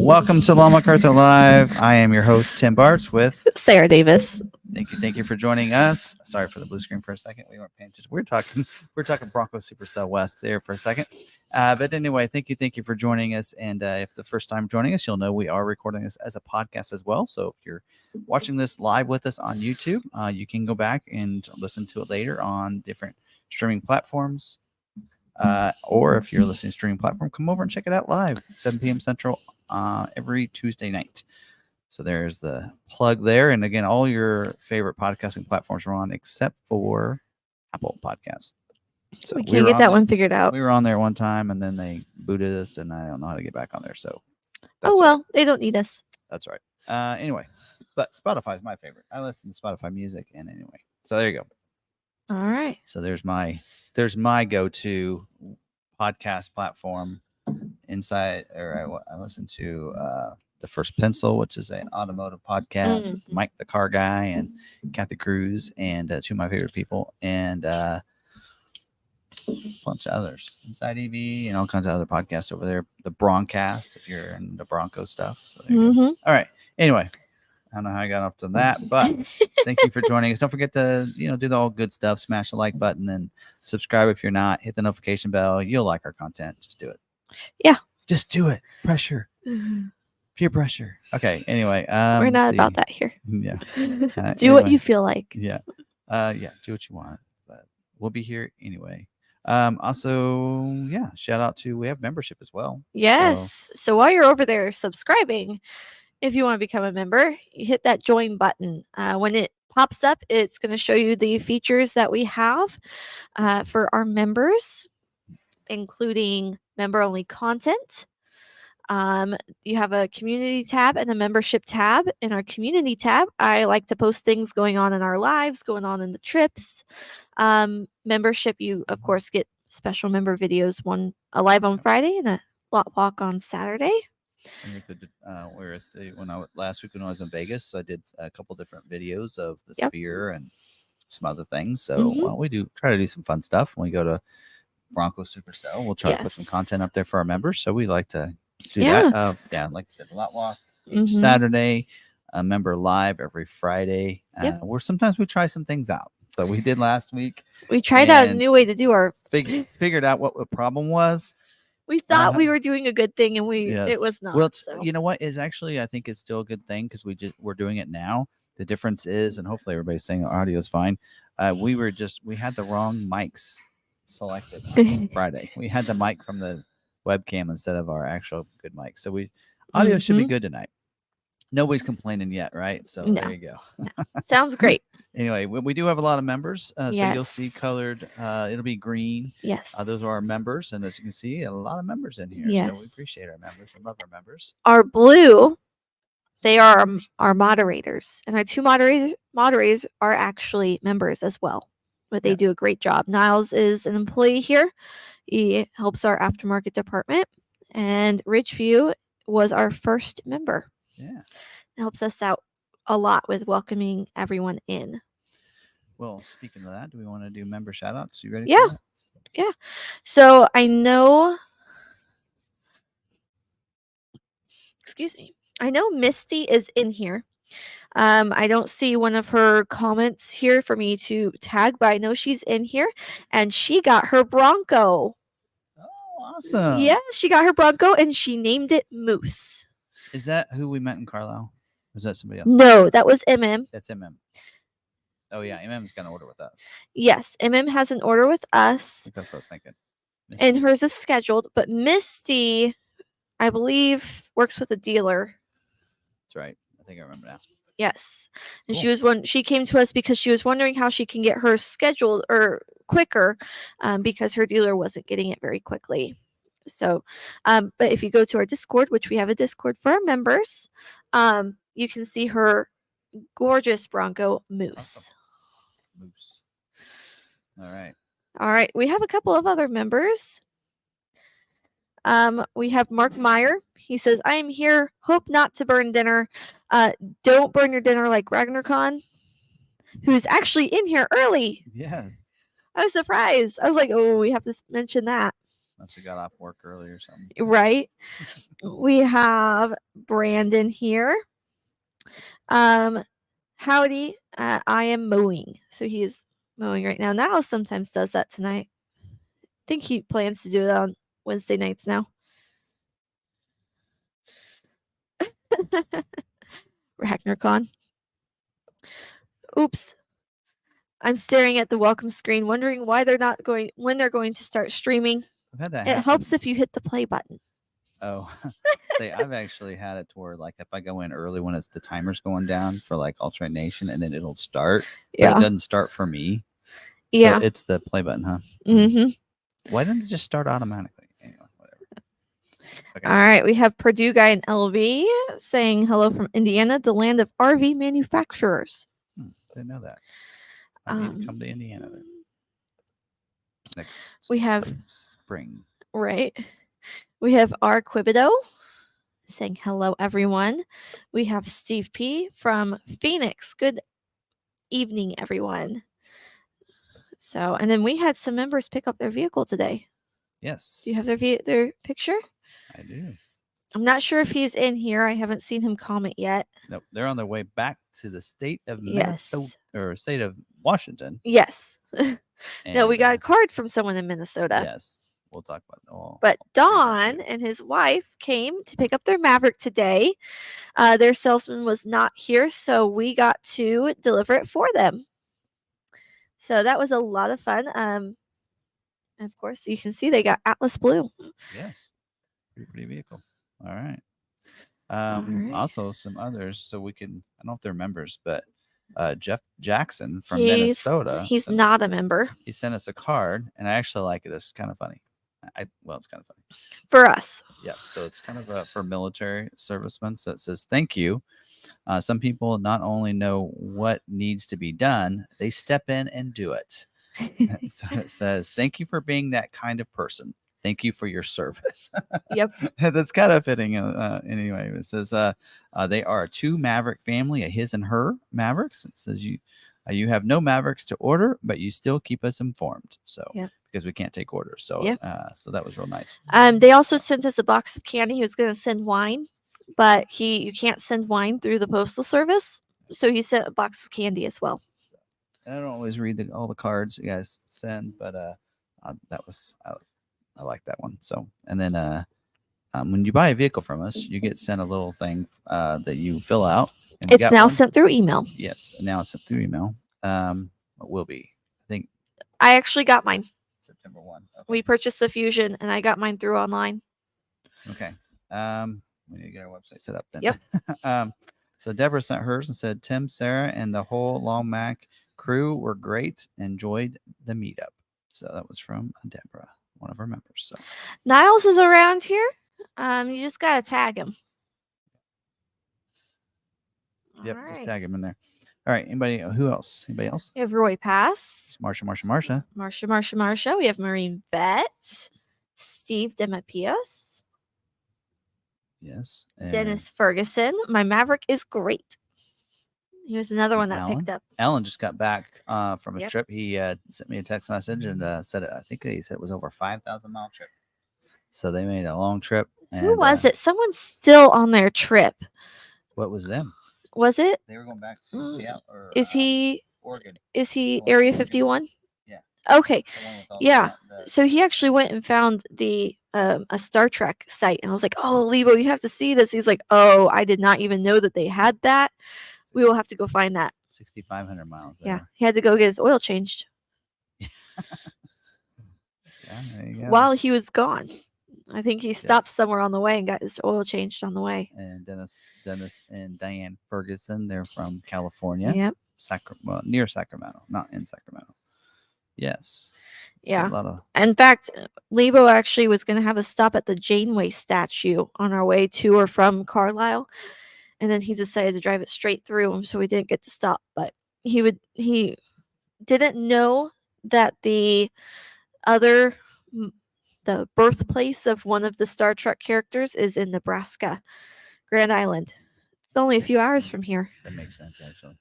Welcome to McArthur Live. I am your host, Tim Bartz, with Sarah Davis. Thank you for joining us. Sorry for the blue screen for a second. We weren't paying attention. We're talking Bronco Supercell West there for a second. But anyway, thank you for joining us. And if the first time joining us, you'll know we are recording this as a podcast as well. So if you're watching this live with us on YouTube, you can go back and listen to it later on different streaming platforms. Or if you're listening to streaming platform, come over and check it out live, 7 p.m. Central every Tuesday night. So there's the plug there. And again, all your favorite podcasting platforms are on except for Apple Podcasts. So we can't get that one figured out. We were on there one time and then they booted us and I don't know how to get back on there. So they don't need us. That's right. Anyway, but Spotify is my favorite. I listen to Spotify music and anyway. So there you go. All right. So there's my go-to podcast platform inside, or I listen to The First Pencil, which is an automotive podcast. Mike the Car Guy and Kathy Cruz, and two of my favorite people, and a bunch of others. Inside EV and all kinds of other podcasts over there. The Broncast, if you're in the Bronco stuff. So there you go. All right. Anyway, I don't know how I got off to that, but thank you for joining us. Don't forget to, do the all good stuff. Smash the like button and subscribe if you're not. Hit the notification bell. You'll like our content. Just do it. Yeah. Just do it. Pressure. Peer pressure. Okay. Anyway. We're not about that here. Yeah. Do what you feel like. Yeah. Do what you want. But we'll be here anyway. Also, shout out to, we have membership as well. Yes. So while you're over there subscribing, if you want to become a member, you hit that join button. When it pops up, it's going to show you the features that we have for our members, including member-only content. You have a community tab and a membership tab. In our community tab, I like to post things going on in our lives, going on in the trips. Membership, you, of course, get special member videos, one live on Friday and a lot walk on Saturday. Last week when I was in Vegas, I did a couple different videos of the Sphere and some other things. So we try to do some fun stuff when we go to Bronco Supercell. We'll try to put some content up there for our members. So we like to do that. Like I said, a lot walk Saturday, a member live every Friday. Where sometimes we try some things out. So we did last week. We tried out a new way to do our figured out what the problem was. We thought we were doing a good thing, and it was not. Well, you know what is actually, I think it's still a good thing because we're doing it now. The difference is, and hopefully everybody's saying our audio is fine. We had the wrong mics selected on Friday. We had the mic from the webcam instead of our actual good mic. So audio should be good tonight. Nobody's complaining yet, right? So there you go. No. Sounds great. Anyway, we do have a lot of members. So you'll see colored. It'll be green. Yes. Those are our members. And as you can see, a lot of members in here. Yes. So we appreciate our members. We love our members. Our blue, they are our moderators. And our two moderators are actually members as well. But they do a great job. Niles is an employee here. He helps our aftermarket department. And Ridgeview was our first member. Yeah. It helps us out a lot with welcoming everyone in. Well, speaking of that, do we want to do member shout outs? You ready? Yeah. For that? Yeah. So I know Misty is in here. I don't see one of her comments here for me to tag, but I know she's in here and she got her Bronco. Oh, awesome. Yeah, she got her Bronco and she named it Moose. Is that who we met in Carlisle? Or is that somebody else? No, that was MM. That's MM. Oh, yeah. MM's got an order with us. Yes, MM has an order with us. That's what I was thinking. Misty. And hers is scheduled, but Misty, I believe, works with a dealer. That's right. I think I remember now. Yes. And cool. She came to us because she was wondering how she can get hers scheduled or quicker because her dealer wasn't getting it very quickly. So, but if you go to our Discord, which we have a Discord for our members, you can see her gorgeous Bronco Moose. Awesome. Moose. All right. All right. We have a couple of other members. We have Mark Meyer. He says, I am here. Hope not to burn dinner. Don't burn your dinner like RagnarCon, who's actually in here early. Yes. I was surprised. I was like, oh, we have to mention that. Must have got off work early or something. Right. We have Brandon here. Howdy. I am mowing. So he is mowing right now. Niles sometimes does that tonight. I think he plans to do it on Wednesday nights now. RacknerCon. Oops. I'm staring at the welcome screen, wondering why they're not going when they're going to start streaming. I've had that It happen. helps if you hit the play button. Oh, say I've actually had it to where like if I go in early when it's the timer's going down for like alternate nation and then it'll start, but it doesn't start for me. Yeah. So it's the play button, huh? Mm-hmm. Why didn't it just start automatically? Anyway, whatever. Okay. All right, we have Purdue guy in LV saying hello from Indiana, the land of RV manufacturers. Didn't know that. I need to come to Indiana then. Next we have spring. Right. We have R. Quibido saying hello, everyone. We have Steve P. from Phoenix. Good evening, everyone. So, and then we had some members pick up their vehicle today. Yes. Do you have their picture? I do. I'm not sure if he's in here. I haven't seen him comment yet. Nope. They're on their way back to the state of Minnesota or state of Washington. Yes. No, we got a card from someone in Minnesota. Yes. We'll talk about it all. But Don and his wife came to pick up their Maverick today. Their salesman was not here, so we got to deliver it for them. So that was a lot of fun. And of course, you can see they got Atlas Blue. Yes. Pretty vehicle. All right. Also, some others. So we can, I don't know if they're members, but Jeff Jackson from Minnesota. He's not a member. He sent us a card, and I actually like it. It's kind of funny. Well, it's kind of funny. For us. Yeah. So it's kind of for military servicemen. So it says, thank you. Some people not only know what needs to be done, they step in and do it. So it says, thank you for being that kind of person. Thank you for your service. Yep. That's kind of fitting. Anyway, it says they are a two Maverick family, a his and her Mavericks. It says you have no Mavericks to order, but you still keep us informed. So because we can't take orders. So so that was real nice. They also sent us a box of candy. He was going to send wine, but you can't send wine through the postal service. So he sent a box of candy as well. I don't always read all the cards you guys send, but that was I like that one. So and then when you buy a vehicle from us, you get sent a little thing that you fill out. And it's now sent through email. Yes, now it's sent through email. It will be. I think I actually got mine. September 1. Okay. We purchased the Fusion, and I got mine through online. Okay. We need to get our website set up then. Yep. So Deborah sent hers and said, Tim, Sarah, and the whole Long Mac crew were great. Enjoyed the meetup. So that was from Deborah, one of our members. So Niles is around here. You just gotta tag him. Yep, just tag him in there. All right. Who else? Anybody else? We have Roy Pass. Marsha. We have Marine Vet. Steve Demapios. Yes. Dennis Ferguson. My Maverick is great. He was another one that picked up. Alan just got back from his trip. He sent me a text message and said I think he said it was over 5,000-mile trip. So they made a long trip. And, who was it? Someone's still on their trip. What was them? Was it? They were going back to Seattle. Or, is he Oregon? Is he Area 51? Yeah. Okay. Yeah. So he actually went and found a Star Trek site, and I was like, "Oh, Lebo, you have to see this." He's like, "Oh, I did not even know that they had that. We will have to go find that." 6,500 miles. Yeah, he had to go get his oil changed. Yeah, there you go. While he was gone, I think he stopped somewhere on the way and got his oil changed on the way. And Dennis and Diane Ferguson, they're from California. Yep. Near Sacramento, not in Sacramento. Yes. Yeah. In fact, Lebo actually was going to have a stop at the Janeway statue on our way to or from Carlisle. And then he decided to drive it straight through, so we didn't get to stop. But he didn't know that the birthplace of one of the Star Trek characters is in Nebraska, Grand Island. It's only a few hours from here. That makes sense, actually.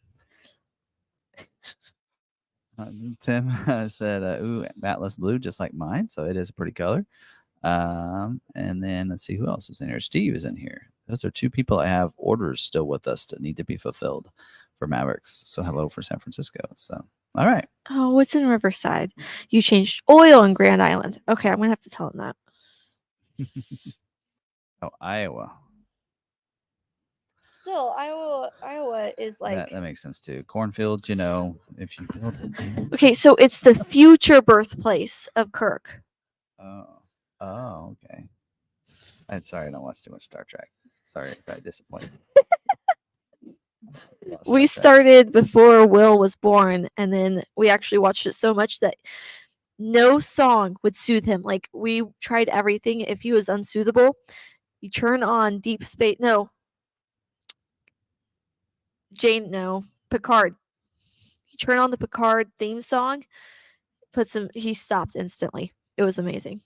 Tim said, ooh, Atlas Blue, just like mine. So it is a pretty color. And then let's see who else is in here. Steve is in here. Those are two people that have orders still with us that need to be fulfilled for Mavericks. So hello for San Francisco. So all right. Oh, what's in Riverside? You changed oil in Grand Island. Okay, I'm gonna have to tell him that. Oh, Iowa. Still, Iowa is like That makes sense too. Cornfields, you know, if you build it. okay. So it's the future birthplace of Kirk. Oh, okay. I'm sorry, I don't watch too much Star Trek. Sorry if I disappointed. We started before Will was born, and then we actually watched it so much that no song would soothe him. Like we tried everything. If he was unsoothable, you turn on Deep Space. No, Jane. No, Picard. You turn on the Picard theme song. Puts him. He stopped instantly. It was amazing.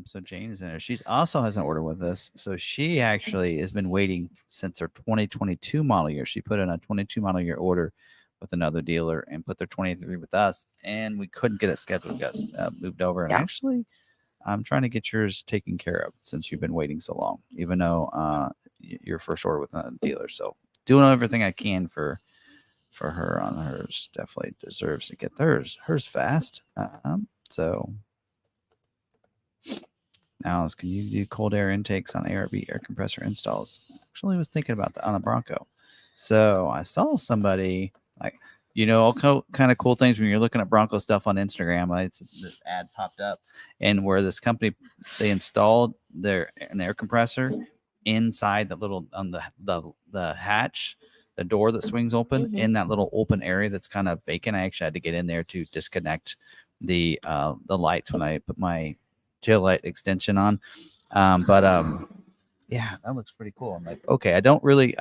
So Jane is in there. She's also has an order with us. So she actually has been waiting since her 2022 model year. She put in a 22 model year order with another dealer and put their 23 with us, and we couldn't get it scheduled. Got moved over, and actually, I'm trying to get yours taken care of since you've been waiting so long. Even though your first order with a dealer, so doing everything I can for her on hers. Definitely deserves to get hers fast. So. Alice, can you do cold air intakes on ARB air compressor installs? Actually, was thinking about that on the Bronco. So I saw somebody like, you know, all kind of cool things when you're looking at Bronco stuff on Instagram. This ad popped up, and where this company they installed an air compressor inside the little on the hatch, the door that swings open in that little open area that's kind of vacant. I actually had to get in there to disconnect the lights when I put my tail light extension on. Yeah, that looks pretty cool. I'm like, okay, I don't really,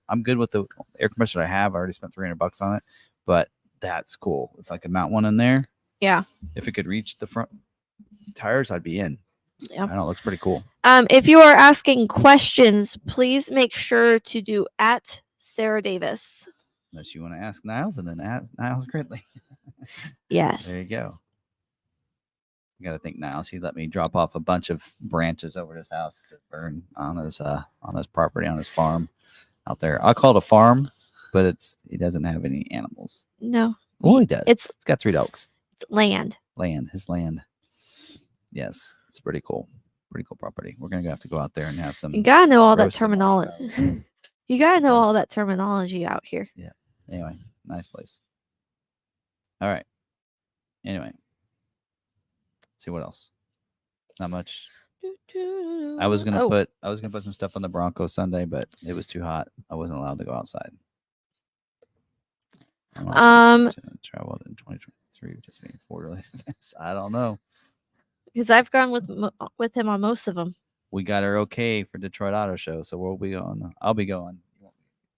I'm good with the air compressor I have. I already spent $300 on it, but that's cool. If I could mount one in there, yeah. If it could reach the front tires, I'd be in. Yeah, I know, it looks pretty cool. If you are asking questions, please make sure to do at Sarah Davis. Unless you want to ask Niles, and then ask Niles Gridley. Yes. There you go. You got to think Niles. He let me drop off a bunch of branches over his house to burn on his property, on his farm out there. I call it a farm, but he doesn't have any animals. No. Well, he does. It's got 3 dogs. It's land. His land. Yes, it's pretty cool. Pretty cool property. We're gonna have to go out there and have some. You gotta know all that terminology. You gotta know all that terminology out here. Yeah. Anyway, nice place. All right. Anyway. See what else? Not much. I was gonna put some stuff on the Bronco Sunday, but it was too hot. I wasn't allowed to go outside. Traveled in 2023, just being 4 related events. I don't know. Because I've gone with him on most of them. We got our okay for Detroit Auto Show, so we'll be going. I'll be going.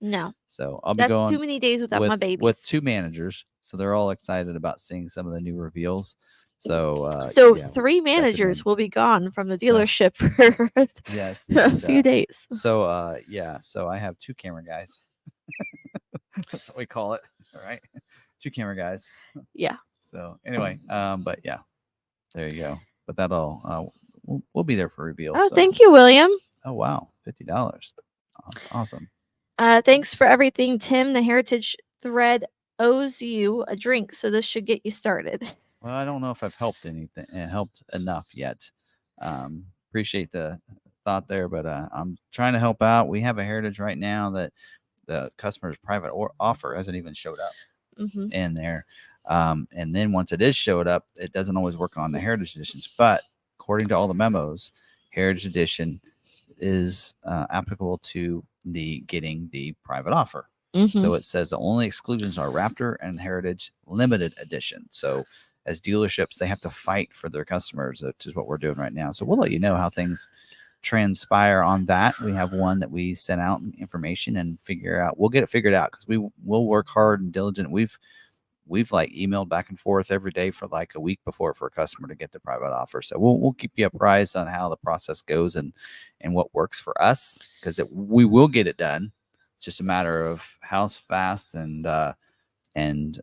No. So I'll be going. Too many days without my baby. With 2 managers, so they're all excited about seeing some of the new reveals. So 3 managers will be gone from the dealership for a few days. So so I have 2 camera guys. That's what we call it. All right, 2 camera guys. Yeah. So anyway, but yeah, there you go. But that'll we'll be there for reveal. Oh, so. Thank you, William. Oh wow, $50. That's awesome. Thanks for everything, Tim. The Heritage Thread owes you a drink, so this should get you started. Well, I don't know if I've helped enough yet. Appreciate the thought there, but I'm trying to help out. We have a Heritage right now that the customer's private offer hasn't even showed up in there. And then once it is showed up, it doesn't always work on the Heritage Editions. But according to all the memos, Heritage Edition is applicable to getting the private offer. So it says the only exclusions are Raptor and Heritage Limited Edition. So as dealerships, they have to fight for their customers, which is what we're doing right now. So we'll let you know how things transpire on that. We have one that we sent out information and figure out. We'll get it figured out because we'll work hard and diligent. We've like emailed back and forth every day for like a week before for a customer to get the private offer. So we'll keep you apprised on how the process goes and what works for us, because we will get it done. It's just a matter of how fast and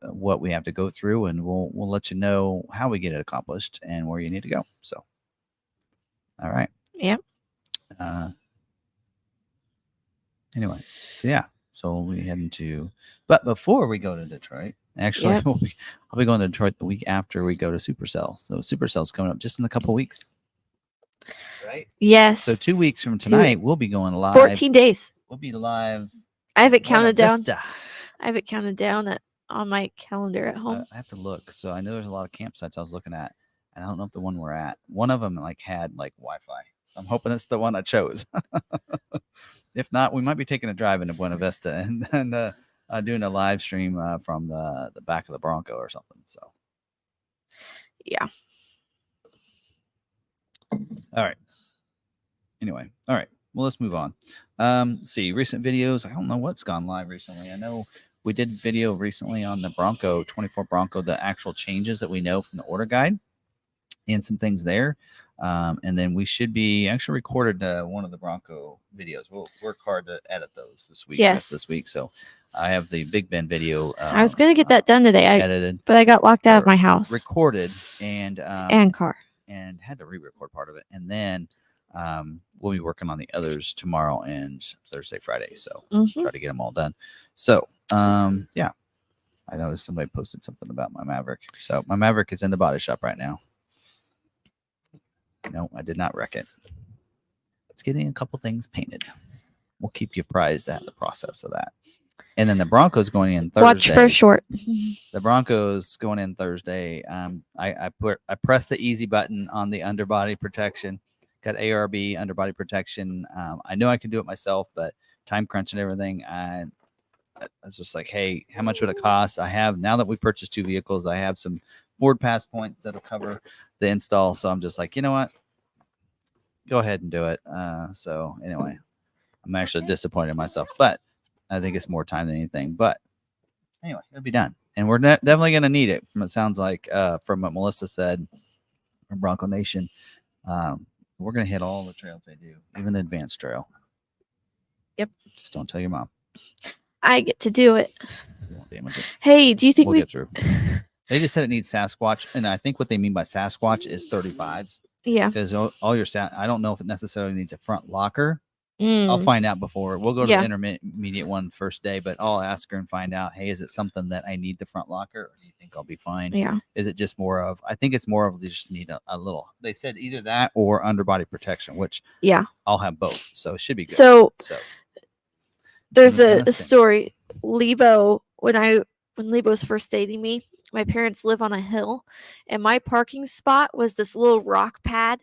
what we have to go through, and we'll let you know how we get it accomplished and where you need to go. So All right. Yep. Anyway, so yeah, so we head into. But before we go to Detroit, actually, Yep. I'll be going to Detroit the week after we go to Supercell. So Supercell's coming up just in a couple weeks, right? Yes. So 2 weeks from tonight, we'll be going live. 14 days. We'll be live. I have it Buena counted down. Vista. I have it counted down on my calendar at home. I have to look. So I know there's a lot of campsites I was looking at, and I don't know if the one we're at. One of them had Wi-Fi, so I'm hoping it's the one I chose. If not, we might be taking a drive into Buena Vista and doing a live stream from the back of the Bronco or something. So yeah. All right. Anyway, all right. Well, let's move on. See, recent videos. I don't know what's gone live recently. I know we did video recently on the Bronco 24 Bronco, the actual changes that we know from the order guide and some things there. And then we should be actually recorded one of the Bronco videos. We'll work hard to edit those this week. Yes. This week. So I have the Big Ben video. I was going to get that done today. Edited. But I got locked out of my house. Recorded and car. And had to re-record part of it. And then we'll be working on the others tomorrow and Thursday, Friday. So try to get them all done. So yeah, I noticed somebody posted something about my Maverick. So my Maverick is in the body shop right now. No, I did not wreck it. It's getting a couple things painted. We'll keep you apprised at the process of that. And then the Bronco's going in Thursday. Watch for short. The Bronco's going in Thursday. I pressed the easy button on the underbody protection. Got ARB underbody protection. I know I can do it myself, but time crunch and everything. I was just like, hey, how much would it cost? I have, now that we purchased 2 vehicles, I have some Ford Pass points that'll cover the install. So I'm just like, you know what? Go ahead and do it. So anyway, I'm actually disappointed in myself, but I think it's more time than anything. But anyway, it'll be done. And we're definitely going to need it, from it sounds like, from what Melissa said from Bronco Nation. We're going to hit all the trails they do, even the advanced trail. Yep. Just don't tell your mom. I get to do it. You won't damage it. Hey, do you think we'll get through? They just said it needs Sasquatch, and I think what they mean by Sasquatch is 35s. Yeah. Because all your I don't know if it necessarily needs a front locker. I'll find out before. We'll go to the intermediate one first day, but I'll ask her and find out, hey, is it something that I need the front locker, or do you think I'll be fine? Yeah. Is it just more of, I think it's more of, they just need a little, they said either that or underbody protection, which I'll have both. So it should be good. So there's a story. Lebo, when Lebo was first dating me, my parents live on a hill, and my parking spot was this little rock pad,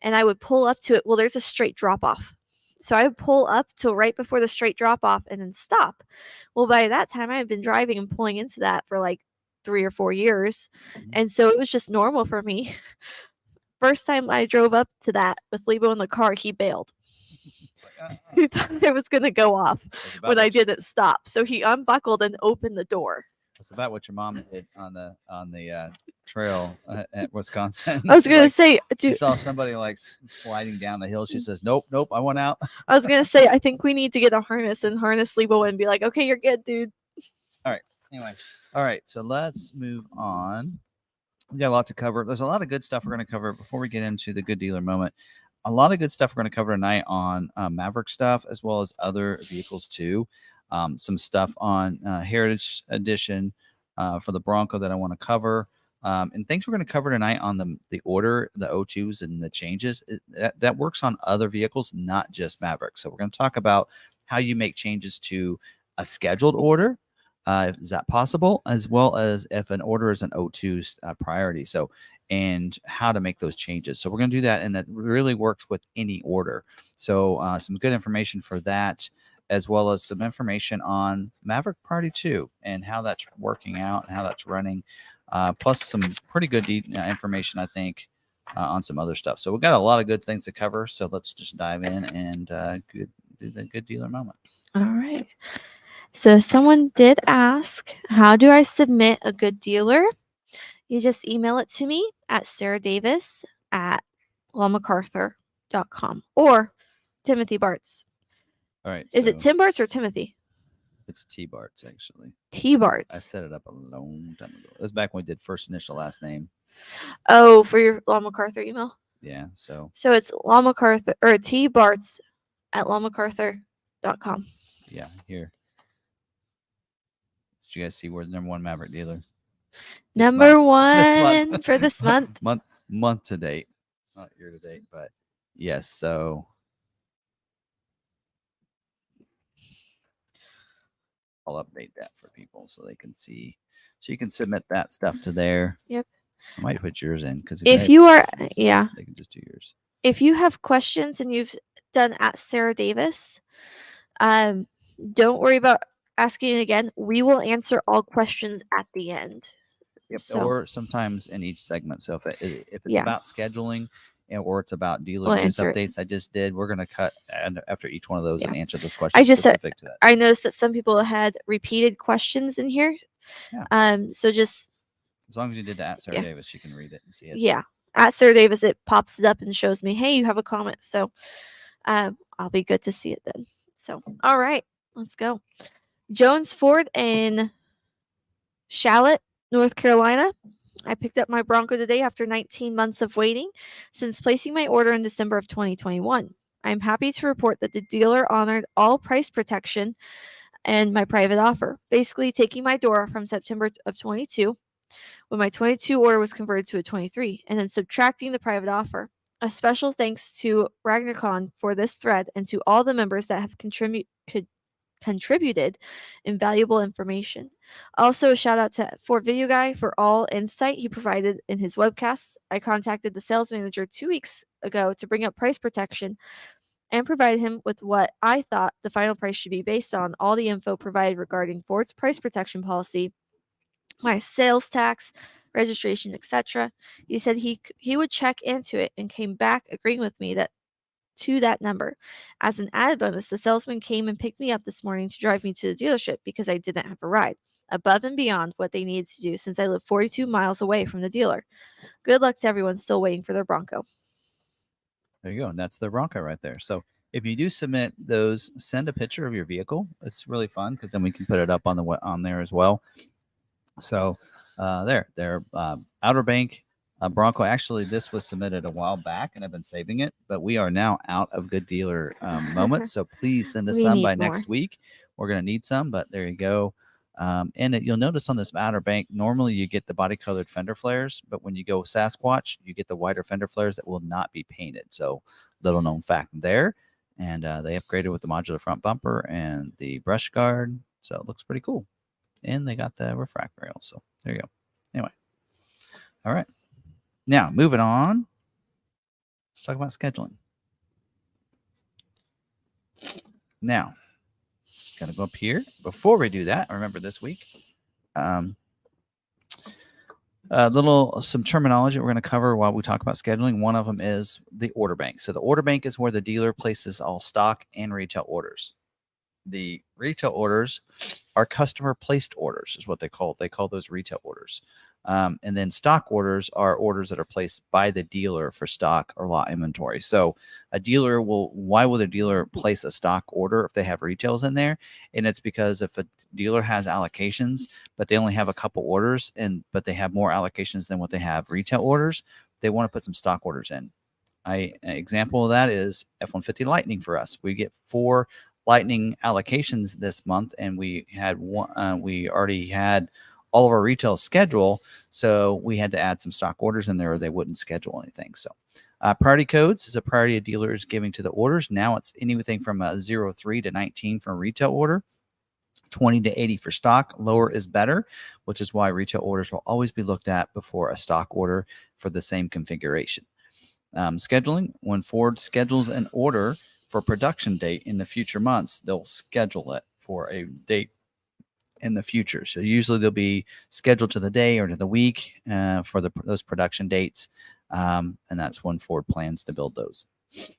and I would pull up to it. Well, there's a straight drop off. So I would pull up till right before the straight drop off and then stop. Well, by that time, I had been driving and pulling into that for like 3 or 4 years. And so it was just normal for me. First time I drove up to that with Lebo in the car, he bailed. He thought it was going to go off when I didn't stop. So he unbuckled and opened the door. That's about what your mom did on the trail at Wisconsin. I was going to say, she saw somebody like sliding down the hill. She says, nope, I want out. I was going to say, I think we need to get a harness and harness Lebo and be like, okay, you're good, dude. All right. Anyway. All right. So let's move on. We got a lot to cover. There's a lot of good stuff we're going to cover before we get into the good dealer moment. A lot of good stuff we're going to cover tonight on Maverick stuff, as well as other vehicles too. Some stuff on Heritage Edition for the Bronco that I want to cover. And things we're going to cover tonight on the order, the O2s and the changes. That works on other vehicles, not just Maverick. So we're going to talk about how you make changes to a scheduled order. Is that possible? As well as if an order is an O2 priority. So, and how to make those changes. So we're going to do that. And that really works with any order. So some good information for that, as well as some information on Maverick Priority 2 and how that's working out and how that's running, plus some pretty good information, I think, on some other stuff. So we've got a lot of good things to cover. So let's just dive in and do the good dealer moment. All right. So someone did ask, how do I submit a good dealer? You just email it to me at sarahdavis@McArthur.com or Timothy Bartz. All right. Is it Tim Bartz or Timothy? It's T Bartz, actually. T Bartz. I set it up a long time ago. It was back when we did first initial last name. Oh, for your McArthur email? Yeah. So So it's Law McArthur or T Barts at lawmacarthur.com. yeah, here. Did you guys see we're the number one Maverick dealer? This Number month. This one month. for this month. month to date, not year to date, but yes. So I'll update that for people so they can see. So you can submit that stuff to there. Yep. I might put yours in because If you are, yeah, they can just do yours. if you have questions and you've done at Sarah Davis, don't worry about asking it again. We will answer all questions at the end. Yep. So, Or sometimes in each segment. So if it's Yeah. about scheduling or it's about dealer We'll news answer it. updates, I just did. We're gonna cut after each one of those Yeah. and answer those questions just said- specific to that. I noticed that some people had repeated questions in here. Yeah. So just As long as you did that at Sarah Yeah. Davis, she can read it and see it. yeah, at Sarah Davis, it pops it up and shows me, hey, you have a comment. So, I'll be good to see it then. So, all right, let's go. Jones Ford in Charlotte, North Carolina. I picked up my Bronco today after 19 months of waiting since placing my order in December of 2021. I'm happy to report that the dealer honored all price protection and my private offer, basically taking my door from September of 22 when my 22 order was converted to a 23 and then subtracting the private offer. A special thanks to RagnarCon for this thread and to all the members that have contributed invaluable information. Also, a shout out to Ford Video Guy for all insight he provided in his webcasts. I contacted the sales manager 2 weeks ago to bring up price protection and provided him with what I thought the final price should be based on all the info provided regarding Ford's price protection policy, my sales tax, registration, etc. He said he would check into it and came back agreeing with me that to that number. As an added bonus, the salesman came and picked me up this morning to drive me to the dealership because I didn't have a ride, above and beyond what they needed to do since I live 42 miles away from the dealer. Good luck to everyone still waiting for their Bronco. There you go. And that's the Bronco right there. So if you do submit those, send a picture of your vehicle. It's really fun because then we can put it up on there as well. So they're Outer Bank Bronco. Actually, this was submitted a while back, and I've been saving it. But we are now out of good dealer moments. So please send us We some need by more. next week. We're gonna need some, but there you go. You'll notice on this Outer Bank, normally you get the body colored fender flares, but when you go Sasquatch, you get the wider fender flares that will not be painted. So little known fact there. And they upgraded with the modular front bumper and the brush guard. So it looks pretty cool. And they got the refractor rail. So there you go. Anyway. All right. Now, moving on. Let's talk about scheduling. Now, got to go up here. Before we do that, remember this week, some terminology we're going to cover while we talk about scheduling. One of them is the order bank. So the order bank is where the dealer places all stock and retail orders. The retail orders are customer placed orders is what they call it. They call those retail orders. And then stock orders are orders that are placed by the dealer for stock or lot inventory. So why will the dealer place a stock order if they have retails in there? And it's because if a dealer has allocations, but they only have a couple orders but they have more allocations than what they have retail orders, they want to put some stock orders in. An example of that is F-150 Lightning for us. We get 4 Lightning allocations this month, and we had one. We already had all of our retail schedule, so we had to add some stock orders in there, or they wouldn't schedule anything. So, priority codes is a priority a dealer is giving to the orders. Now it's anything from 03 to 19 for a retail order, 20 to 80 for stock. Lower is better, which is why retail orders will always be looked at before a stock order for the same configuration. Scheduling: when Ford schedules an order for production date in the future months, they'll schedule it for a date in the future. So usually they'll be scheduled to the day or to the week for those production dates, and that's when Ford plans to build those.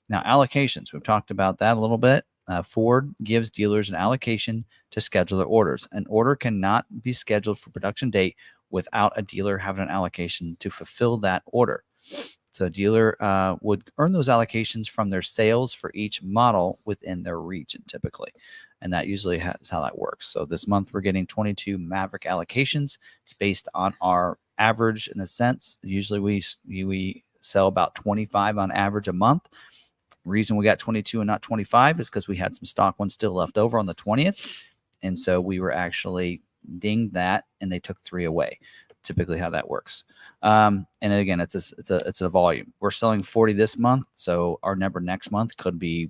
Now, allocations, we've talked about that a little bit. Ford gives dealers an allocation to schedule their orders. An order cannot be scheduled for production date without a dealer having an allocation to fulfill that order. So a dealer would earn those allocations from their sales for each model within their region, typically. And that usually is how that works. So this month we're getting 22 Maverick allocations. It's based on our average in a sense. Usually we sell about 25 on average a month. Reason we got 22 and not 25 is because we had some stock ones still left over on the 20th. And so we were actually dinged that, and they took 3 away. Typically how that works. And again, it's a volume. We're selling 40 this month, so our number next month could be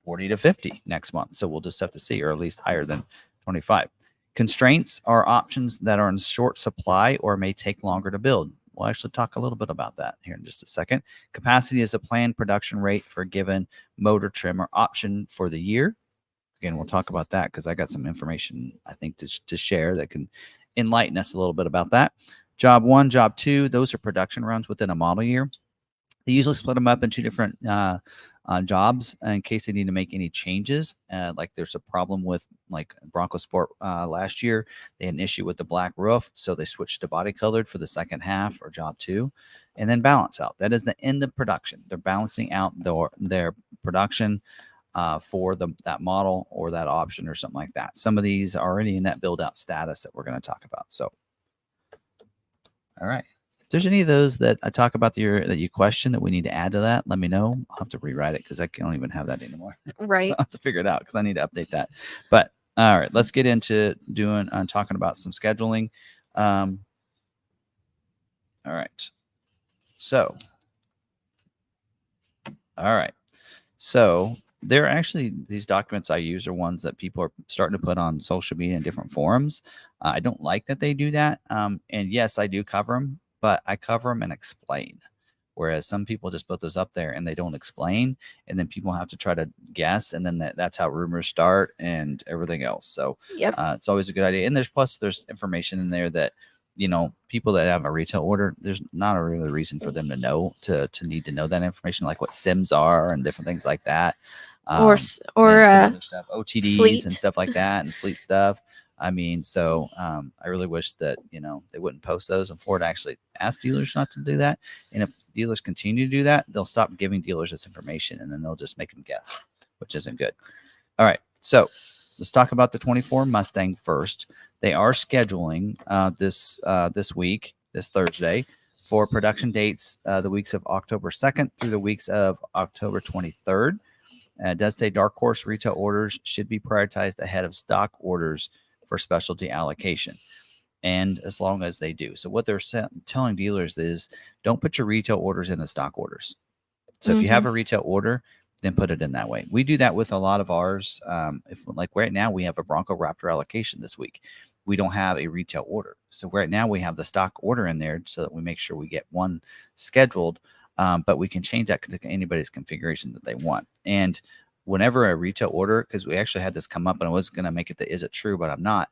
40 to 50 next month. So we'll just have to see, or at least higher than 25. Constraints are options that are in short supply or may take longer to build. We'll actually talk a little bit about that here in just a second. Capacity is a planned production rate for a given motor trim or option for the year. Again, we'll talk about that because I got some information, I think, to share that can enlighten us a little bit about that. Job 1, job 2, those are production runs within a model year. They usually split them up in 2 different jobs in case they need to make any changes. Like there's a problem with like Bronco Sport last year. They had an issue with the black roof, so they switched to body colored for the second half or job 2, and then balance out. That is the end of production. They're balancing out their production for that model or that option or something like that. Some of these are already in that build out status that we're going to talk about. So, all right. If there's any of those that I talk about that you question that we need to add to that, let me know. I'll have to rewrite it because I don't even have that anymore. Right. So I'll have to figure it out because I need to update that. But all right, let's get into talking about some scheduling. All right. So, all right. So they're actually, these documents I use are ones that people are starting to put on social media and different forums. I don't like that they do that. And yes, I do cover them, but I cover them and explain. Whereas some people just put those up there and they don't explain, and then people have to try to guess, and then that's how rumors start and everything else. So Yep. It's always a good idea. And there's information in there that, you know, people that have a retail order, there's not a really reason for them to know to need to know that information, like what SIMs are and different things like that. Or and some other stuff, OTDs fleet. and stuff like that, and fleet stuff. I mean, so I really wish that, you know, they wouldn't post those, and Ford actually asked dealers not to do that. And if dealers continue to do that, they'll stop giving dealers this information, and then they'll just make them guess, which isn't good. All right, so let's talk about the 24 Mustang first. They are scheduling this week, this Thursday, for production dates the weeks of October 2nd through the weeks of October 23rd. It does say Dark Horse retail orders should be prioritized ahead of stock orders for specialty allocation, and as long as they do. So what they're telling dealers is don't put your retail orders in the stock orders. So if you have a retail order, then put it in that way. We do that with a lot of ours. If like right now we have a Bronco Raptor allocation this week, we don't have a retail order. So right now we have the stock order in there so that we make sure we get one scheduled. But we can change that to anybody's configuration that they want. And whenever a retail order, because we actually had this come up and I was going to make it the is it true, but I'm not.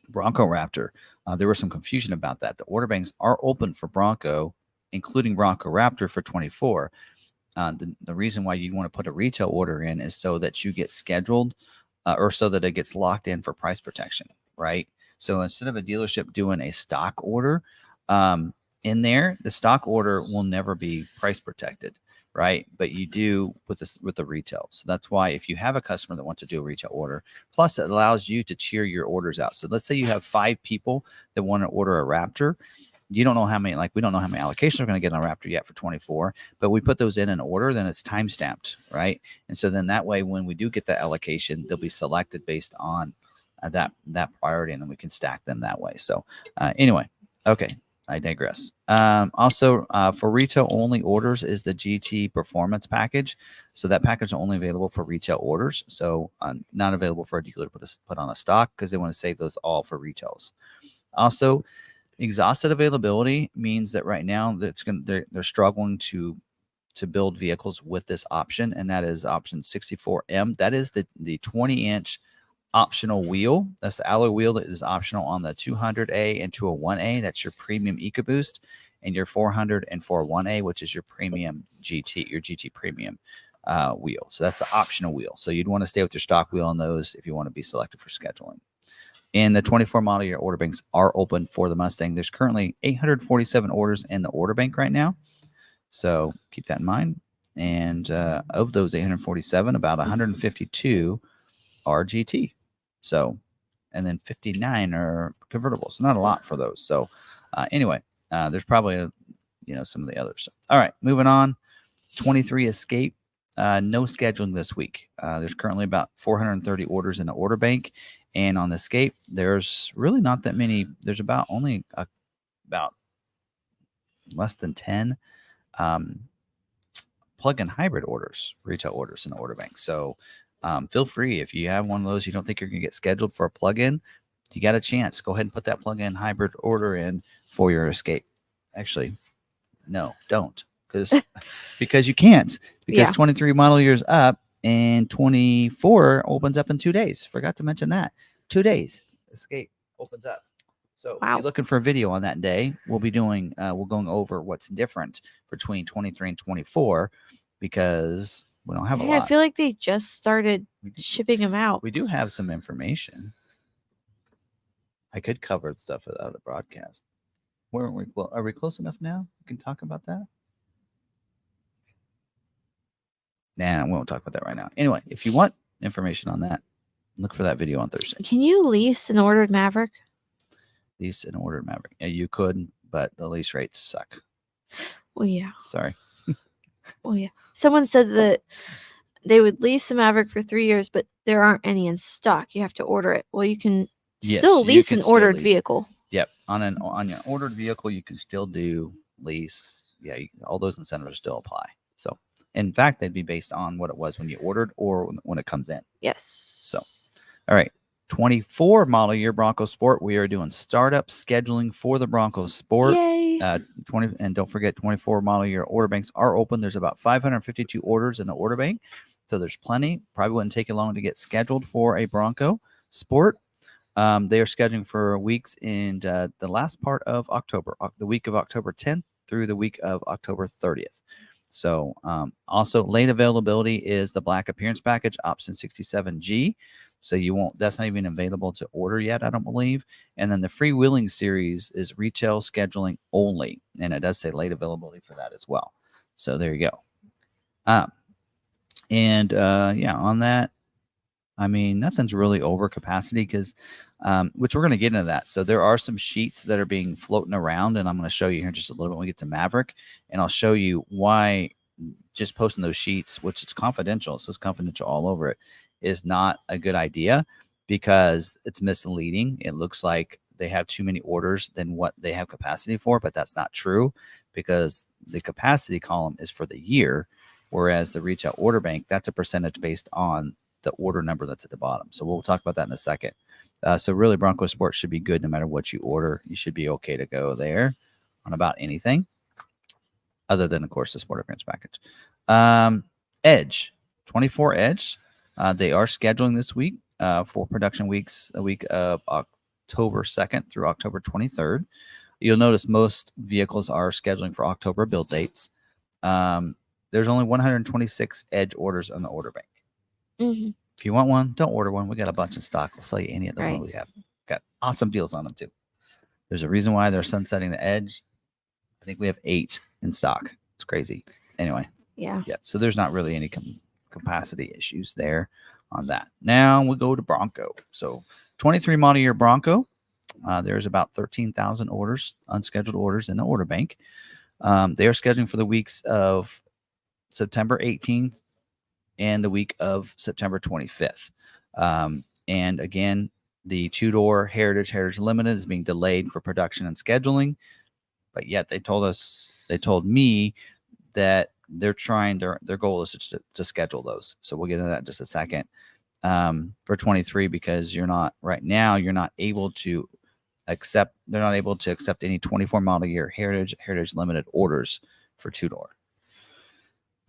Bronco Raptor, there was some confusion about that. The order banks are open for Bronco, including Bronco Raptor for 24. The reason why you want to put a retail order in is so that you get scheduled or so that it gets locked in for price protection, right? So instead of a dealership doing a stock order, in there, the stock order will never be price protected, right? But you do with the retail. So that's why if you have a customer that wants to do a retail order, plus it allows you to tier your orders out. So let's say you have 5 people that want to order a Raptor. You don't know how many, like we don't know how many allocations we're going to get on a Raptor yet for 24, but we put those in an order, then it's time stamped, right? And so then that way, when we do get that allocation, they'll be selected based on that priority, and then we can stack them that way. So anyway, okay. I digress. Also, for retail only orders is the GT Performance package. So that package is only available for retail orders. So not available for a dealer to put on a stock because they want to save those all for retails. Also, exhausted availability means that right now they're struggling to build vehicles with this option, and that is option 64M. That is the 20-inch optional wheel. That's the alloy wheel that is optional on the 200A and 201A. That's your premium EcoBoost, and your 400 and 401A, which is your premium GT, your GT premium wheel. So that's the optional wheel. So you'd want to stay with your stock wheel on those if you want to be selected for scheduling. And the 24 model year order banks are open for the Mustang. There's currently 847 orders in the order bank right now. So keep that in mind. And of those 847, about 152 are GT. So, and then 59 are convertible. So not a lot for those. So anyway, there's probably some of the others. All right, moving on. 23 Escape. No scheduling this week. There's currently about 430 orders in the order bank, and on the Escape, there's really not that many. There's about less than 10 plug-in hybrid orders, retail orders in the order bank. So feel free, if you have one of those, you don't think you're going to get scheduled for a plug-in, you got a chance. Go ahead and put that plug-in hybrid order in for your Escape. Actually, no, don't, because you can't, because 23 model years up and 24 opens up in 2 days. Forgot to mention that. 2 days, Escape opens up. So if you're looking for a video on that day, we'll be doing, we're going over what's different between 23 and 24, because we don't have a lot. I feel like they just started shipping them out. We do have some information. I could cover stuff out of the broadcast. Are we close enough now? We can talk about that. Nah, we won't talk about that right now. Anyway, if you want information on that, look for that video on Thursday. Can you lease an ordered Maverick? Lease an ordered Maverick. Yeah, you could, but the lease rates suck. Well, yeah. Sorry. Well, yeah. Someone said that they would lease a Maverick for 3 years, but there aren't any in stock. You have to order it. Well, you can still lease an ordered vehicle. Yep. On your ordered vehicle, you can still do lease. Yeah, all those incentives still apply. So, in fact, they'd be based on what it was when you ordered or when it comes in. Yes. So, all right. 24 model year Bronco Sport. We are doing startup scheduling for the Bronco Sport. Yay. 20, and don't forget, 24 model year order banks are open. There's about 552 orders in the order bank, so there's plenty. Probably wouldn't take you long to get scheduled for a Bronco Sport. They are scheduling for weeks in the last part of October, the week of October 10th through the week of October 30th. So also late availability is the Black Appearance Package, option 67G. So that's not even available to order yet, I don't believe. And then the Freewheeling series is retail scheduling only. And it does say late availability for that as well. So there you go. On that, I mean, nothing's really over capacity because, which we're going to get into that. So there are some sheets that are being floating around, and I'm going to show you here in just a little bit when we get to Maverick. And I'll show you why just posting those sheets, which it's confidential, it says confidential all over it, is not a good idea because it's misleading. It looks like they have too many orders than what they have capacity for, but that's not true because the capacity column is for the year, whereas the retail order bank, that's a percentage based on the order number that's at the bottom. So we'll talk about that in a second. So really Bronco Sport should be good no matter what you order. You should be okay to go there on about anything other than, of course, the Sport Appearance Package. Edge, 24 Edge. They are scheduling this week for production weeks, a week of October 2nd through October 23rd. You'll notice most vehicles are scheduling for October build dates. There's only 126 Edge orders on the order bank. Mm-hmm. If you want one, don't order one. We got a bunch in stock. We'll sell you any of the ones we have. Got awesome deals on them too. There's a reason why they're sunsetting the Edge. I think we have 8 in stock. It's crazy. Anyway. Yeah. So there's not really any capacity issues there on that. Now we'll go to Bronco. So 23 model year Bronco. There's about 13,000 orders, unscheduled orders in the order bank. They are scheduling for the weeks of September 18th and the week of September 25th. And again, the two-door Heritage Limited is being delayed for production and scheduling, but yet they told me that they're trying, their goal is to schedule those. So we'll get into that in just a second. For 23, because they're not able to accept any 24 model year Heritage Limited orders for two-door.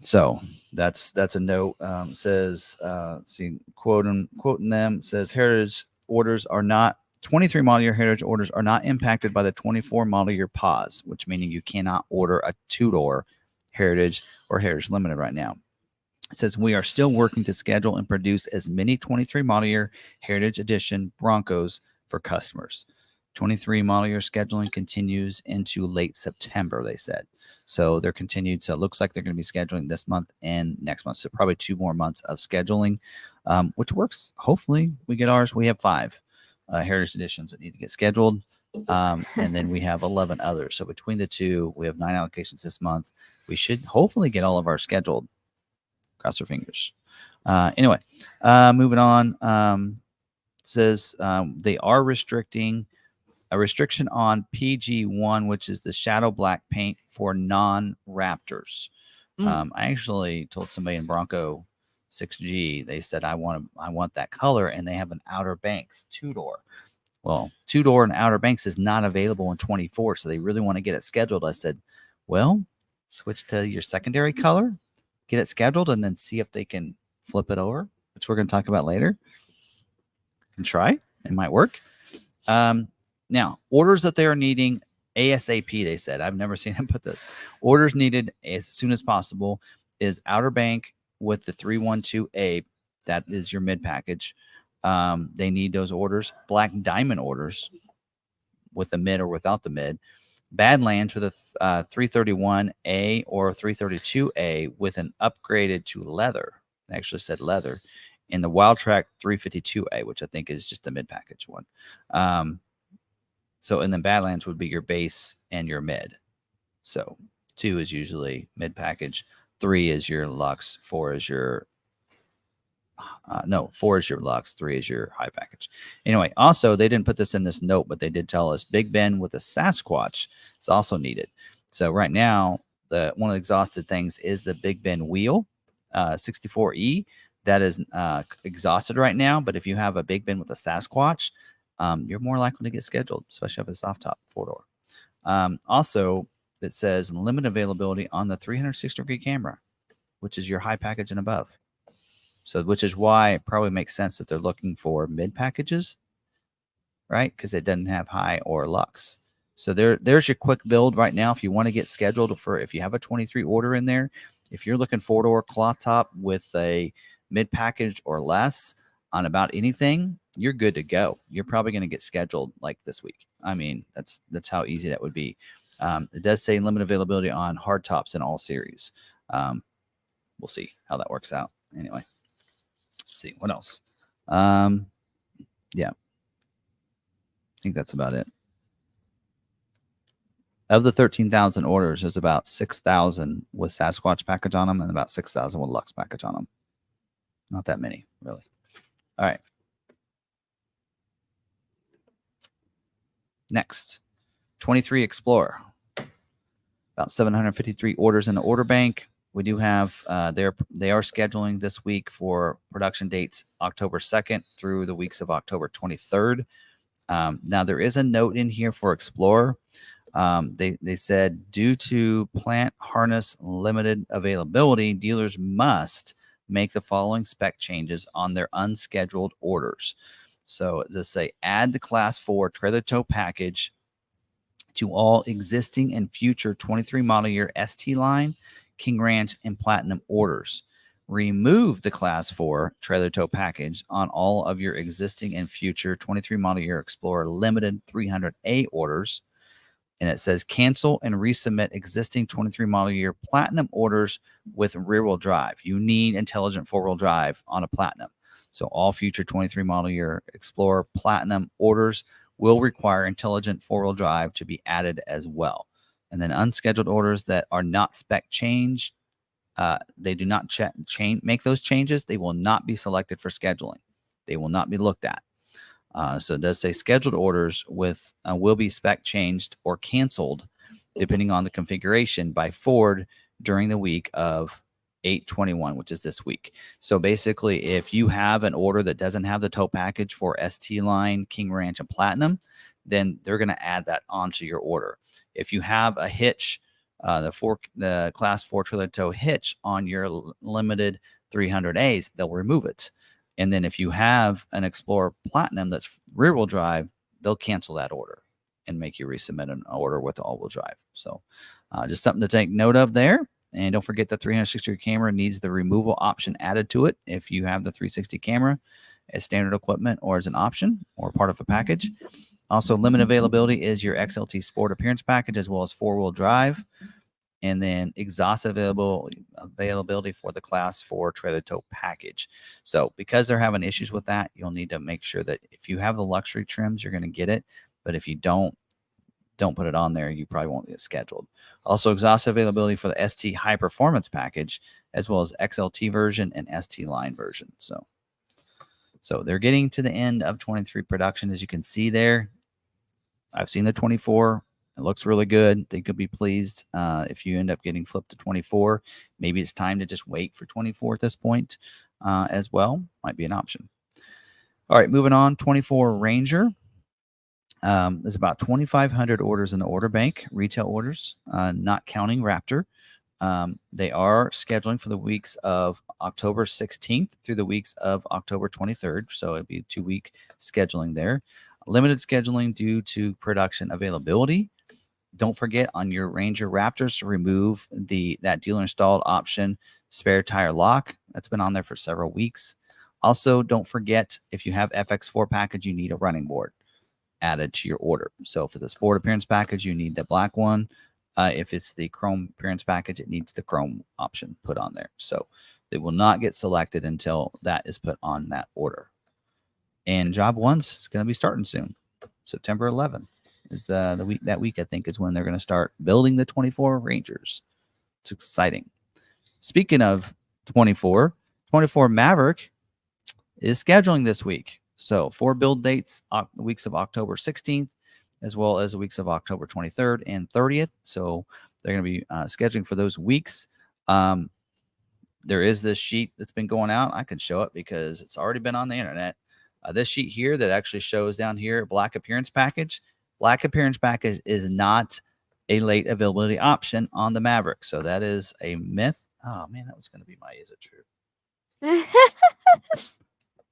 So that's a note. Says, quoting them, says Heritage orders are not 23 model year Heritage orders are not impacted by the 24 model year pause, which meaning you cannot order a two-door Heritage or Heritage Limited right now. It says we are still working to schedule and produce as many 23 model year Heritage Edition Broncos for customers. 23 model year scheduling continues into late September, they said. So they're continued. So it looks like they're going to be scheduling this month and next month. So probably 2 more months of scheduling, which works. Hopefully we get ours. We have 5 Heritage Editions that need to get scheduled. And then we have 11 others. So between the two, we have 9 allocations this month. We should hopefully get all of our scheduled. Cross our fingers. Anyway, moving on. Says they are restricting a restriction on PG1, which is the shadow black paint for non-Raptors. I actually told somebody in Bronco 6G, they said I want that color, and they have an Outer Banks 2-door. Well, 2-door and Outer Banks is not available in 24, so they really want to get it scheduled. I said, well, switch to your secondary color, get it scheduled, and then see if they can flip it over, which we're going to talk about later. And try. It might work. Now, orders that they are needing ASAP, they said. I've never seen them put this. Orders needed as soon as possible is Outer Bank with the 312A. That is your mid package. They need those orders. Black Diamond orders with the mid or without the mid. Badlands with a 331A or 332A with an upgraded to leather. It actually said leather. And the Wild Track 352A, which I think is just the mid package one. So, and then Badlands would be your base and your mid. So 2 is usually mid package. 3 is your Lux. 4 is your 4 is your Lux. 3 is your high package. Anyway, also they didn't put this in this note, but they did tell us Big Ben with a Sasquatch is also needed. So right now, one of the exhausted things is the Big Ben wheel, 64E. That is exhausted right now. But if you have a Big Ben with a Sasquatch, you're more likely to get scheduled, especially if it's soft top 4-door. Also, it says limited availability on the 360-degree camera, which is your high package and above. So, which is why it probably makes sense that they're looking for mid packages, right? Because it doesn't have high or Lux. So there's your quick build right now. If you want to get scheduled for, if you have a 23 order in there, if you're looking 4-door cloth top with a mid package or less on about anything, you're good to go. You're probably going to get scheduled like this week. I mean, that's how easy that would be. It does say limited availability on hard tops in all series. We'll see how that works out. Anyway, let's see what else. Yeah, I think that's about it. Of the 13,000 orders, there's about 6,000 with Sasquatch package on them and about 6,000 with Lux package on them. Not that many, really. All right. Next, 23 Explorer. About 753 orders in the order bank. We do have, they are scheduling this week for production dates October 2nd through the weeks of October 23rd. Now, there is a note in here for Explorer. They said due to plant harness limited availability, dealers must make the following spec changes on their unscheduled orders. So just say add the class 4 trailer tow package to all existing and future 23 model year ST line, King Ranch, and Platinum orders. Remove the class 4 trailer tow package on all of your existing and future 23 model year Explorer limited 300A orders. And it says cancel and resubmit existing 23 model year Platinum orders with rear wheel drive. You need intelligent 4-wheel drive on a Platinum. So all future 23 model year Explorer Platinum orders will require intelligent 4-wheel drive to be added as well. And then unscheduled orders that are not spec changed, they do not make those changes. They will not be selected for scheduling. They will not be looked at. So it does say scheduled orders with will be spec changed or canceled depending on the configuration by Ford during the week of 8/21, which is this week. So basically, if you have an order that doesn't have the tow package for ST line, King Ranch, and Platinum, then they're going to add that onto your order. If you have a hitch, the class 4 trailer tow hitch on your limited 300As, they'll remove it. And then if you have an Explorer Platinum that's rear wheel drive, they'll cancel that order and make you resubmit an order with all wheel drive. So just something to take note of there. And don't forget the 360 camera needs the removal option added to it. If you have the 360 camera as standard equipment or as an option or part of a package. Also, limited availability is your XLT Sport appearance package as well as 4-wheel drive. And then exhaust availability for the class 4 trailer tow package. So because they're having issues with that, you'll need to make sure that if you have the luxury trims, you're going to get it. But if you don't, don't put it on there, you probably won't get scheduled. Also, exhaustive availability for the ST High Performance package, as well as XLT version and ST Line version. So they're getting to the end of 23 production, as you can see there. I've seen the 24. It looks really good. They could be pleased if you end up getting flipped to 24. Maybe it's time to just wait for 24 at this point as well. Might be an option. All right, moving on. 24 Ranger. There's about 2,500 orders in the order bank, retail orders, not counting Raptor. They are scheduling for the weeks of October 16th through the weeks of October 23rd. So it'd be a 2-week scheduling there. Limited scheduling due to production availability. Don't forget on your Ranger Raptors to remove that dealer installed option, spare tire lock. That's been on there for several weeks. Also, don't forget if you have FX4 package, you need a running board added to your order. So for the sport appearance package, you need the black one. If it's the chrome appearance package, it needs the chrome option put on there. So they will not get selected until that is put on that order. And job one's going to be starting soon. September 11th is the week. That week, I think, is when they're going to start building the 24 Rangers. It's exciting. Speaking of 24 Maverick is scheduling this week. So 4 build dates, weeks of October 16th, as well as the weeks of October 23rd and 30th. So they're going to be scheduling for those weeks. There is this sheet that's been going out. I can show it because it's already been on the internet. This sheet here that actually shows down here, black appearance package. Black appearance package is not a late availability option on the Maverick. So that is a myth. Oh, man, that was going to be my Is It True?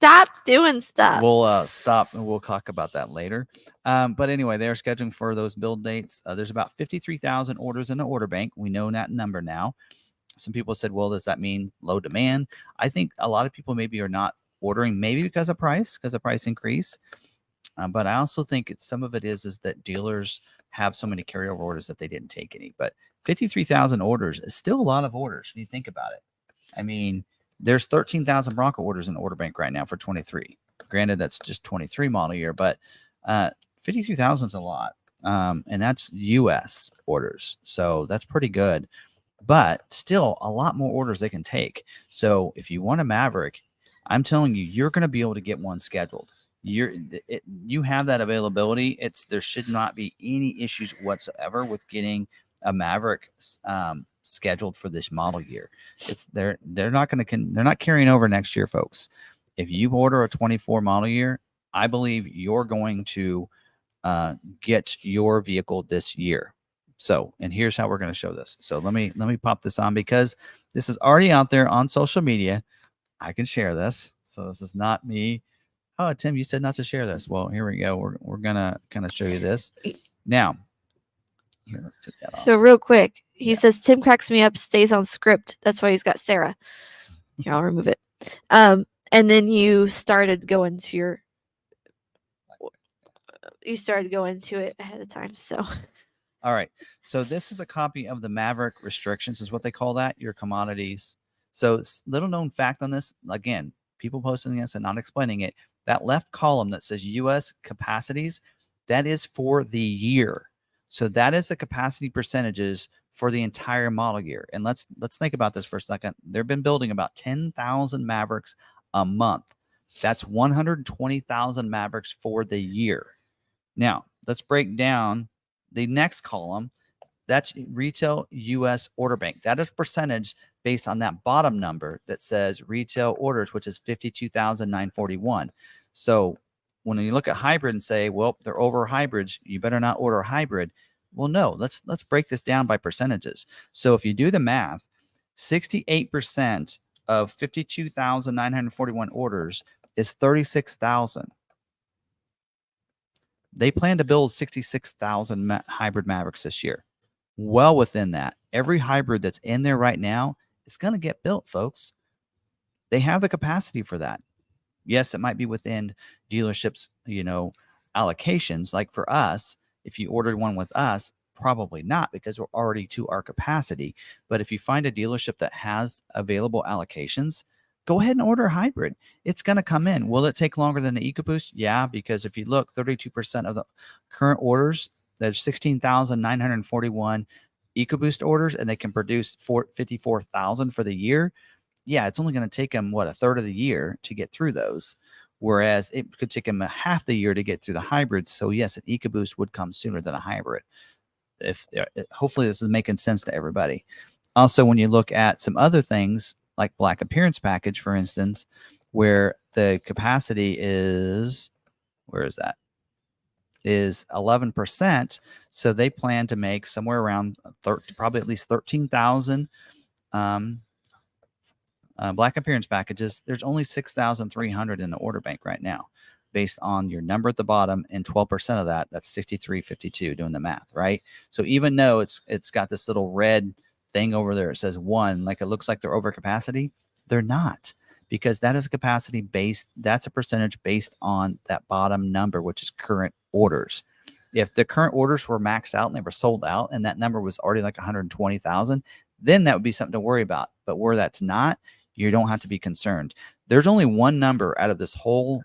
Stop doing stuff. We'll stop and we'll talk about that later. But anyway, they're scheduling for those build dates. There's about 53,000 orders in the order bank. We know that number now. Some people said, well, does that mean low demand? I think a lot of people maybe are not ordering, maybe because of price increase. But I also think some of it is that dealers have so many carryover orders that they didn't take any. But 53,000 orders is still a lot of orders when you think about it. I mean, there's 13,000 Bronco orders in the order bank right now for 23. Granted, that's just 23 model year, but 53,000 is a lot. And that's U.S. orders. So that's pretty good. But still a lot more orders they can take. So if you want a Maverick, I'm telling you, you're going to be able to get one scheduled. You have that availability. There should not be any issues whatsoever with getting a Maverick scheduled for this model year. They're not carrying over next year, folks. If you order a 24 model year, I believe you're going to get your vehicle this year. So, and here's how we're going to show this. So let me pop this on because this is already out there on social media. I can share this. So this is not me. Oh, Tim, you said not to share this. Well, here we go. We're gonna kind of show you this now. Here, let's take that off. So real quick, he says Tim cracks me up, stays on script. That's why he's got Sarah. Here, I'll remove it. And then you started going to it ahead of time. So. All right. So this is a copy of the Maverick restrictions, is what they call that, your commodities. So little known fact on this, again, people posting this and not explaining it. That left column that says U.S. capacities, that is for the year. So that is the capacity percentages for the entire model year. And let's think about this for a second. They've been building about 10,000 Mavericks a month. That's 120,000 Mavericks for the year. Now, let's break down the next column. That's retail U.S. order bank. That is percentage based on that bottom number that says retail orders, which is 52,941. So when you look at hybrid and say, well, they're over hybrids, you better not order a hybrid. Well, no, let's break this down by percentages. So if you do the math, 68% of 52,941 orders is 36,000. They plan to build 66,000 hybrid Mavericks this year. Well within that. Every hybrid that's in there right now is going to get built, folks. They have the capacity for that. Yes, it might be within dealerships, allocations. Like for us, if you ordered one with us, probably not because we're already to our capacity. But if you find a dealership that has available allocations, go ahead and order a hybrid. It's going to come in. Will it take longer than the EcoBoost? Yeah, because if you look, 32% of the current orders there's 16,941 EcoBoost orders, and they can produce 54,000 for the year. Yeah, it's only going to take them a third of the year to get through those, whereas it could take them a half the year to get through the hybrids. So yes, an EcoBoost would come sooner than a hybrid. If hopefully this is making sense to everybody. Also, when you look at some other things like black appearance package, for instance, where the capacity is, where is that? Is 11%. So they plan to make somewhere around probably at least 13,000 black appearance packages. There's only 6,300 in the order bank right now, based on your number at the bottom, and 12% of that, that's 6,352, doing the math, right? So even though it's got this little red thing over there, it says 1, like it looks like they're over capacity, they're not, because that is a capacity based, that's a percentage based on that bottom number, which is current orders. If the current orders were maxed out and they were sold out and that number was already like 120,000, then that would be something to worry about. But where that's not, you don't have to be concerned. There's only one number out of this whole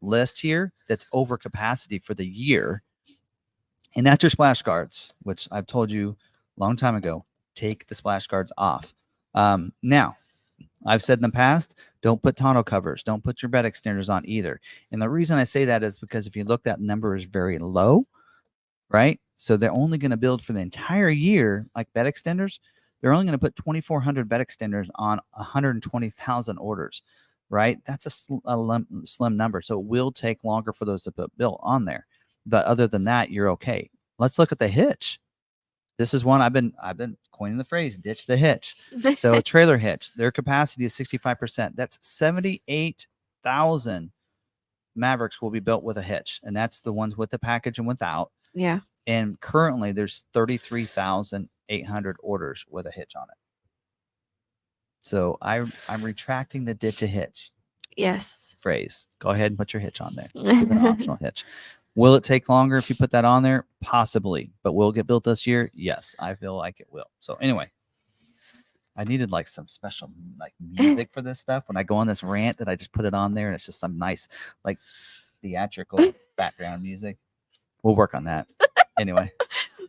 list here that's over capacity for the year, and that's your splash guards, which I've told you a long time ago, take the splash guards off. Now, I've said in the past, don't put tonneau covers, don't put your bed extenders on either. And the reason I say that is because if you look, that number is very low, right? So they're only going to build for the entire year, like bed extenders. They're only going to put 2,400 bed extenders on 120,000 orders, right? That's a slim number. So it will take longer for those to put built on there. But other than that, you're okay. Let's look at the hitch. This is one I've been coining the phrase, ditch the hitch. So trailer hitch, their capacity is 65%. That's 78,000 Mavericks will be built with a hitch. And that's the ones with the package and without. Yeah. And currently there's 33,800 orders with a hitch on it. So I'm retracting the ditch a hitch. Yes. Phrase. Go ahead and put your hitch on there. Keep an optional hitch. Will it take longer if you put that on there? Possibly. But will it get built this year? Yes, I feel like it will. So anyway, I needed like some special like music for this stuff. When I go on this rant, that I just put it on there, and it's just some nice like theatrical background music. We'll work on that. Anyway.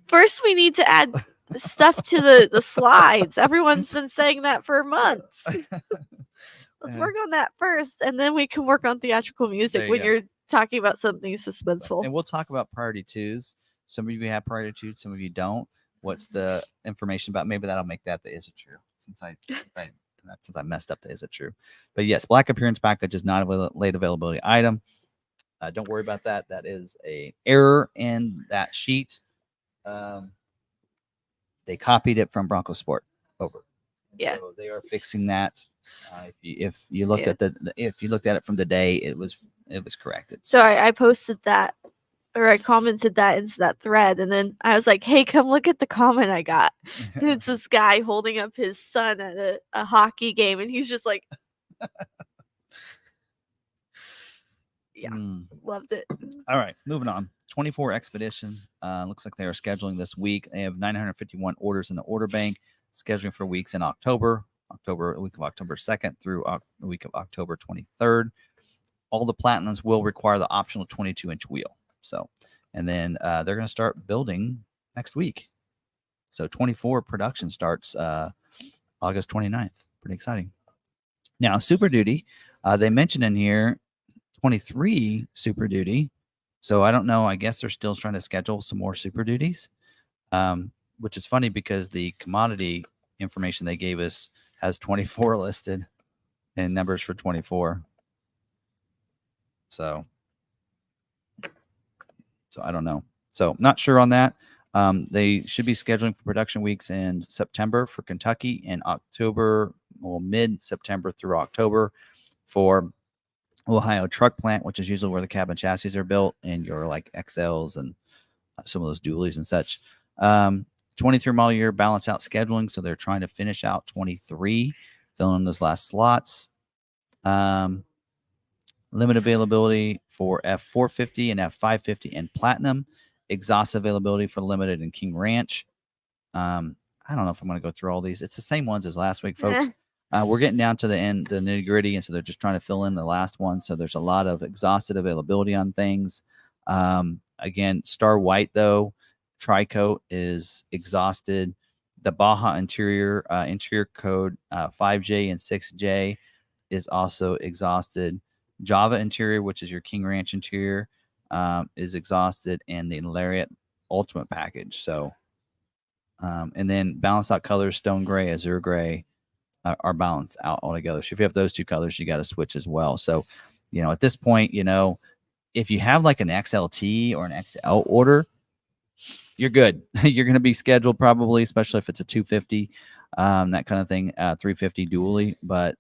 First, we need to add stuff to the slides. Everyone's been saying that for months. Let's work on that first, and then we can work on theatrical music when you're talking about something suspenseful. And we'll talk about priority twos. Some of you have priority twos, some of you don't. What's the information about? Maybe that'll make that the is it true? Since I messed up the is it true? But yes, black appearance package is not a late availability item. Don't worry about that. That is an error in that sheet. They copied it from Bronco Sport over. Yeah. So they are fixing that. If you looked at it from the day, it was corrected. So I posted that, or I commented that into that thread, and then I was like, "Hey, come look at the comment I got." And it's this guy holding up his son at a hockey game, and he's just like, "Yeah, loved it." All right, moving on. 24 Expedition. Looks like they are scheduling this week. They have 951 orders in the order bank. Scheduling for weeks in October, week of October 2nd through the week of October 23rd. All the Platinums will require the optional 22-inch wheel. So, and then they're going to start building next week. So 24 production starts August 29th. Pretty exciting. Now, Super Duty, they mentioned in here 23 Super Duty. So I don't know. I guess they're still trying to schedule some more Super Duties. Which is funny because the commodity information they gave us has 24 listed and numbers for 24. So I don't know. So not sure on that. They should be scheduling for production weeks in September for Kentucky, and October, mid-September through October for Ohio truck plant, which is usually where the cab chassis are built, and your like XLs and some of those dualies and such. 23 model year balance out scheduling, so they're trying to finish out 23, filling in those last slots. Limit availability for F450 and F550 and Platinum. Exhaust availability for Limited and King Ranch. I don't know if I'm going to go through all these. It's the same ones as last week, folks. We're getting down to the end, the nitty gritty, and so they're just trying to fill in the last one. So there's a lot of exhausted availability on things. Again, Star White though, Tri-Coat is exhausted. The Baja interior code 5J and 6J is also exhausted. Java interior, which is your King Ranch interior, is exhausted, and the Lariat Ultimate package. So, and then balanced out colors, Stone Gray, Azure Gray, are balanced out altogether. So if you have those two colors, you got to switch as well. So, at this point, if you have like an XLT or an XL order, you're good. You're going to be scheduled probably, especially if it's a 250, that kind of thing, 350 dually. But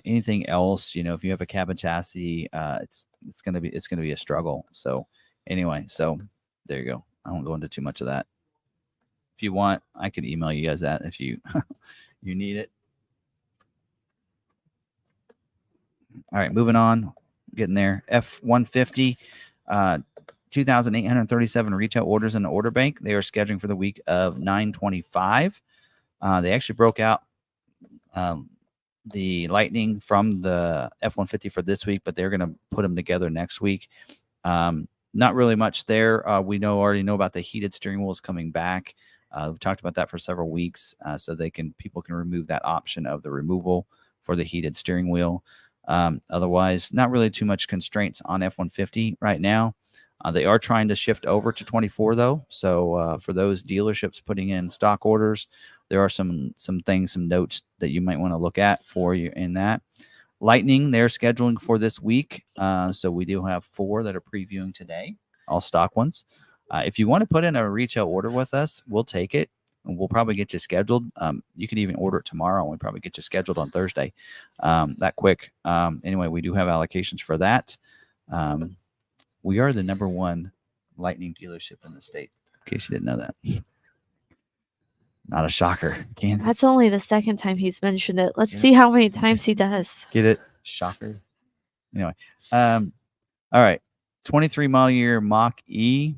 anything else, if you have a cabin chassis, it's going to be a struggle. So anyway, so there you go. I won't go into too much of that. If you want, I could email you guys that if you you need it. All right, moving on, getting there. F-150, 2,837 retail orders in the order bank. They are scheduling for the week of 9/25. They actually broke out the Lightning from the F-150 for this week, but they're going to put them together next week. Not really much there. We already know about the heated steering wheels coming back. We've talked about that for several weeks, so people can remove that option of the removal for the heated steering wheel. Otherwise, not really too much constraints on F-150 right now. They are trying to shift over to 24 though. So for those dealerships putting in stock orders, there are some notes that you might want to look at for you in that. Lightning, they're scheduling for this week. So we do have 4 that are previewing today, all stock ones. If you want to put in a retail order with us, we'll take it. And we'll probably get you scheduled. You can even order it tomorrow, and we probably get you scheduled on Thursday. That quick. Anyway, we do have allocations for that. We are the #1 Lightning dealership in the state, in case you didn't know that. Not a shocker. Kansas. That's only the second time he's mentioned it. Let's see how many times he does. Get it? Shocker. Anyway. All right. 23 model year Mach E.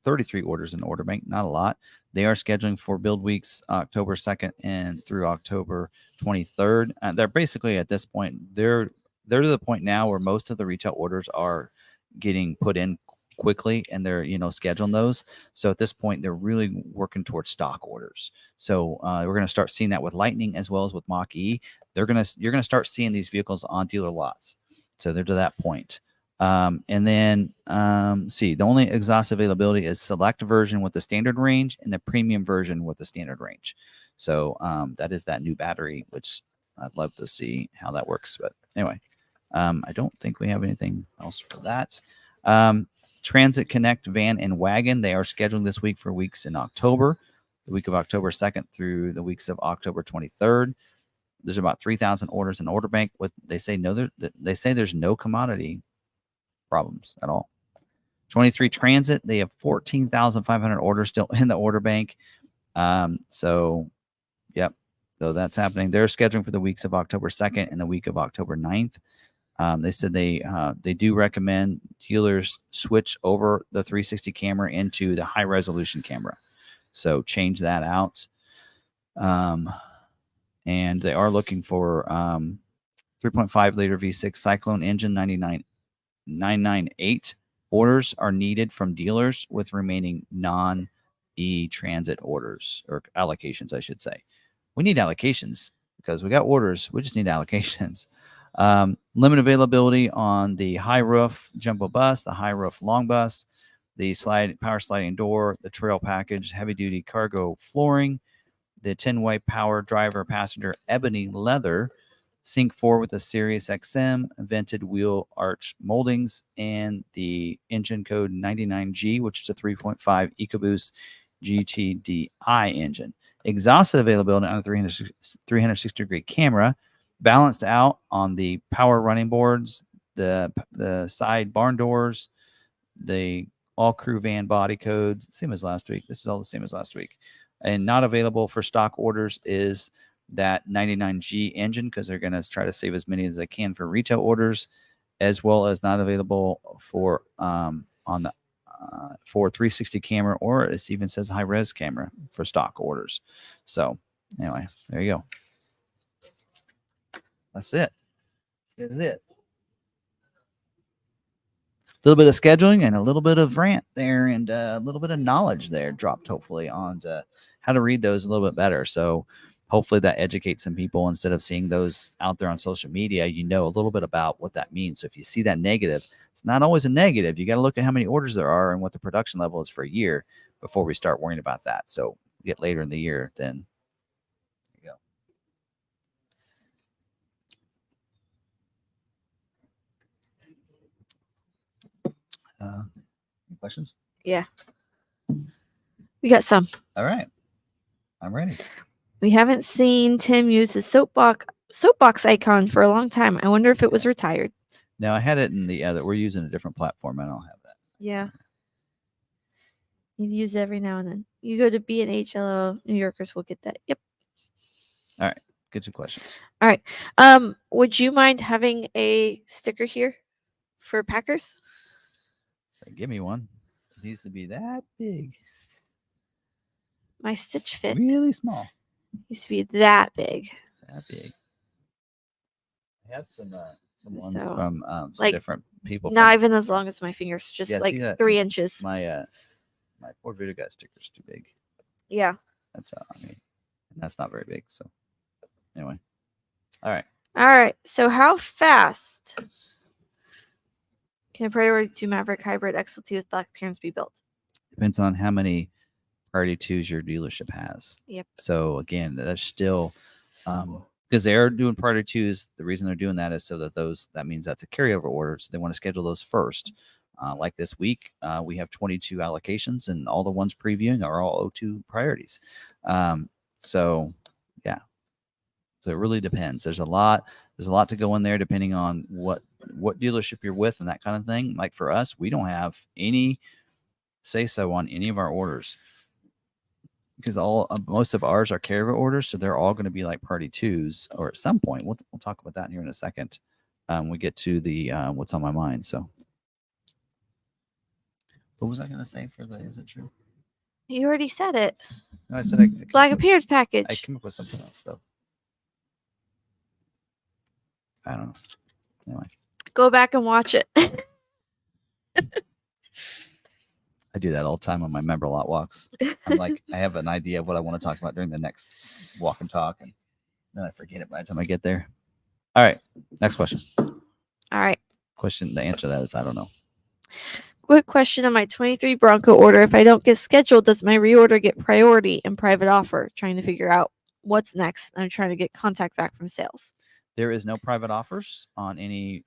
33 orders in the order bank. Not a lot. They are scheduling for build weeks October 2nd and through October 23rd. They're basically at this point, they're to the point now where most of the retail orders are getting put in quickly, and they're scheduling those. So at this point, they're really working towards stock orders. So we're going to start seeing that with Lightning as well as with Mach E. You're going to start seeing these vehicles on dealer lots. So they're to that point. And then the only exhaust availability is select version with the standard range and the premium version with the standard range. So that is that new battery, which I'd love to see how that works. But anyway, I don't think we have anything else for that. Transit Connect van and wagon, they are scheduling this week for weeks in October, the week of October 2nd through the weeks of October 23rd. There's about 3,000 orders in order bank. They say there's no commodity problems at all. 23 Transit, they have 14,500 orders still in the order bank. So that's happening. They're scheduling for the weeks of October 2nd and the week of October 9th. They said they do recommend dealers switch over the 360 camera into the high resolution camera. So change that out. And they are looking for 3.5 liter V6 Cyclone engine 998 orders are needed from dealers, with remaining non-e-transit orders, or allocations, I should say. We need allocations because we got orders. We just need allocations. Limit availability on the high roof jumbo bus, the high roof long bus, the power sliding door, the trail package, heavy duty cargo flooring, the 10-way power driver passenger ebony leather, Sync 4 with the Sirius XM, vented wheel arch moldings, and the engine code 99G, which is a 3.5 EcoBoost GTDI engine. Exhaust availability on the 360 degree camera, balanced out on the power running boards, the side barn doors, the all crew van body codes, same as last week. This is all the same as last week. And not available for stock orders is that 99G engine, because they're going to try to save as many as they can for retail orders, as well as not available for for 360 camera, or it even says high res camera for stock orders. So anyway, there you go. That's it. That's it. little bit of scheduling and a little bit of rant there, and a little bit of knowledge there dropped, hopefully, on how to read those a little bit better. So hopefully that educates some people. Instead of seeing those out there on social media, you know a little bit about what that means. So if you see that negative, it's not always a negative. You got to look at how many orders there are and what the production level is for a year before we start worrying about that. So get later in the year, then there you go. Any questions? Yeah. We got some. All right. I'm ready. We haven't seen Tim use his soapbox icon for a long time. I wonder if it was retired. No, I had it in the other. We're using a different platform. I don't have that. Yeah. You use it every now and then. You go to B&H, New Yorkers will get that. Yep. All right. Get your questions. All right. Would you mind having a sticker here for Packers? Give me one. It needs to be that big. My stitch fit Really small. needs to be that big. That big. I have some ones So, from some like, different people. Not even as long as my fingers, just Yeah, see like that? 3 inches. My Ford Video guy sticker's too big. Yeah. That's that's not very big. So anyway, all right. All right. So how fast can a Priority 2 Maverick Hybrid XLT with black appearance be built? Depends on how many Priority 2s your dealership has. Yep. So again, that's still because they're doing Priority 2s. The reason they're doing that is so that that means that's a carryover order. So they want to schedule those first. Like this week, we have 22 allocations, and all the ones previewing are all O2 priorities. So yeah. So it really depends. There's a lot to go in there depending on what dealership you're with and that kind of thing. Like for us, we don't have any say so on any of our orders because most of ours are carryover orders, so they're all going to be like Priority 2s, or at some point we'll talk about that here in a second. We get to the what's on my mind. So what was I going to say for the is it true? You already said it. No, I said I Black appearance package. I came up with something else though. I don't know. Anyway, Go back and watch it. I do that all the time on my member lot walks. I'm like, I have an idea of what I want to talk about during the next walk and talk, and then I forget it by the time I get there. All right, next question. All right. The answer to that is I don't know. Quick question on my 23 Bronco order. If I don't get scheduled, does my reorder get priority and private offer? Trying to figure out what's next. I'm trying to get contact back from sales. There is no private offers on any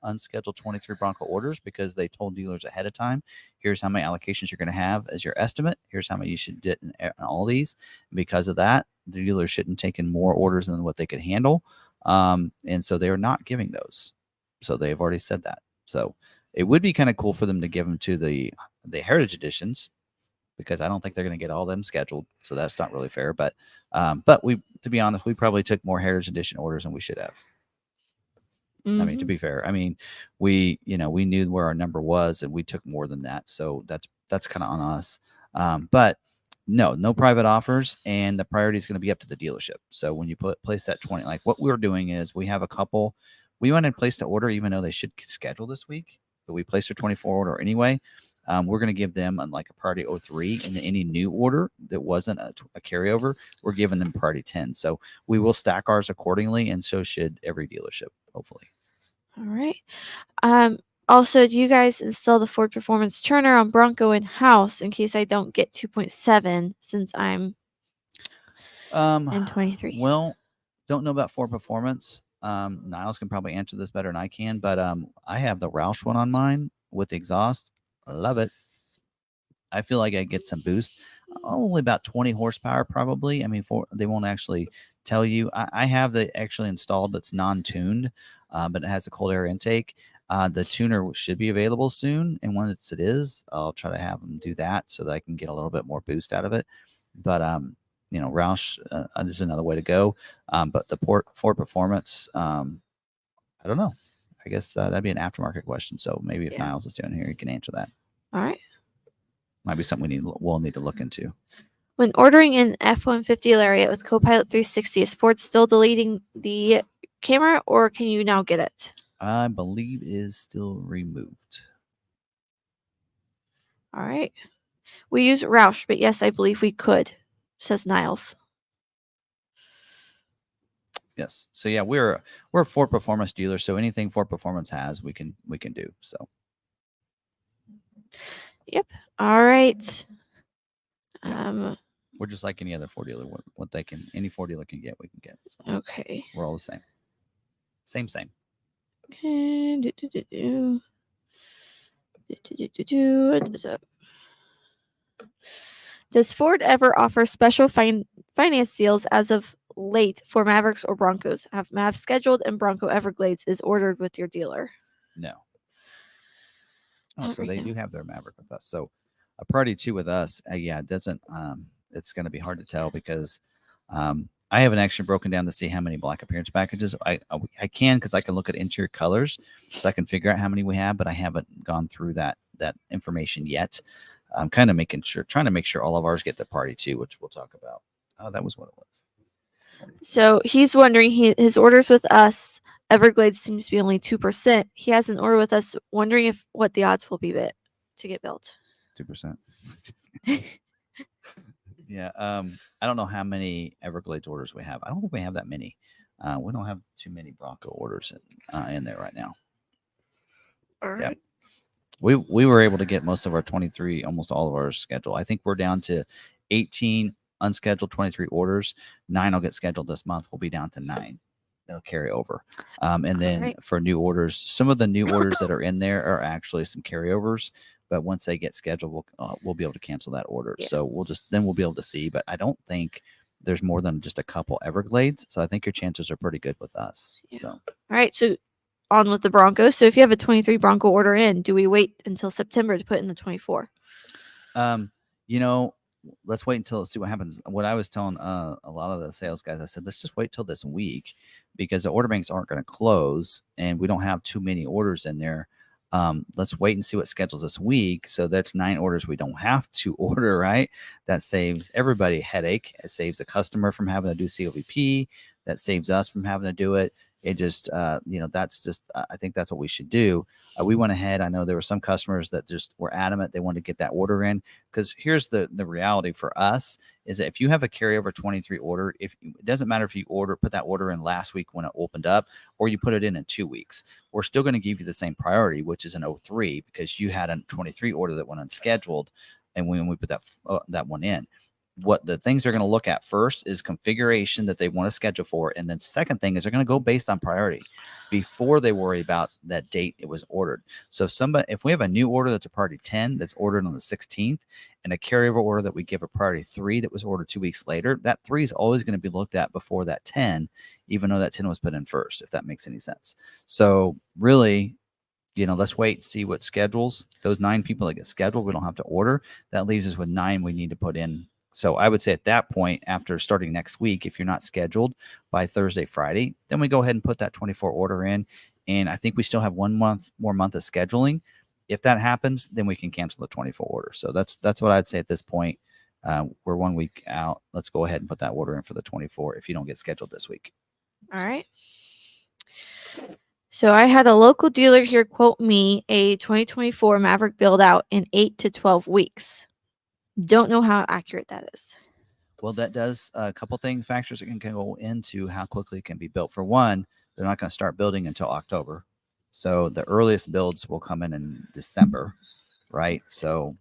unscheduled 23 Bronco orders because they told dealers ahead of time, here's how many allocations you're going to have as your estimate. Here's how many you should get in all these. And because of that, the dealers shouldn't take in more orders than what they could handle. And so they're not giving those. So they've already said that. So it would be kind of cool for them to give them to the Heritage Editions, because I don't think they're going to get all of them scheduled. So that's not really fair. But we, to be honest, we probably took more Heritage Edition orders than we should have. Mm-hmm. I mean, to be fair, I mean, we knew where our number was and we took more than that. So that's kind of on us. But no private offers, and the priority is going to be up to the dealership. So when you place that 20, like what we're doing is we have a couple, we went and placed the order, even though they should schedule this week, but we placed a 24 order anyway. We're going to give them like a priority 03, and any new order that wasn't a carryover, we're giving them priority 10. So we will stack ours accordingly, and so should every dealership, hopefully. All right. Also, do you guys install the Ford Performance Turner on Bronco in-house in case I don't get 2.7 since I'm in 23? Well, don't know about Ford Performance. Niles can probably answer this better than I can, but I have the Roush one on mine with the exhaust. I love it. I feel like I get some boost. Only about 20 horsepower, probably. I mean, they won't actually tell you. I have the actually installed that's non-tuned, but it has a cold air intake. The tuner should be available soon, and once it is, I'll try to have them do that so that I can get a little bit more boost out of it. But Roush is another way to go. But the Ford Performance, I don't know. I guess that'd be an aftermarket question. So maybe if Niles is doing here, he can answer that. All right. Might be something we'll need to look into. When ordering an F-150 Lariat with Copilot 360, is Ford still deleting the camera, or can you now get it? I believe it is still removed. All right. We use Roush, but yes, I believe we could, says Niles. Yes. So yeah, we're a Ford Performance dealer. So anything Ford Performance has, we can do. So Yep. All right. we're just like any other Ford dealer. What any Ford dealer can get, we can get. So Okay. we're all the same. Same. Okay. Does Ford ever offer special finance deals as of late for Mavericks or Broncos? Have Mav scheduled and Bronco Everglades is ordered with your dealer? No. Oh, Not so right they now. do have their Maverick with us. So a Priority 2 with us, yeah, it doesn't. It's going to be hard to tell because I haven't actually broken down to see how many black appearance packages. I can because I can look at interior colors, so I can figure out how many we have, but I haven't gone through that information yet. I'm kind of trying to make sure all of ours get the Priority 2, which we'll talk about. Oh, that was what it was. So he's wondering his orders with us. Everglades seems to be only 2%. He has an order with us, wondering if what the odds will be to get built. 2%. Yeah. I don't know how many Everglades orders we have. I don't think we have that many. We don't have too many Bronco orders in there right now. All right. Yeah. We were able to get most of our 23, almost all of our schedule. I think we're down to 18 unscheduled, 23 orders. 9 will get scheduled this month. We'll be down to 9. They'll carry over. And then for new orders, some of the new orders that are in there are actually some carryovers. But once they get scheduled, we'll be able to cancel that order. Yeah. So we'll be able to see. But I don't think there's more than just a couple Everglades. So I think your chances are pretty good with us. Yeah. So all right. So on with the Broncos. So if you have a 23 Bronco order in, do we wait until September to put in the 24? Let's wait until see what happens. What I was telling a lot of the sales guys, I said, let's just wait till this week because the order banks aren't going to close and we don't have too many orders in there. Let's wait and see what schedules this week. So that's 9 orders we don't have to order, right? That saves everybody a headache. It saves the customer from having to do COVP. That saves us from having to do it. It just, that's just, I think that's what we should do. We went ahead. I know there were some customers that just were adamant they wanted to get that order in because here's the reality for us is that if you have a carryover 23 order, it doesn't matter if you put that order in last week when it opened up or you put it in 2 weeks, we're still going to give you the same priority, which is an 03 because you had a 23 order that went unscheduled. And when we put that one in, what the things they're going to look at first is configuration that they want to schedule for. And then second thing is they're going to go based on priority before they worry about that date it was ordered. So if we have a new order that's a priority 10 that's ordered on the 16th and a carryover order that we give a priority 3 that was ordered 2 weeks later, that 3 is always going to be looked at before that 10, even though that 10 was put in first, if that makes any sense. So really, let's wait and see what schedules those 9 people that get scheduled. We don't have to order. That leaves us with 9 we need to put in. So I would say at that point, after starting next week, if you're not scheduled by Thursday, Friday, then we go ahead and put that 24 order in. And I think we still have 1 month of scheduling. If that happens, then we can cancel the 24 order. So that's what I'd say at this point. We're 1 week out. Let's go ahead and put that order in for the 24 if you don't get scheduled this week. All right. So I had a local dealer here quote me a 2024 Maverick build out in 8 to 12 weeks. Don't know how accurate that is. Well, that does a couple factors that can go into how quickly it can be built. For one, they're not going to start building until October. So the earliest builds will come in December, right? So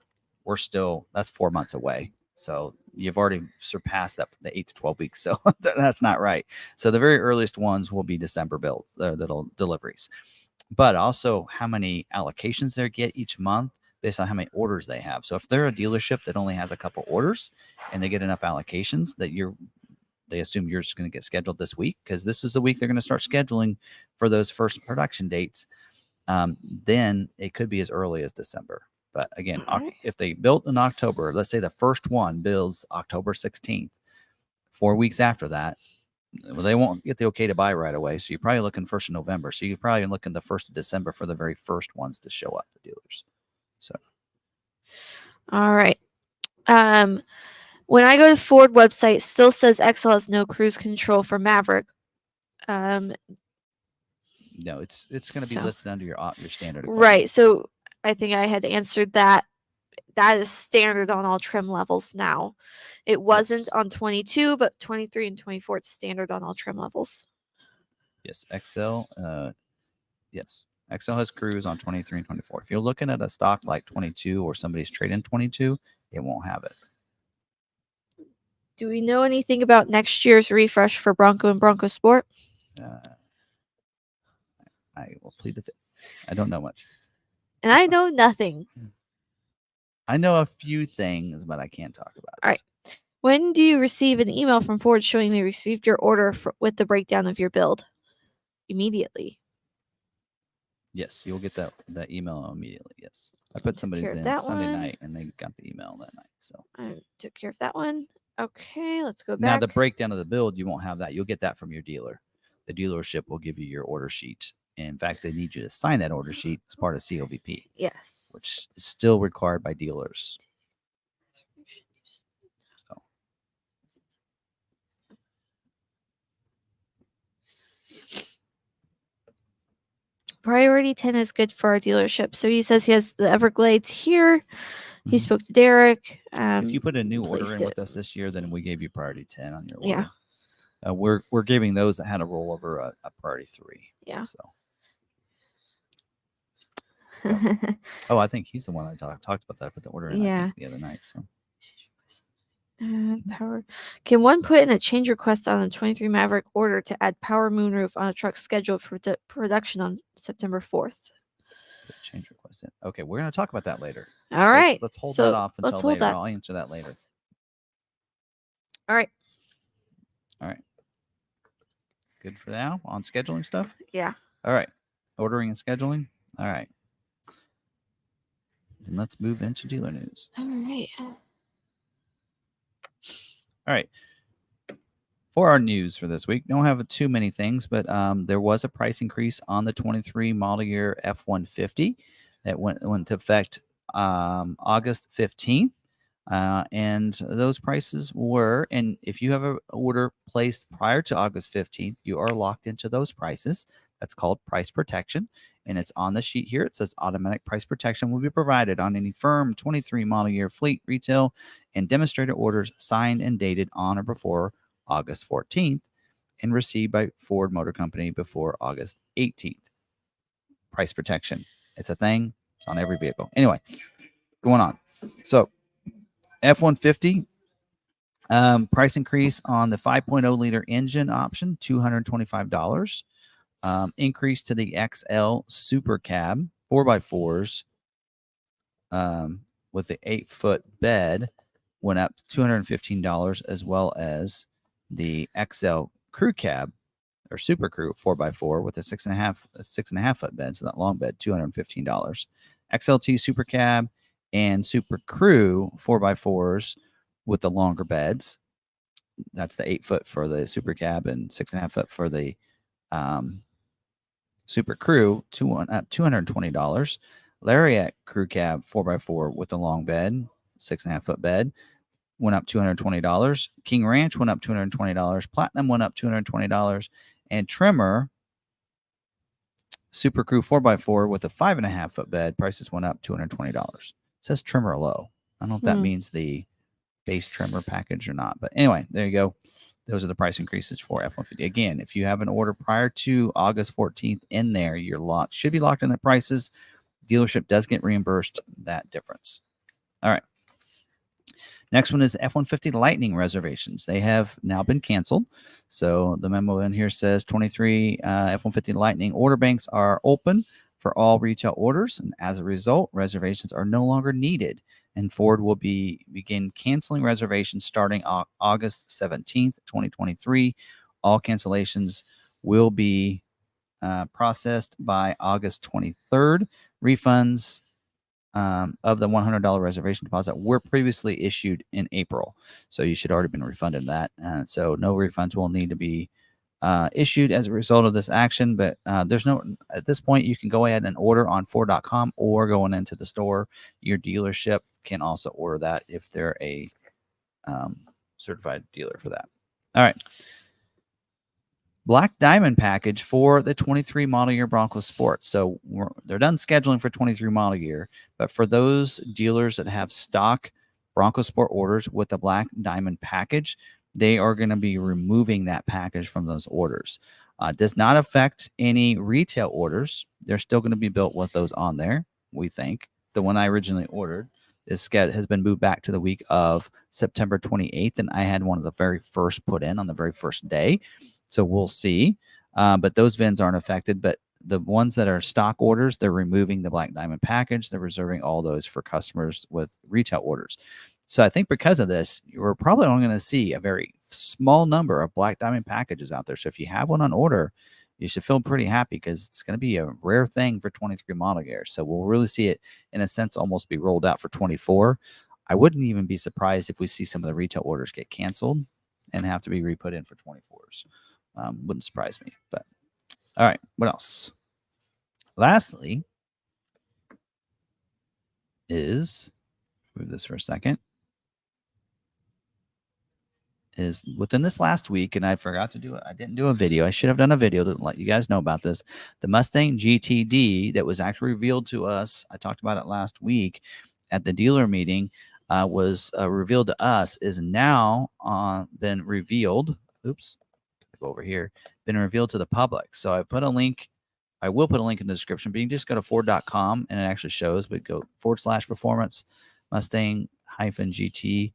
that's 4 months away. So you've already surpassed the 8 to 12 weeks. So that's not right. So the very earliest ones will be December builds, deliveries. But also how many allocations they get each month based on how many orders they have. So if they're a dealership that only has a couple orders and they get enough allocations that they assume you're just going to get scheduled this week because this is the week they're going to start scheduling for those first production dates, then it could be as early as December. But again, if they built in October, let's say the first one builds October 16th, 4 weeks after that, they won't get the okay to buy right away. So you're probably looking 1st of November. So you're probably looking the 1st of December for the very first ones to show up, the dealers. So, all right. When I go to Ford website, it still says XL has no cruise control for Maverick. No, it's going to be listed under your standard equipment. Right. So I think I had answered that. that is standard on all trim levels now. It wasn't Yes. on 22, but 23 and 24, it's standard on all trim levels. Yes, XL. Yes, XL has cruise on 23 and 24. If you're looking at a stock like 22 or somebody's trading 22, it won't have it. Do we know anything about next year's refresh for Bronco and Bronco Sport? I will plead the fifth. I don't know much. And I know nothing. I know a few things, but I can't talk about it. All right. When do you receive an email from Ford showing they received your order with the breakdown of your build? Immediately. Yes, you'll get that email immediately. Yes. I put somebody's in Sunday night and they got the email that night. So I took care of that one. Okay, let's go back. Now the breakdown of the build, you won't have that. You'll get that from your dealer. The dealership will give you your order sheet. And in fact, they need you to sign that order sheet as part of COVP. Yes. Which is still required by dealers. So. Priority 10 is good for our dealership. So he says he has the Everglades here. He spoke to Derek. If you put a new order in with us this year, then we gave you priority 10 on your order. Yeah. We're giving those that had a rollover a priority 3. Yeah. So. Oh, I think he's the one I talked about that. I put the order in I think, the other night. So. Power. Can one put in a change request on the 23 Maverick order to add power moonroof on a truck scheduled for production on September 4th? Change request in. Okay, we're going to talk about that later. All right. Let's hold that off until later. That. I'll answer that later. All right. All right. Good for now on scheduling stuff? Yeah. All right. Ordering and scheduling? All right. Then let's move into dealer news. All right. All right. For our news for this week, don't have too many things, but there was a price increase on the 23 model year F-150 that went into effect August 15th. And those prices were, and if you have an order placed prior to August 15th, you are locked into those prices. That's called price protection. And it's on the sheet here. It says automatic price protection will be provided on any firm 23 model year fleet, retail, and demonstrator orders signed and dated on or before August 14th and received by Ford Motor Company before August 18th. Price protection. It's a thing. It's on every vehicle. Anyway, going on. So F-150 price increase on the 5.0 liter engine option, $225. Increase to the XL Super Cab 4x4s with the 8-foot bed went up $215, as well as the XL Crew Cab or Super Crew 4x4 with a 6.5 foot bed, so that long bed, $215. XLT Super Cab and Super Crew 4x4s with the longer beds. That's the 8-foot for the Super Cab and 6.5 foot for the Super Crew, $220. Lariat Crew Cab 4x4 with the long bed, 6.5 foot bed, went up $220. King Ranch went up $220. Platinum went up $220. And Trimmer Super Crew 4x4 with a 5.5 foot bed, prices went up $220. It says Trimmer low. I don't know if that means the base trimmer package or not. But anyway, there you go. Those are the price increases for F-150. Again, if you have an order prior to August 14th in there, you're locked. Should be locked in the prices. Dealership does get reimbursed that difference. All right. Next one is F-150 Lightning reservations. They have now been canceled. So the memo in here says 23 F-150 Lightning order banks are open for all retail orders. And as a result, reservations are no longer needed. And Ford will begin canceling reservations starting August 17th, 2023. All cancellations will be processed by August 23rd. Refunds of the $100 reservation deposit were previously issued in April. So you should already been refunded that. So no refunds will need to be issued as a result of this action. But there's no, at this point, you can go ahead and order on Ford.com or going into the store. Your dealership can also order that if they're a certified dealer for that. All right. Black Diamond package for the 23 model year Bronco Sport. So they're done scheduling for 23 model year, but for those dealers that have stock Bronco Sport orders with the Black Diamond package, they are going to be removing that package from those orders. Does not affect any retail orders. They're still going to be built with those on there, we think. The one I originally ordered has been moved back to the week of September 28th, and I had one of the very first put in on the very first day. So we'll see. But those VINs aren't affected. But the ones that are stock orders, they're removing the Black Diamond package. They're reserving all those for customers with retail orders. So I think because of this, we're probably only going to see a very small number of Black Diamond packages out there. So if you have one on order, you should feel pretty happy because it's going to be a rare thing for 23 model year. So we'll really see it, in a sense, almost be rolled out for 24. I wouldn't even be surprised if we see some of the retail orders get canceled and have to be re-put in for 24s. Wouldn't surprise me. But all right, what else? Lastly is, move this for a second, is within this last week, and I forgot to do it. I didn't do a video. I should have done a video to let you guys know about this. The Mustang GTD that was actually revealed to us, I talked about it last week at the dealer meeting, was revealed to us, is now been revealed. Oops, go over here. Been revealed to the public. So I put a link. I will put a link in the description, but you can just go to Ford.com and it actually shows, but go /performance Mustang -GT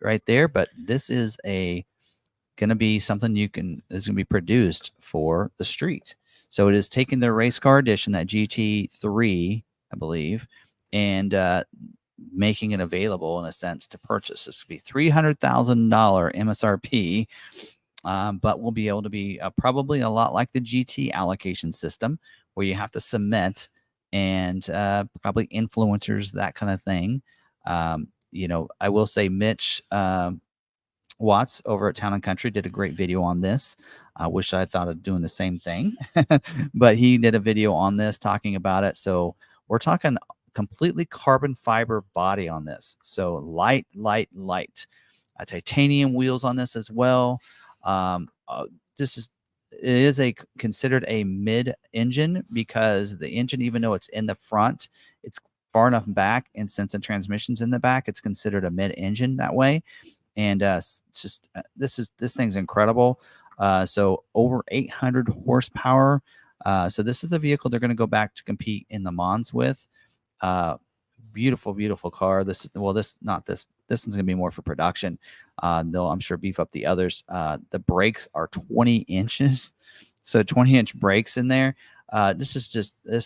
right there. But this is going to be something is going to be produced for the street. So it is taking the race car edition, that GT3, I believe, and making it available in a sense to purchase. This will be $300,000 MSRP, but will be able to be probably a lot like the GT allocation system, where you have to submit and probably influencers, that kind of thing. I will say Mitch Watts over at Town and Country did a great video on this. I wish I thought of doing the same thing, but he did a video on this talking about it. So we're talking completely carbon fiber body on this. So light. Titanium wheels on this as well. It is considered a mid engine, because the engine, even though it's in the front, it's far enough back, and since the transmission's in the back, it's considered a mid engine that way. And this thing's incredible. So over 800 horsepower. So this is the vehicle they're going to go back to compete in the Mans with. Beautiful car. This one's going to be more for production. They'll, I'm sure, beef up the others. The brakes are 20 inches, so 20-inch brakes in there. This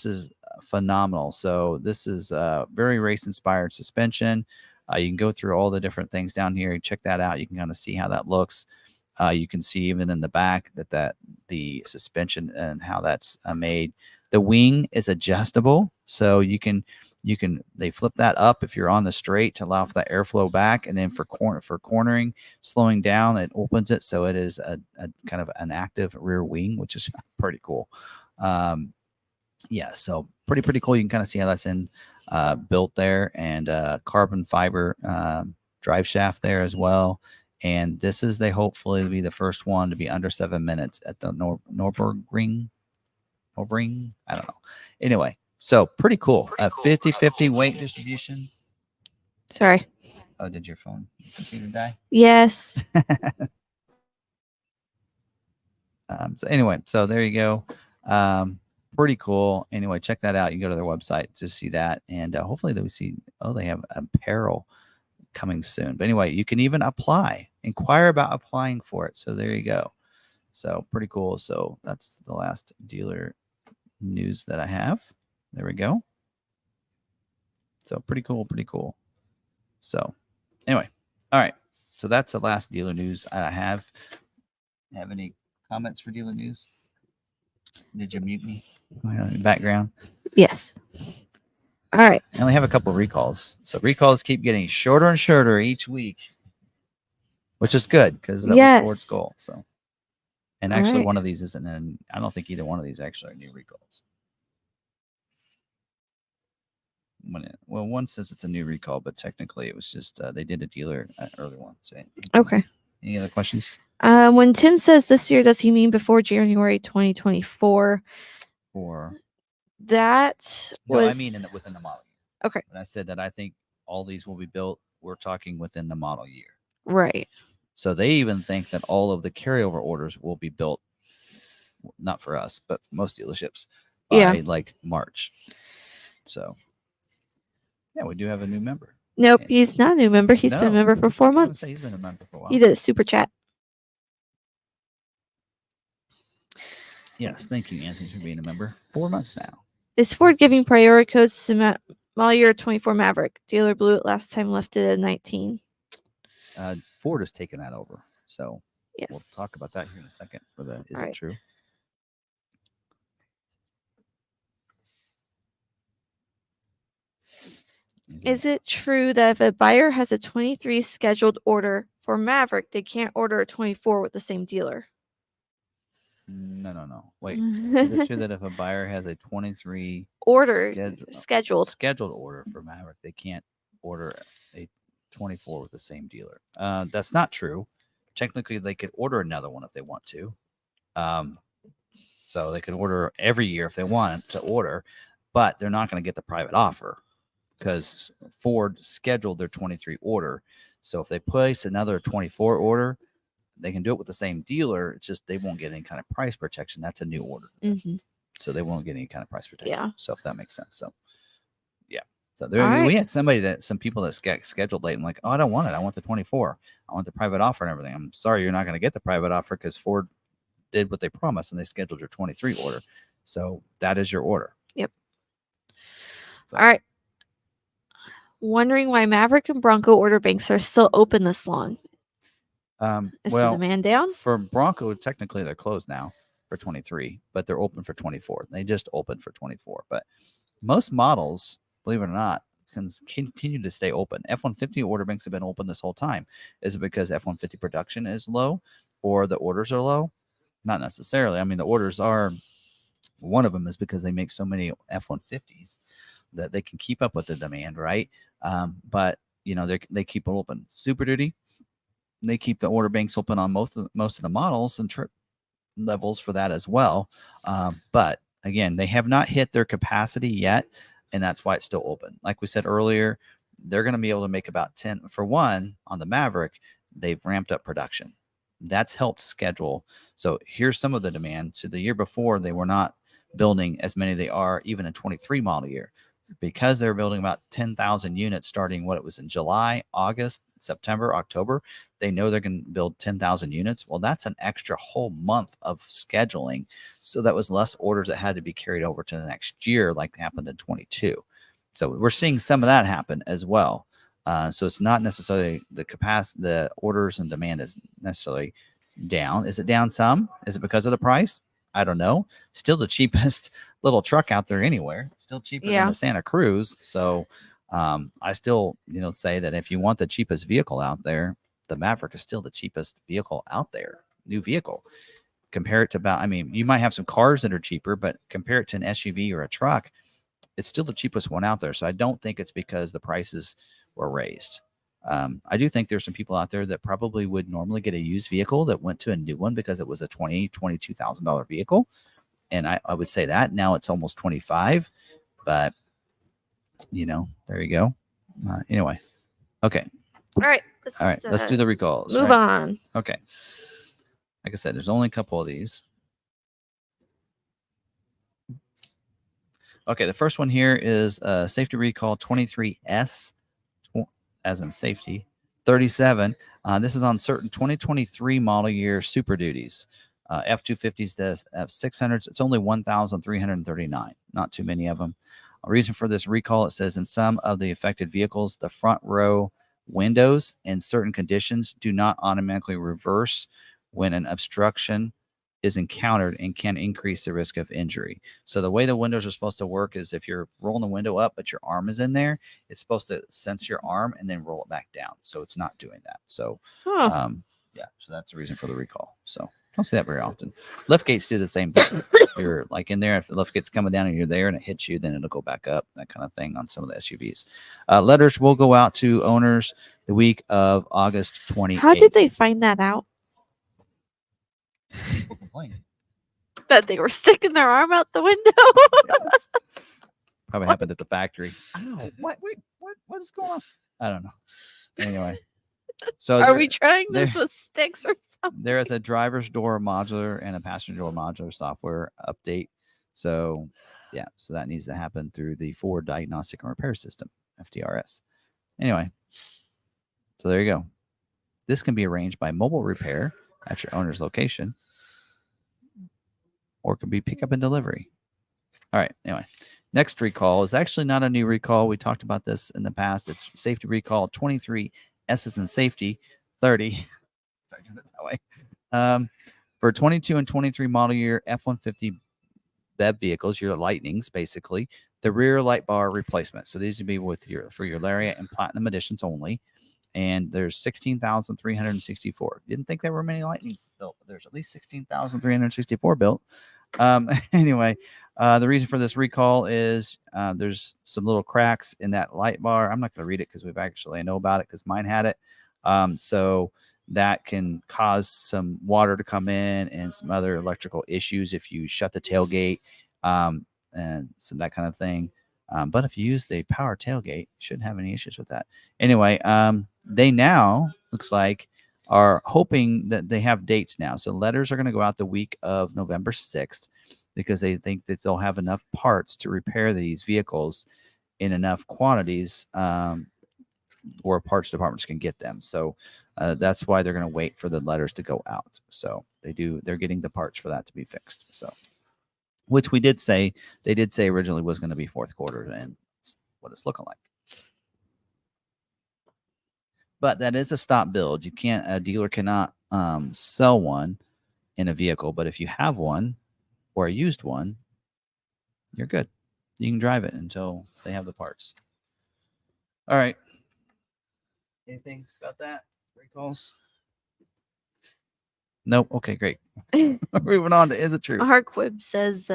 is phenomenal. So this is very race inspired suspension. You can go through all the different things down here and check that out. You can kind of see how that looks. You can see even in the back that the suspension and how that's made. The wing is adjustable, so they flip that up if you're on the straight to allow for that airflow back, and then for cornering, slowing down, it opens it, so it is a kind of an active rear wing, which is pretty cool. Yeah, so pretty cool. You can kind of see how that's built there, and carbon fiber drive shaft there as well. And this is hopefully be the first one to be under 7 minutes at the Nürburgring. I don't know. Anyway, so pretty cool. 50-50 weight distribution. Sorry. Oh, did your computer die? Yes. So anyway, so there you go. Pretty cool. Anyway, check that out. You can go to their website to see that, and hopefully they see. Oh, they have apparel coming soon. But anyway, you can even inquire about applying for it. So there you go. So pretty cool. So that's the last dealer news that I have. There we go. So pretty cool. So anyway, all right. So that's the last dealer news I have. Have any comments for dealer news? Did you mute me in the background? Yes. All right. I only have a couple of recalls. So recalls keep getting shorter and shorter each week, which is good because that was Ford's goal. So, and actually one of these isn't I don't think either one of these actually are new recalls. One says it's a new recall, but technically it was just they did a dealer early one. So, okay. Any other questions? When Tim says this year, does he mean before January 2024? Or That no, was I mean within the model year. okay. When I said that I think all these will be built, we're talking within the model year. Right. So they even think that all of the carryover orders will be built, not for us, but most dealerships by Yeah. like March. So yeah, we do have a new member. Nope, And- he's not a new member. He's been a No. member for 4 I was gonna months. say he's been a member for a while. He did a super chat. Yes, thank you, Anthony, for being a member. 4 months now. Is Ford giving priority codes to model year 24 Maverick? Dealer blew it last time, left it at 19. Ford has taken that over. So Yes. we'll talk about that here in a second. For the is All it right. true? Is it true that if a buyer has a 23 scheduled order for Maverick, they can't order a 24 with the same dealer? No. Wait. Is it true that if a buyer has a 23 order scheduled order for Maverick, they can't order a 24 with the same dealer? That's not true. Technically, they could order another one if they want to. So they could order every year if they want to order, but they're not going to get the private offer because Ford scheduled their 23 order. So if they place another 24 order, they can do it with the same dealer. It's just they won't get any kind of price protection. That's a new order. Mm-hmm. So they won't get any kind of price protection. Yeah. So if that makes sense. So yeah. So we had some people that scheduled late and like, oh, I don't want it. I want the 24. I want the private offer and everything. I'm sorry, you're not going to get the private offer because Ford did what they promised and they scheduled your 23 order. So that is your order. Yep. So. All right. Wondering why Maverick and Bronco order banks are still open this long. Is the demand down? For Bronco, technically they're closed now for 23, but they're open for 24. They just opened for 24. But most models, believe it or not, can continue to stay open. F-150 order banks have been open this whole time. Is it because F-150 production is low or the orders are low? Not necessarily. I mean, the orders are, one of them is because they make so many F-150s that they can keep up with the demand, right? But, you know, they keep it open. Super Duty, they keep the order banks open on most of the models and trip levels for that as well. But again, they have not hit their capacity yet, and that's why it's still open. Like we said earlier, they're going to be able to make about 10. For one, on the Maverick, they've ramped up production. That's helped schedule. So here's some of the demand. So the year before, they were not building as many they are even in 23 model year, because they're building about 10,000 units starting what it was in July, August, September, October. They know they're going to build 10,000 units. Well, that's an extra whole month of scheduling. So that was less orders that had to be carried over to the next year, like happened in 22. So we're seeing some of that happen as well. So it's not necessarily the capacity, the orders and demand is necessarily down. Is it down some? Is it because of the price? I don't know. Still the cheapest little truck out there anywhere. Still cheaper than the Santa Cruz. So I still, say that if you want the cheapest vehicle out there, the Maverick is still the cheapest vehicle out there. New vehicle. Compare it to you might have some cars that are cheaper, but compare it to an SUV or a truck, it's still the cheapest one out there. So I don't think it's because the prices were raised. I do think there's some people out there that probably would normally get a used vehicle that went to a new one because it was a $22,000 vehicle. And I would say that now it's almost 25, but there you go. Anyway. Okay. All right. Let's do the recalls. Move on. Okay. Like I said, there's only a couple of these. Okay. The first one here is safety recall 23S, as in safety, 37. This is on certain 2023 model year Super Duties. F-250s, the F-600s, it's only 1,339. Not too many of them. A reason for this recall, it says in some of the affected vehicles, the front row windows in certain conditions do not automatically reverse when an obstruction is encountered and can increase the risk of injury. So the way the windows are supposed to work is if you're rolling the window up, but your arm is in there, it's supposed to sense your arm and then roll it back down. So it's not doing that. So, so that's the reason for the recall. So don't see that very often. Lift gates do the same thing. If you're like in there, if the lift gate's coming down and you're there and it hits you, then it'll go back up, that kind of thing on some of the SUVs. Letters will go out to owners the week of August 28th. How did they find that out? People complain. That they were sticking their arm out the window. Yes. Probably happened at the factory. Ow! What? Wait! What is going on? I don't know. Anyway, so Are we trying there, this with sticks or something? there is a driver's door modular and a passenger door modular software update. So, yeah, so that needs to happen through the Ford Diagnostic and Repair System, FDRS. Anyway, so there you go. This can be arranged by mobile repair at your owner's location, or it can be pickup and delivery. All right. Anyway, next recall is actually not a new recall. We talked about this in the past. It's safety recall 23 S's and safety 30. Start doing it that way. For 22 and 23 model year F-150 BEV vehicles, your Lightnings, basically, the rear light bar replacement. So these would be for your Lariat and Platinum editions only. And there's 16,364. Didn't think there were many Lightnings built, but there's at least 16,364 built. Anyway, the reason for this recall is there's some little cracks in that light bar. I'm not going to read it because I know about it because mine had it. So that can cause some water to come in and some other electrical issues if you shut the tailgate and so that kind of thing. But if you use the power tailgate, you shouldn't have any issues with that. Anyway, they now looks like are hoping that they have dates now. So letters are going to go out the week of November 6th because they think that they'll have enough parts to repair these vehicles in enough quantities where parts departments can get them. So that's why they're going to wait for the letters to go out. So they're getting the parts for that to be fixed. So, which they did say originally was going to be fourth quarter, and that's what it's looking like. But that is a stop build. A dealer cannot sell one in a vehicle, but if you have one or a used one, you're good. You can drive it until they have the parts. All right. Anything about that? Recalls? Nope. Okay, great. Moving on to Is It True? Harquib says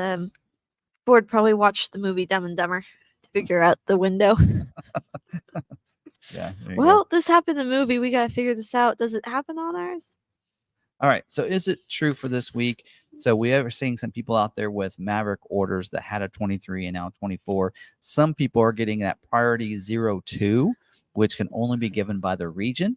Ford probably watched the movie Dumb and Dumber to figure out the window. Yeah. Well, this happened in the movie. We got to figure this out. Does it happen on ours? All right. So is it true for this week? So we are seeing some people out there with Maverick orders that had a 23 and now 24. Some people are getting that priority 02, which can only be given by the region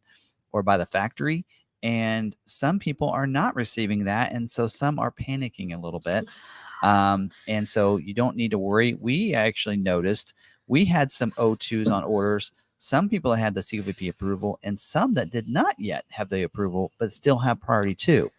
or by the factory. And some people are not receiving that. And so some are panicking a little bit. And so you don't need to worry. We actually noticed we had some O2s on orders. Some people had the COVP approval and some that did not yet have the approval, but still have priority 2.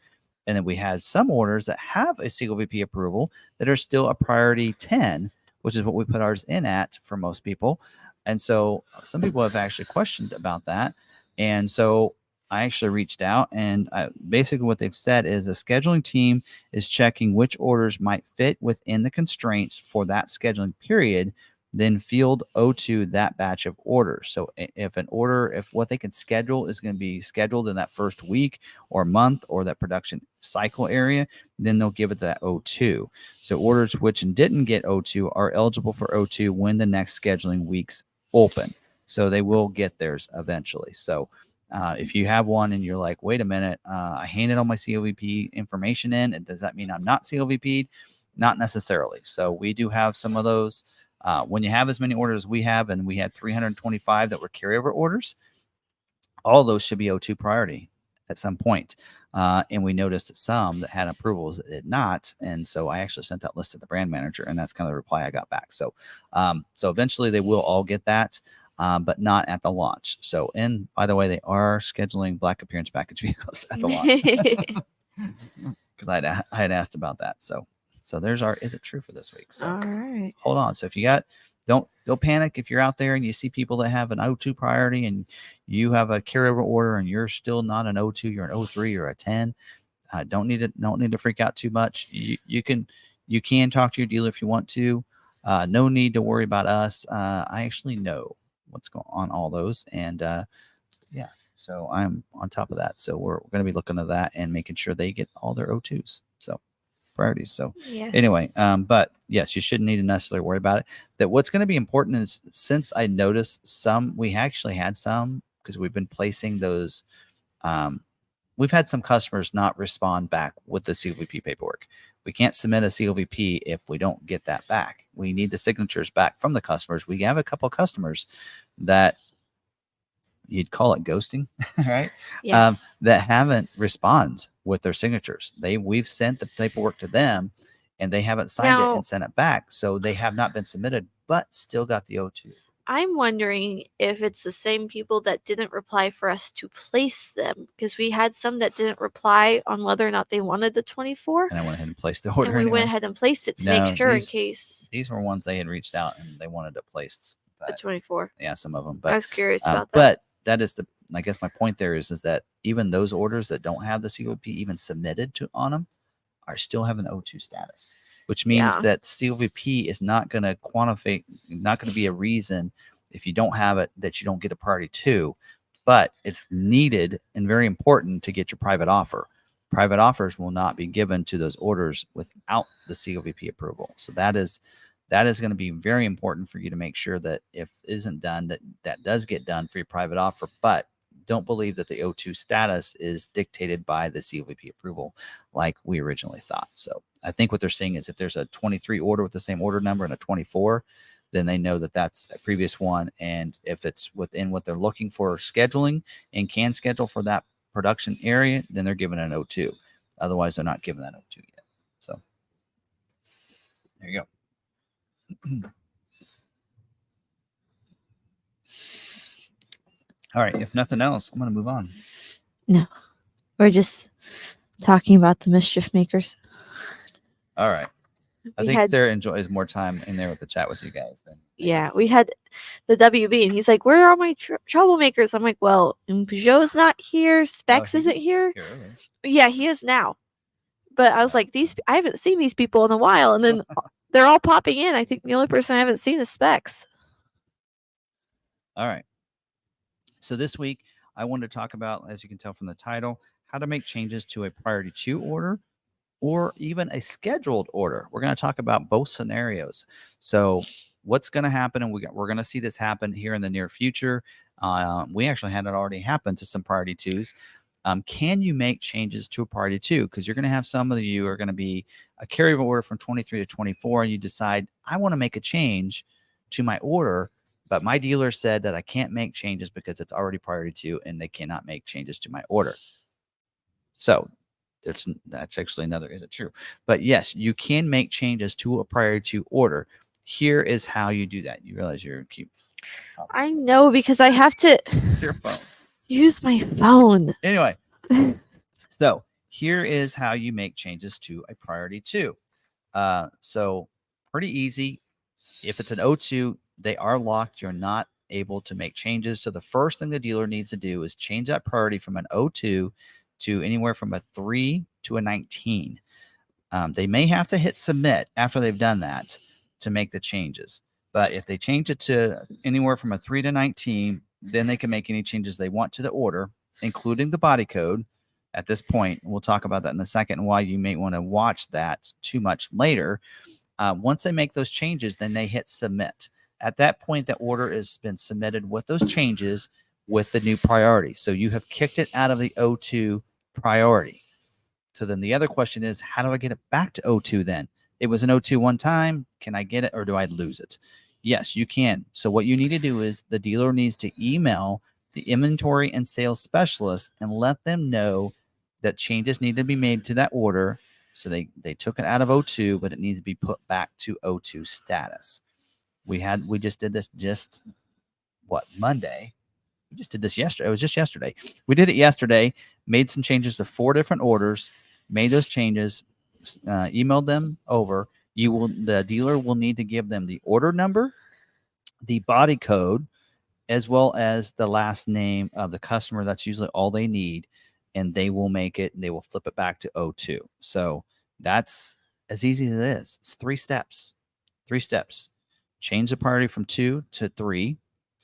And then we had some orders that have a COVP approval that are still a priority 10, which is what we put ours in at for most people. And so some people have actually questioned about that. And so I actually reached out, and basically what they've said is a scheduling team is checking which orders might fit within the constraints for that scheduling period, then field O2 that batch of orders. So if what they can schedule is going to be scheduled in that first week or month or that production cycle area, then they'll give it that O2. So orders which didn't get O2 are eligible for O2 when the next scheduling weeks open. So they will get theirs eventually. So if you have one and you're like, wait a minute, I handed all my COVP information in, and does that mean I'm not COVP'd? Not necessarily. So we do have some of those. When you have as many orders as we have, and we had 325 that were carryover orders, all those should be O2 priority at some point. And we noticed some that had approvals that did not. And so I actually sent that list to the brand manager, and that's kind of the reply I got back. So eventually they will all get that, but not at the launch. So, and by the way, they are scheduling black appearance package vehicles at the launch because I had asked about that. So there's our Is It True for this week. So all right, hold on. So if you got, don't panic if you're out there and you see people that have an O2 priority and you have a carryover order and you're still not an O2, you're an O3 or a 10. Don't need to freak out too much. You can talk to your dealer if you want to. No need to worry about us. I actually know what's going on all those, and yeah, so I'm on top of that. So we're going to be looking at that and making sure they get all their O2s. So priorities. So anyway, but yes, you shouldn't need to necessarily worry about it. That what's going to be important is, since I noticed we actually had some, because we've been placing those we've had some customers not respond back with the CLVP paperwork. We can't submit a CLVP if we don't get that back. We need the signatures back from the customers. We have a couple of customers that you'd call it ghosting, right? Yes. That haven't responded with their signatures. We've sent the paperwork to them and they haven't signed it and sent it back. So they have not been submitted, but still got the O2. I'm wondering if it's the same people that didn't reply for us to place them, because we had some that didn't reply on whether or not they wanted the 24. And I went ahead and placed the order. And we went ahead and placed it to make sure in case. These were ones they had reached out and they wanted to place. The 24. Yeah, some of them. But I was curious about that. But that is I guess my point there is that even those orders that don't have the CLVP even submitted on them are still having O2 status, which means that CLVP is not going to quantify, not going to be a reason if you don't have it that you don't get a priority 2, but it's needed and very important to get your private offer. Private offers will not be given to those orders without the CLVP approval. So that is going to be very important for you to make sure that if it isn't done, that does get done for your private offer. But don't believe that the O2 status is dictated by the CLVP approval like we originally thought. So I think what they're saying is if there's a 23 order with the same order number and a 24, then they know that that's a previous one. And if it's within what they're looking for scheduling and can schedule for that production area, then they're giving an O2. Otherwise, they're not giving that O2 yet. So there you go. All right. If nothing else, I'm going to move on. No, we're just talking about the mischief makers. All right. I think Sarah enjoys more time in there with the chat with you guys. We had the WB, and he's like, "Where are my troublemakers?" I'm like, "Well, Peugeot's not here. Specs isn't here." Yeah, he is now. But I was like, I haven't seen these people in a while, and then they're all popping in. I think the only person I haven't seen is Specs. All right. So this week, I wanted to talk about, as you can tell from the title, how to make changes to a priority 2 order or even a scheduled order. We're going to talk about both scenarios. So what's going to happen, and we're going to see this happen here in the near future. We actually had it already happen to some priority 2s. Can you make changes to a priority 2? Because you're going to have some of you are going to be a carryover order from 23 to 24, and you decide, I want to make a change to my order, but my dealer said that I can't make changes because it's already priority 2 and they cannot make changes to my order. So that's actually another, is it true? But yes, you can make changes to a priority 2 order. Here is how you do that. You realize you're cute. I know, because I have to your phone. Use my phone. Anyway, so here is how you make changes to a priority 2. So pretty easy. If it's an O2, they are locked. You're not able to make changes. So the first thing the dealer needs to do is change that priority from an O2 to anywhere from a 3 to a 19. They may have to hit submit after they've done that to make the changes. But if they change it to anywhere from a 3 to 19, then they can make any changes they want to the order, including the body code at this point. We'll talk about that in a second and why you may want to watch that too much later. Once they make those changes, then they hit submit. At that point, the order has been submitted with those changes with the new priority. So you have kicked it out of the O2 priority. So then the other question is, how do I get it back to O2 then? It was an O2 one time. Can I get it or do I lose it? Yes, you can. So what you need to do is the dealer needs to email the inventory and sales specialist and let them know that changes need to be made to that order. So they took it out of O2, but it needs to be put back to O2 status. We just did this Monday. We just did this yesterday. It was just yesterday. We did it yesterday, made some changes to 4 different orders, made those changes, emailed them over. The dealer will need to give them the order number, the body code, as well as the last name of the customer. That's usually all they need, and they will make it, and they will flip it back to O2. So that's as easy as it is. It's 3 steps. 3 steps. Change the priority from 2 to 3,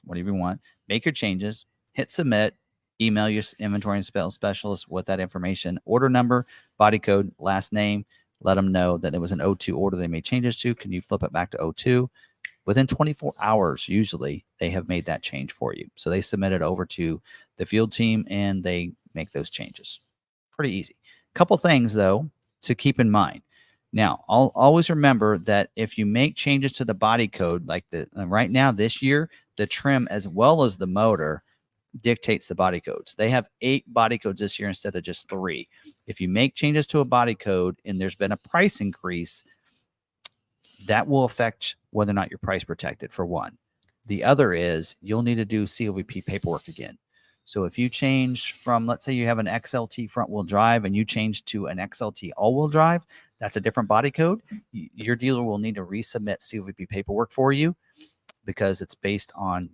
whatever you want. Make your changes, hit submit, email your inventory and sales specialist with that information, order number, body code, last name. Let them know that it was an O2 order they made changes to. Can you flip it back to O2? Within 24 hours, usually, they have made that change for you. So they submit it over to the field team, and they make those changes. pretty easy. Couple things though to keep in mind. Now, I'll always remember that if you make changes to the body code, like right now this year, the trim as well as the motor dictates the body codes. They have 8 body codes this year instead of just 3. If you make changes to a body code and there's been a price increase, that will affect whether or not you're price protected, for one. The other is you'll need to do COVP paperwork again. So if you change from, let's say you have an XLT front wheel drive and you change to an XLT all wheel drive, that's a different body code. Your dealer will need to resubmit COVP paperwork for you because it's based on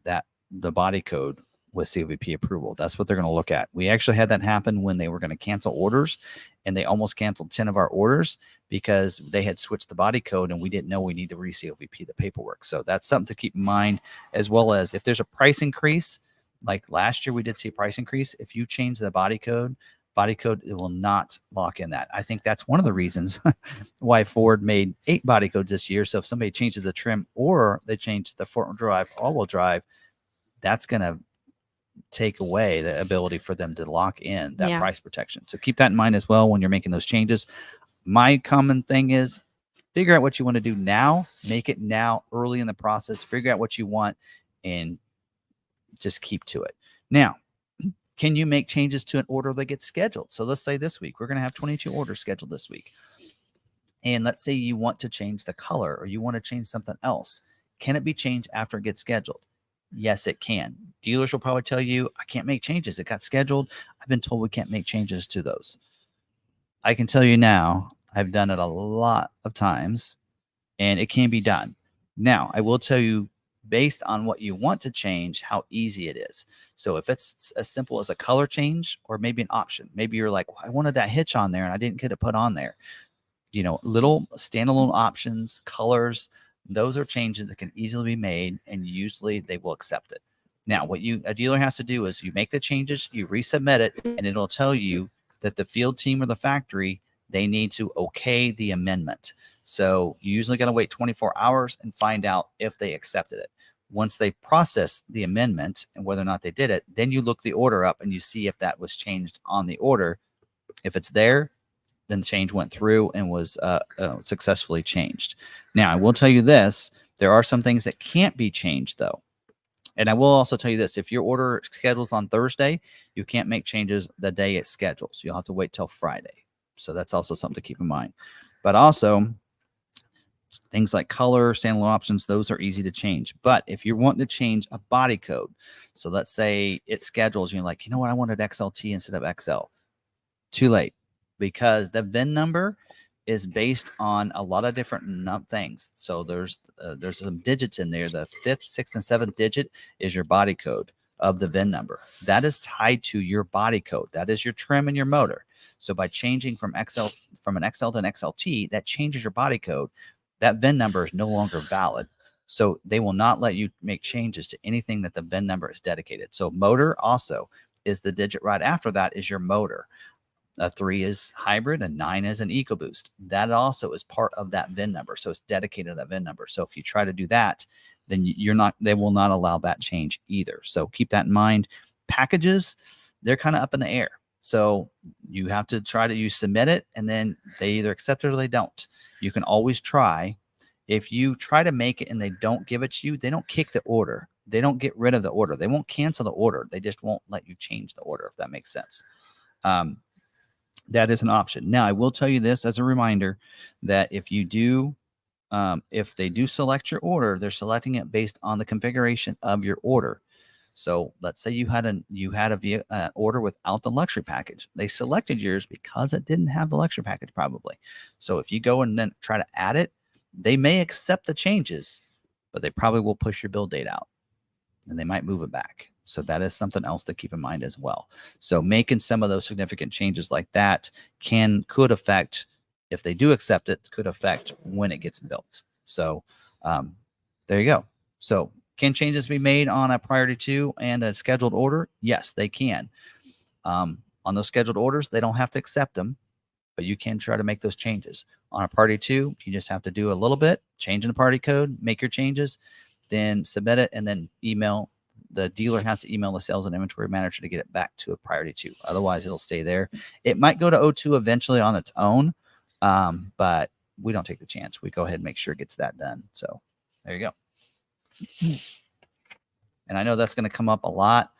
the body code with COVP approval. That's what they're going to look at. We actually had that happen when they were going to cancel orders, and they almost canceled 10 of our orders because they had switched the body code and we didn't know we need to re-COVP the paperwork. So that's something to keep in mind, as well as if there's a price increase, like last year we did see a price increase. If you change the body code, it will not lock in that. I think that's one of the reasons why Ford made 8 body codes this year. So if somebody changes the trim or they change the front drive, all-wheel drive, that's going to take away the ability for them to lock in that price protection. So keep that in mind as well when you're making those changes. My common thing is figure out what you want to do now, make it now early in the process, figure out what you want, and just keep to it. Now, can you make changes to an order that gets scheduled? So let's say this week, we're going to have 22 orders scheduled this week. And let's say you want to change the color or you want to change something else. Can it be changed after it gets scheduled? Yes, it can. Dealers will probably tell you, I can't make changes. It got scheduled. I've been told we can't make changes to those. I can tell you now, I've done it a lot of times, and it can be done. Now, I will tell you, based on what you want to change, how easy it is. So if it's as simple as a color change or maybe an option, maybe you're like, well, I wanted that hitch on there and I didn't get it put on there. Little standalone options, colors, those are changes that can easily be made, and usually they will accept it. Now, what a dealer has to do is you make the changes, you resubmit it, and it'll tell you that the field team or the factory, they need to okay the amendment. So you usually got to wait 24 hours and find out if they accepted it. Once they process the amendment and whether or not they did it, then you look the order up and you see if that was changed on the order. If it's there, then the change went through and was successfully changed. Now, I will tell you this. There are some things that can't be changed, though. And I will also tell you this. If your order schedules on Thursday, you can't make changes the day it's scheduled. So you'll have to wait till Friday. So that's also something to keep in mind. But also, things like color, standalone options, those are easy to change. But if you're wanting to change a body code, so let's say it schedules, you're like, you know what, I wanted XLT instead of XL. Too late. Because the VIN number is based on a lot of different things. So there's some digits in there. The 5th, 6th, and 7th digit is your body code of the VIN number. That is tied to your body code. That is your trim and your motor. So by changing from an XL to an XLT, that changes your body code. That VIN number is no longer valid. So they will not let you make changes to anything that the VIN number is dedicated. So motor also is the digit right after that is your motor. A 3 is hybrid, a 9 is an EcoBoost. That also is part of that VIN number. So it's dedicated to that VIN number. So if you try to do that, then they will not allow that change either. So keep that in mind. Packages, they're kind of up in the air. So you have to you submit it, and then they either accept it or they don't. You can always try. If you try to make it and they don't give it to you, they don't kick the order. They don't get rid of the order. They won't cancel the order. They just won't let you change the order, if that makes sense. That is an option. Now, I will tell you this as a reminder that if they do select your order, they're selecting it based on the configuration of your order. So let's say you had an order without the luxury package. They selected yours because it didn't have the luxury package probably. So if you go and then try to add it, they may accept the changes, but they probably will push your build date out and they might move it back. So that is something else to keep in mind as well. So making some of those significant changes like that could affect, if they do accept it, could affect when it gets built. So there you go. So can changes be made on a priority 2 and a scheduled order? Yes, they can. On those scheduled orders, they don't have to accept them, but you can try to make those changes. On a priority 2, you just have to do a little bit, change in the party code, make your changes, then submit it, and then email the dealer has to email the sales and inventory manager to get it back to a priority 2. Otherwise, it'll stay there. It might go to O2 eventually on its own, but we don't take the chance. We go ahead and make sure it gets that done. So there you go. And I know that's going to come up a lot.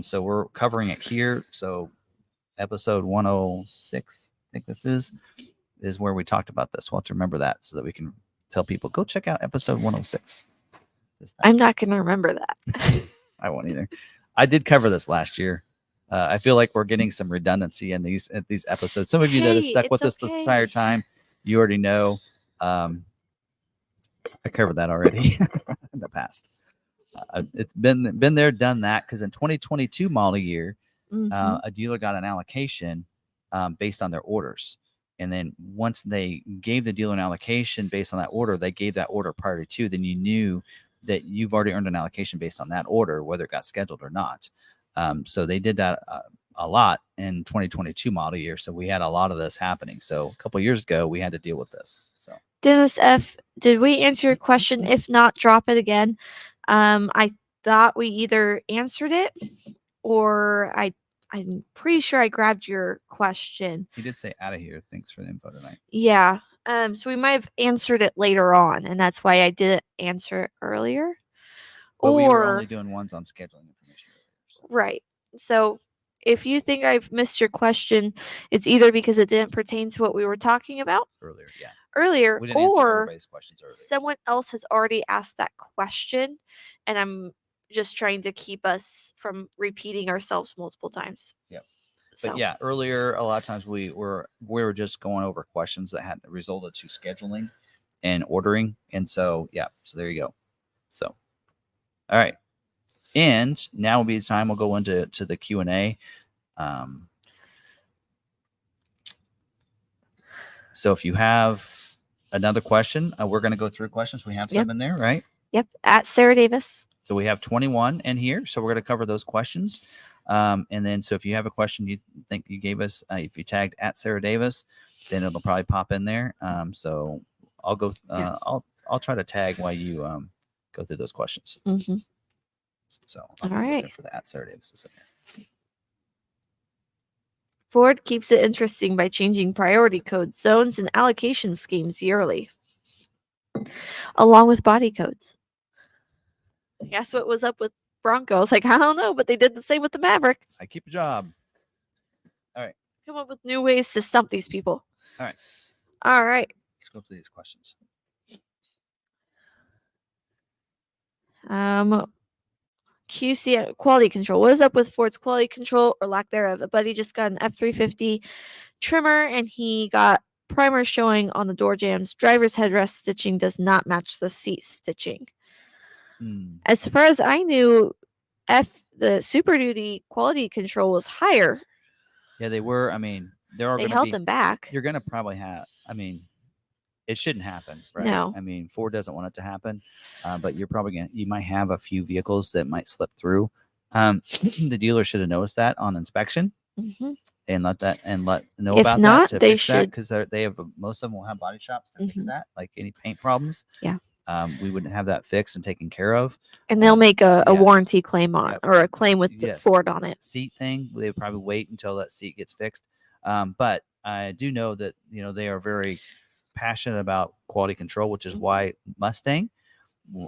So we're covering it here. So episode 106, I think this is where we talked about this. We'll have to remember that so that we can tell people, go check out episode 106. I'm not going to remember that. I won't either. I did cover this last year. I feel like we're getting some redundancy in these episodes. Some of you that have stuck with us this entire time, you already know. I covered that already in the past. It's been there, done that, because in 2022 model year, a dealer got an allocation based on their orders. And then once they gave the dealer an allocation based on that order, they gave that order priority 2. Then you knew that you've already earned an allocation based on that order, whether it got scheduled or not. So they did that a lot in 2022 model year. So we had a lot of this happening. So a couple of years ago, we had to deal with this. So Dennis F., did we answer your question? If not, drop it again. I thought we either answered it or I'm pretty sure I grabbed your question. He did say out of here. Thanks for the info tonight. Yeah. So we might have answered it later on, and that's why I didn't answer it earlier. But we were only doing ones on scheduling information. So. Right. So if you think I've missed your question, it's either because it didn't pertain to what we were talking about earlier. Yeah. Earlier, we didn't answer everybody's questions earlier. Someone else has already asked that question, and I'm just trying to keep us from repeating ourselves multiple times. Yep. But yeah, earlier a lot of times we were just going over questions that had resulted to scheduling and ordering, and so yeah, so there you go. So, all right, and now will be the time we'll go into the Q&A. So if you have another question, we're going to go through questions. We have some in there, right? Yep, at Sarah Davis. So we have 21 in here, so we're going to cover those questions. And then, so if you have a question you think you gave us, if you tagged at Sarah Davis, then it'll probably pop in there. So I'll go. I'll try to tag while you go through those questions. Mm-hmm. So all right, for the at Sarah Davis is in there. Ford keeps it interesting by changing priority codes, zones, and allocation schemes yearly, along with body codes. Guess what was up with Bronco? I was like, I don't know, but they did the same with the Maverick. I keep a job. All right. Come up with new ways to stump these people. All right. All right. Let's go through these questions. QC quality control. What is up with Ford's quality control or lack thereof? A buddy just got an F350 trimmer and he got primer showing on the door jambs. Driver's headrest stitching does not match the seat stitching. As far as I knew, the Super Duty quality control was higher. Yeah, they were. I mean, they held them back. You're going to probably have. I mean, it shouldn't happen, right? No. I mean, Ford doesn't want it to hapen, but you're probably you might have a few vehicles that might slip through. The dealer should have noticed that on inspection and let know if about not, that. They should, because they have most of them will have body shops to fix that, like any paint problems. Yeah. We wouldn't have that fixed and taken care of. And they'll make a warranty claim on or a claim with Ford on it. Seat thing, they would probably wait until that seat gets fixed. But I do know that, they are very passionate about quality control, which is why Mustang,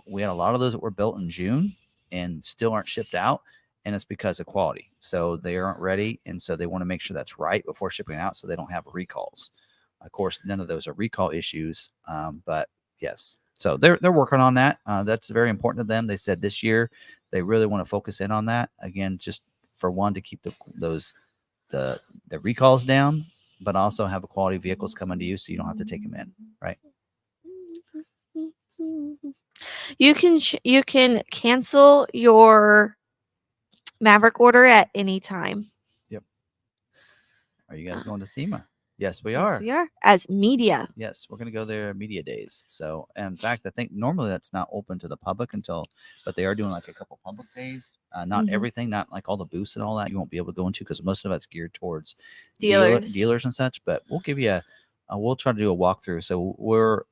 we had a lot of those that were built in June and still aren't shipped out. And it's because of quality. So they aren't ready. And so they want to make sure that's right before shipping out so they don't have recalls. Of course, none of those are recall issues. But yes. So they're working on that. That's very important to them. They said this year they really want to focus in on that. Again, just for one, to keep the recalls down, but also have quality vehicles coming to you so you don't have to take them in, right? You can cancel your Maverick order at any time. Yep. Are you guys going to SEMA? Yes, we are. Yes, we are. As media. Yes, we're going to go there media days. So, in fact, I think normally that's not open to the public but they are doing like a couple public days. Not everything, not like all the booths and all that you won't be able to go into because most of it's geared towards dealers and such. But we'll give you we'll try to do a walkthrough. So we're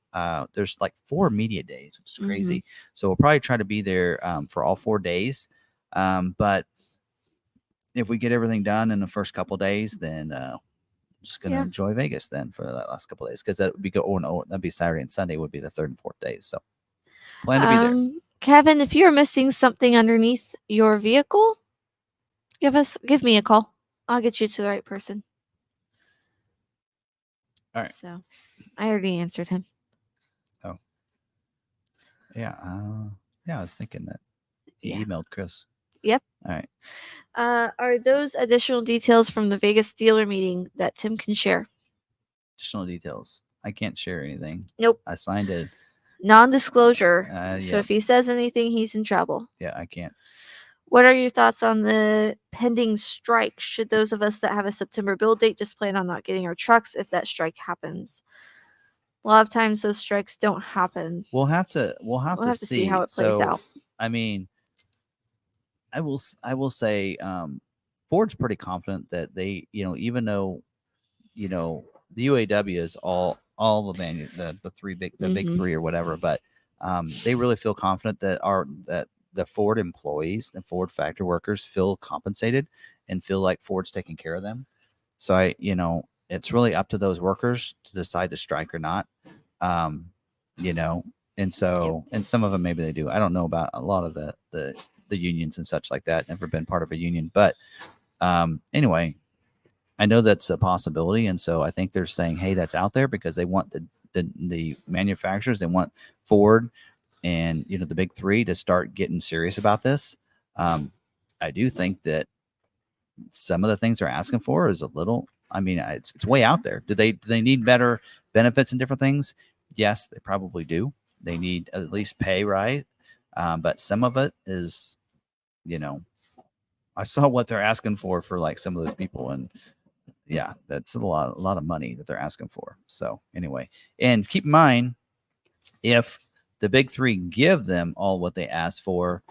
there's like 4 media days, which is crazy. So we'll probably try to be there for all 4 days. But if we get everything done in the first couple of days, then just gonna enjoy Vegas then for the last couple of days, because that would be that'd be Saturday and Sunday would be the third and fourth days. So plan to be there. Kevin, if you're missing something underneath your vehicle, give me a call. I'll get you to the right person. All right. So I already answered him. Oh. Yeah. Yeah, I was thinking that he emailed Chris. Yep. All right. Are those additional details from the Vegas dealer meeting that Tim can share? Additional details. I can't share anything. Nope. I signed it. Non-disclosure. So if he says anything, he's in trouble. Yeah, I can't. What are your thoughts on the pending strike? Should those of us that have a September build date just plan on not getting our trucks if that strike happens? A lot of times those strikes don't happen. We'll have to see how it plays out. I mean, I will say Ford's pretty confident that they, even though, the UAW is all the big three or whatever, but they really feel confident that the Ford employees, the Ford factory workers feel compensated and feel like Ford's taking care of them. So it's really up to those workers to decide to strike or not. And so, and some of them, maybe they do. I don't know about a lot of the unions and such like that. Never been part of a union, but anyway, I know that's a possibility. And so I think they're saying, hey, that's out there because they want the manufacturers, they want Ford and, the big three to start getting serious about this. I do think that some of the things they're asking for is a little, it's way out there. Do they need better benefits and different things? Yes, they probably do. They need at least pay, right? But some of it is, I saw what they're asking for like some of those people, and yeah, that's a lot of money that they're asking for. So anyway, and keep in mind, if the big three give them all what they ask for,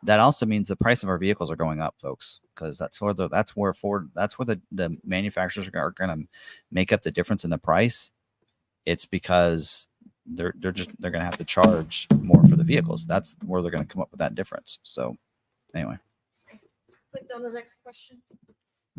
that also means the price of our vehicles are going up, folks, because that's where the manufacturers are going to make up the difference in the price. It's because they're going to have to charge more for the vehicles. That's where they're going to come up with that difference. So anyway, click on the next question.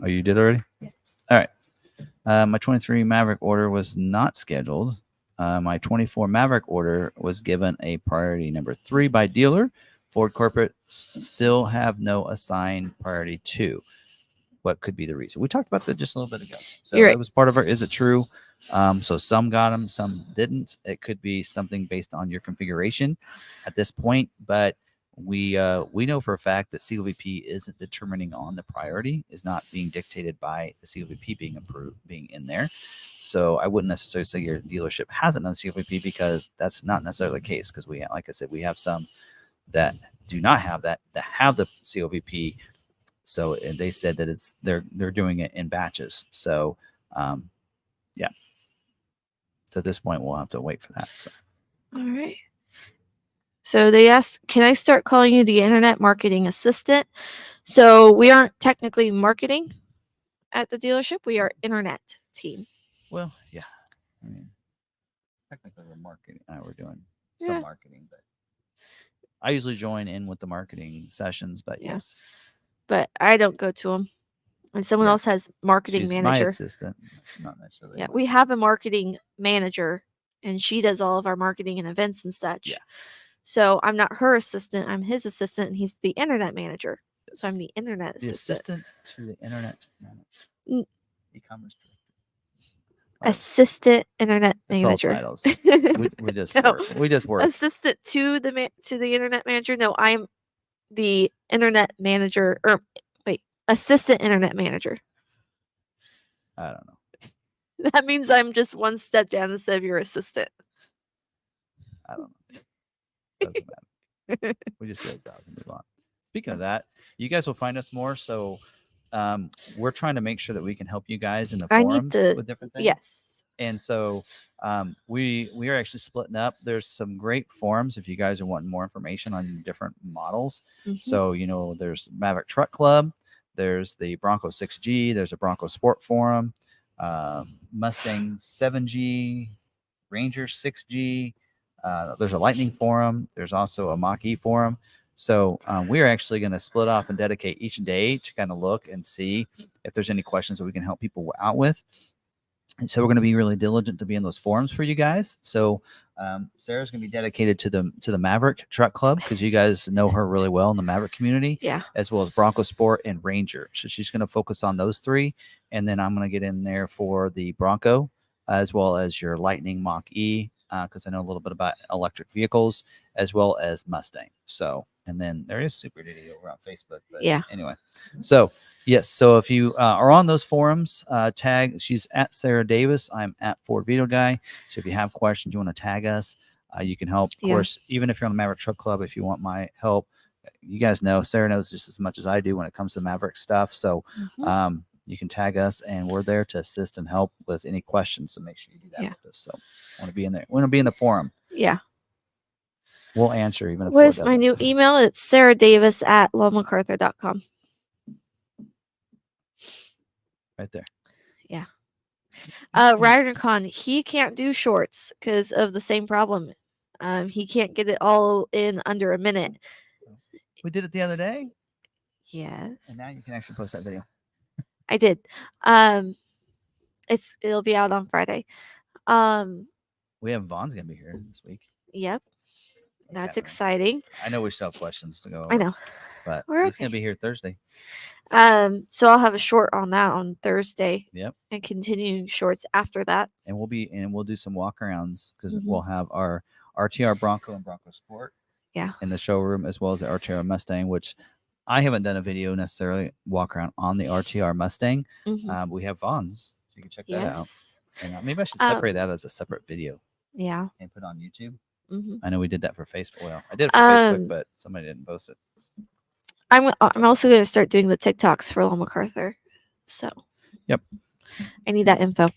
Oh, you did already? Yeah. All right. My 23 Maverick order was not scheduled. My 24 Maverick order was given a priority number 3 by dealer. Ford corporate still have no assigned priority 2. What could be the reason? We talked about that just a little bit ago. So it was part of our, is it true? So some got them, some didn't. It could be something based on your configuration at this point, but we know for a fact that CLVP isn't determining on the priority, is not being dictated by the CLVP being approved, being in there. So I wouldn't necessarily say your dealership hasn't done CLVP, because that's not necessarily the case. Because like I said, we have some that do not have that have the CLVP. So they said that they're doing it in batches. So yeah. So at this point, we'll have to wait for that. So. All right. So they asked, can I start calling you the internet marketing assistant? So we aren't technically marketing at the dealership. We are internet team. Well, yeah. Technically we're marketing. We're doing some marketing, but I usually join in with the marketing sessions, but yes. But I don't go to them. And someone else has marketing manager. My assistant. Not necessarily. Yeah, we have a marketing manager, and she does all of our marketing and events and such. Yeah. So I'm not her assistant. I'm his assistant, and he's the internet manager. Yes. So I'm the internet assistant. The assistant to the internet manager. E-commerce director. Assistant internet manager. It's all titles. we just work. We just work. Assistant to the internet manager. No, I'm the internet manager. Or wait, assistant internet manager. I don't know. That means I'm just one step down instead of your assistant. I don't know. Doesn't matter. We just do our job and move on. Speaking of that, you guys will find us more. So we're trying to make sure that we can help you guys in the forums with different things. Yes. And so we are actually splitting up. There's some great forums if you guys are wanting more information on different models. Mm-hmm. So, there's Maverick Truck Club. There's the Bronco 6G. There's a Bronco Sport Forum. Mustang 7G. Ranger 6G. There's a Lightning forum. There's also a Mach-E forum. So we are actually going to split off and dedicate each day to kind of look and see if there's any questions that we can help people out with. And so we're going to be really diligent to be in those forums for you guys. So Sarah's going to be dedicated to the Maverick Truck Club because you guys know her really well in the Maverick community, Yeah. as well as Bronco Sport and Ranger. So she's going to focus on those three, and then I'm going to get in there for the Bronco as well as your Lightning Mach E because I know a little bit about electric vehicles as well as Mustang. So and then there is Super Duty over on Facebook. But Yeah. anyway, so. Yes. So if you are on those forums, tag. She's at Sarah Davis. I'm at Ford Vito Guy. So if you have questions, you want to tag us, you can help. Of course, even if you're on the Maverick Truck Club, if you want my help, you guys know Sarah knows just as much as I do when it comes to Maverick stuff. So you can tag us, and we're there to assist and help with any questions. So make sure you do that with us. So I want to be in there. We want to be in the forum. Yeah. We'll answer even if. What is my new email? It's sarahdavis@lowmcarthur.com. Right there. Yeah. RiderCon, he can't do shorts because of the same problem. He can't get it all in under a minute. We did it the other day. Yes. And now you can actually post that video. I did. It'll be out on Friday. We have Vaughn's gonna be here this week. Yep. That's exciting. I know we still have questions to go over. I know. But he's gonna be here Thursday. So I'll have a short on that on Thursday. Yep. And continuing shorts after that. And we'll do some walkarounds because we'll have our RTR Bronco and Bronco Sport. Yeah. In the showroom as well as the RTR Mustang, which I haven't done a video necessarily walk around on the RTR Mustang. We have Vaughn's, so you can check that out. And maybe I should separate that as a separate video. Yeah. And put it on YouTube. I know we did that for Facebook. Well, I did it for Facebook, but somebody didn't post it. I'm also going to start doing the TikToks for Low McArthur. So. Yep. I need that info. All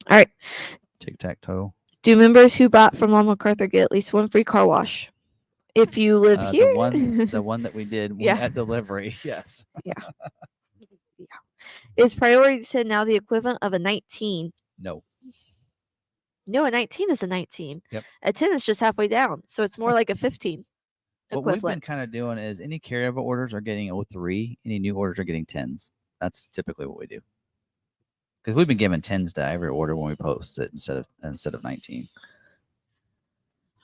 right. Tic-tac-toe. Do members who bought from Low McArthur get at least one free car wash? If you live here. The one that we did at delivery. Yes. Yeah. Is Priority 10 now the equivalent of a 19? No. No, a 19 is a 19. Yep. A 10 is just halfway down. So it's more like a 15. What we've been kind of doing is any carryover orders are getting 03. Any new orders are getting 10s. That's typically what we do. Because we've been giving 10s to every order when we post it instead of 19.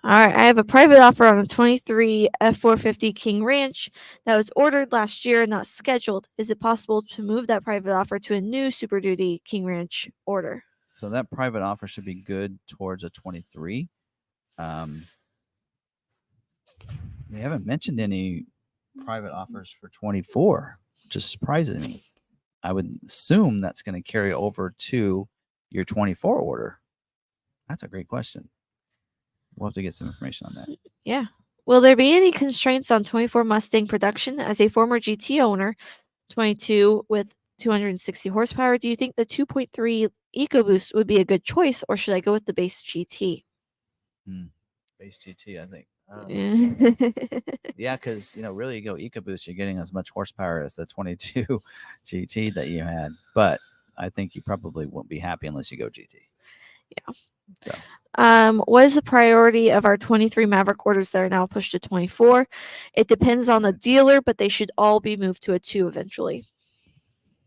All right, I have a private offer on a 23 F450 King Ranch that was ordered last year and not scheduled. Is it possible to move that private offer to a new Super Duty King Ranch order? So that private offer should be good towards a 23. We haven't mentioned any private offers for 24, which is surprising me. I would assume that's going to carry over to your 24 order. That's a great question. We'll have to get some information on that. Yeah. Will there be any constraints on 24 Mustang production? As a former GT owner, 22 with 260 horsepower, do you think the 2.3 EcoBoost would be a good choice, or should I go with the base GT? Base GT, I think. Yeah, because really you go EcoBoost, you're getting as much horsepower as the 22 GT that you had. But I think you probably won't be happy unless you go GT. Yeah. So. What is the priority of our 23 Maverick orders that are now pushed to 24? It depends on the dealer, but they should all be moved to a 2 eventually.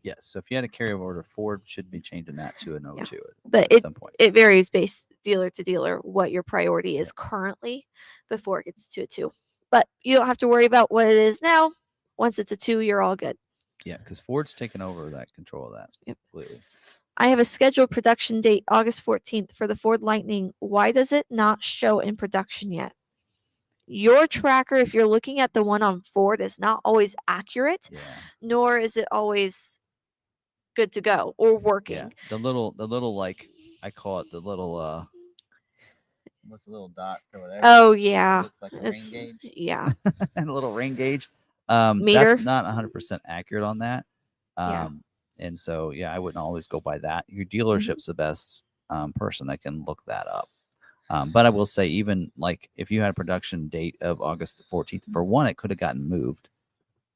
Yes. So if you had a carryover order, Ford should be changing that to an 02 but at some point. It varies based dealer to dealer what your priority is currently before it gets to a 2. But you don't have to worry about what it is now. Once it's a 2, you're all good. Yeah, because Ford's taken over that control of that. Yep. Completely. I have a scheduled production date, August 14th, for the Ford Lightning. Why does it not show in production yet? Your tracker, if you're looking at the one on Ford, is not always accurate, nor is it always good to go or working. Yeah. The little like I call it the little what's the little dot or whatever? Oh yeah. It looks like a rain gauge. Yeah. And a little rain gauge. Meter. That's not 100% accurate on that. And so I wouldn't always go by that. Your dealership's the best person that can look that up. But I will say, even like if you had a production date of August 14th, for one, it could have gotten moved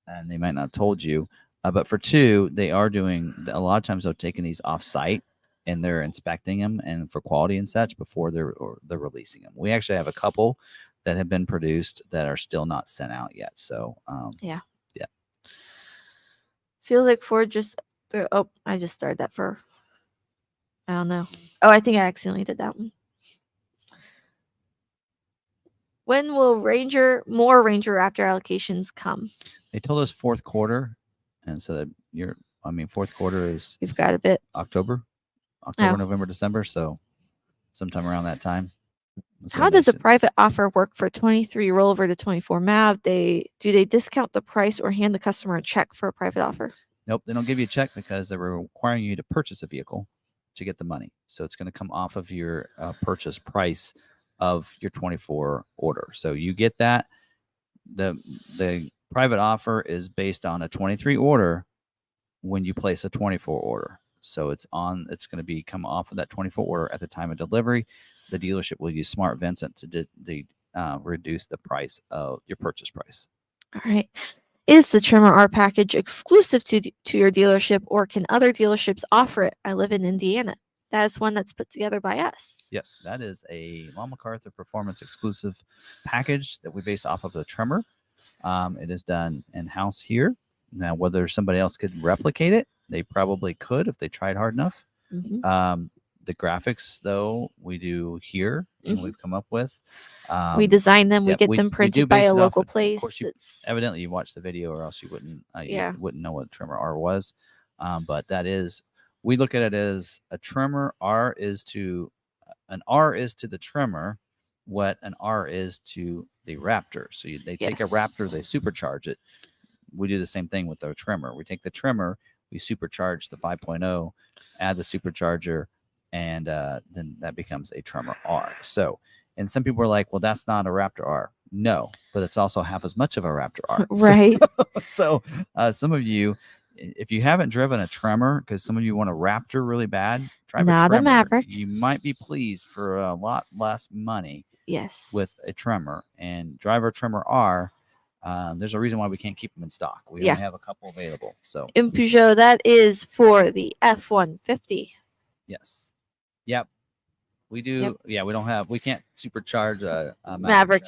and they might not have told you. But for two, they are doing a lot of times they're taking these off site and they're inspecting them and for quality and such before they're releasing them. We actually have a couple that have been produced that are still not sent out yet. So Yeah. Yeah. Feels like Ford just. I just started that for. I don't know. Oh, I think I accidentally did that one. When will more Ranger Raptor allocations come? They told us fourth quarter, and so that fourth quarter is We've got a bit. October, Oh. November, December. So sometime around that time. How does a private offer work for 23 rollover to 24 MAV? Do they discount the price or hand the customer a check for a private offer? Nope, they don't give you a check because they're requiring you to purchase a vehicle to get the money. So it's going to come off of your purchase price of your 24 order. So you get that. The private offer is based on a 23 order when you place a 24 order. So it's going to come off of that 24 order at the time of delivery. The dealership will use Smart Vincent to reduce the price of your purchase price. All right. Is the Trimmer R package exclusive to your dealership, or can other dealerships offer it? I live in Indiana. That is one that's put together by us. Yes, that is a Long McArthur Performance exclusive package that we base off of the Trimmer. It is done in-house here. Now, whether somebody else could replicate it, they probably could if they tried hard enough. Mm-hmm. The graphics, though, we do here, and we've come up with. We design them. We get them printed by a local place. Of course, evidently you watched the video, or else you wouldn't. You wouldn't know what Trimmer R was. But that is, we look at it as a Trimmer R is to an R is to the Trimmer what an R is to the Raptor. So they take a Raptor, they supercharge it. We do the same thing with the Trimmer. We take the Trimmer, we supercharge the 5.0, add the supercharger, and then that becomes a Trimmer R. So, and some people are like, well, that's not a Raptor R. No, but it's also half as much of a Raptor R. Right. So some of you, if you haven't driven a Tremor, because some of you want a Raptor really bad, drive a Tremor. Maverick. You might be pleased for a lot less money. Yes. With a Tremor, and drive our Tremor R. There's a reason why we can't keep them in stock. We only have a couple available. So in Peugeot, that is for the F-150. Yes. Yep. We do. Yep. Yeah, we can't supercharge a Maverick.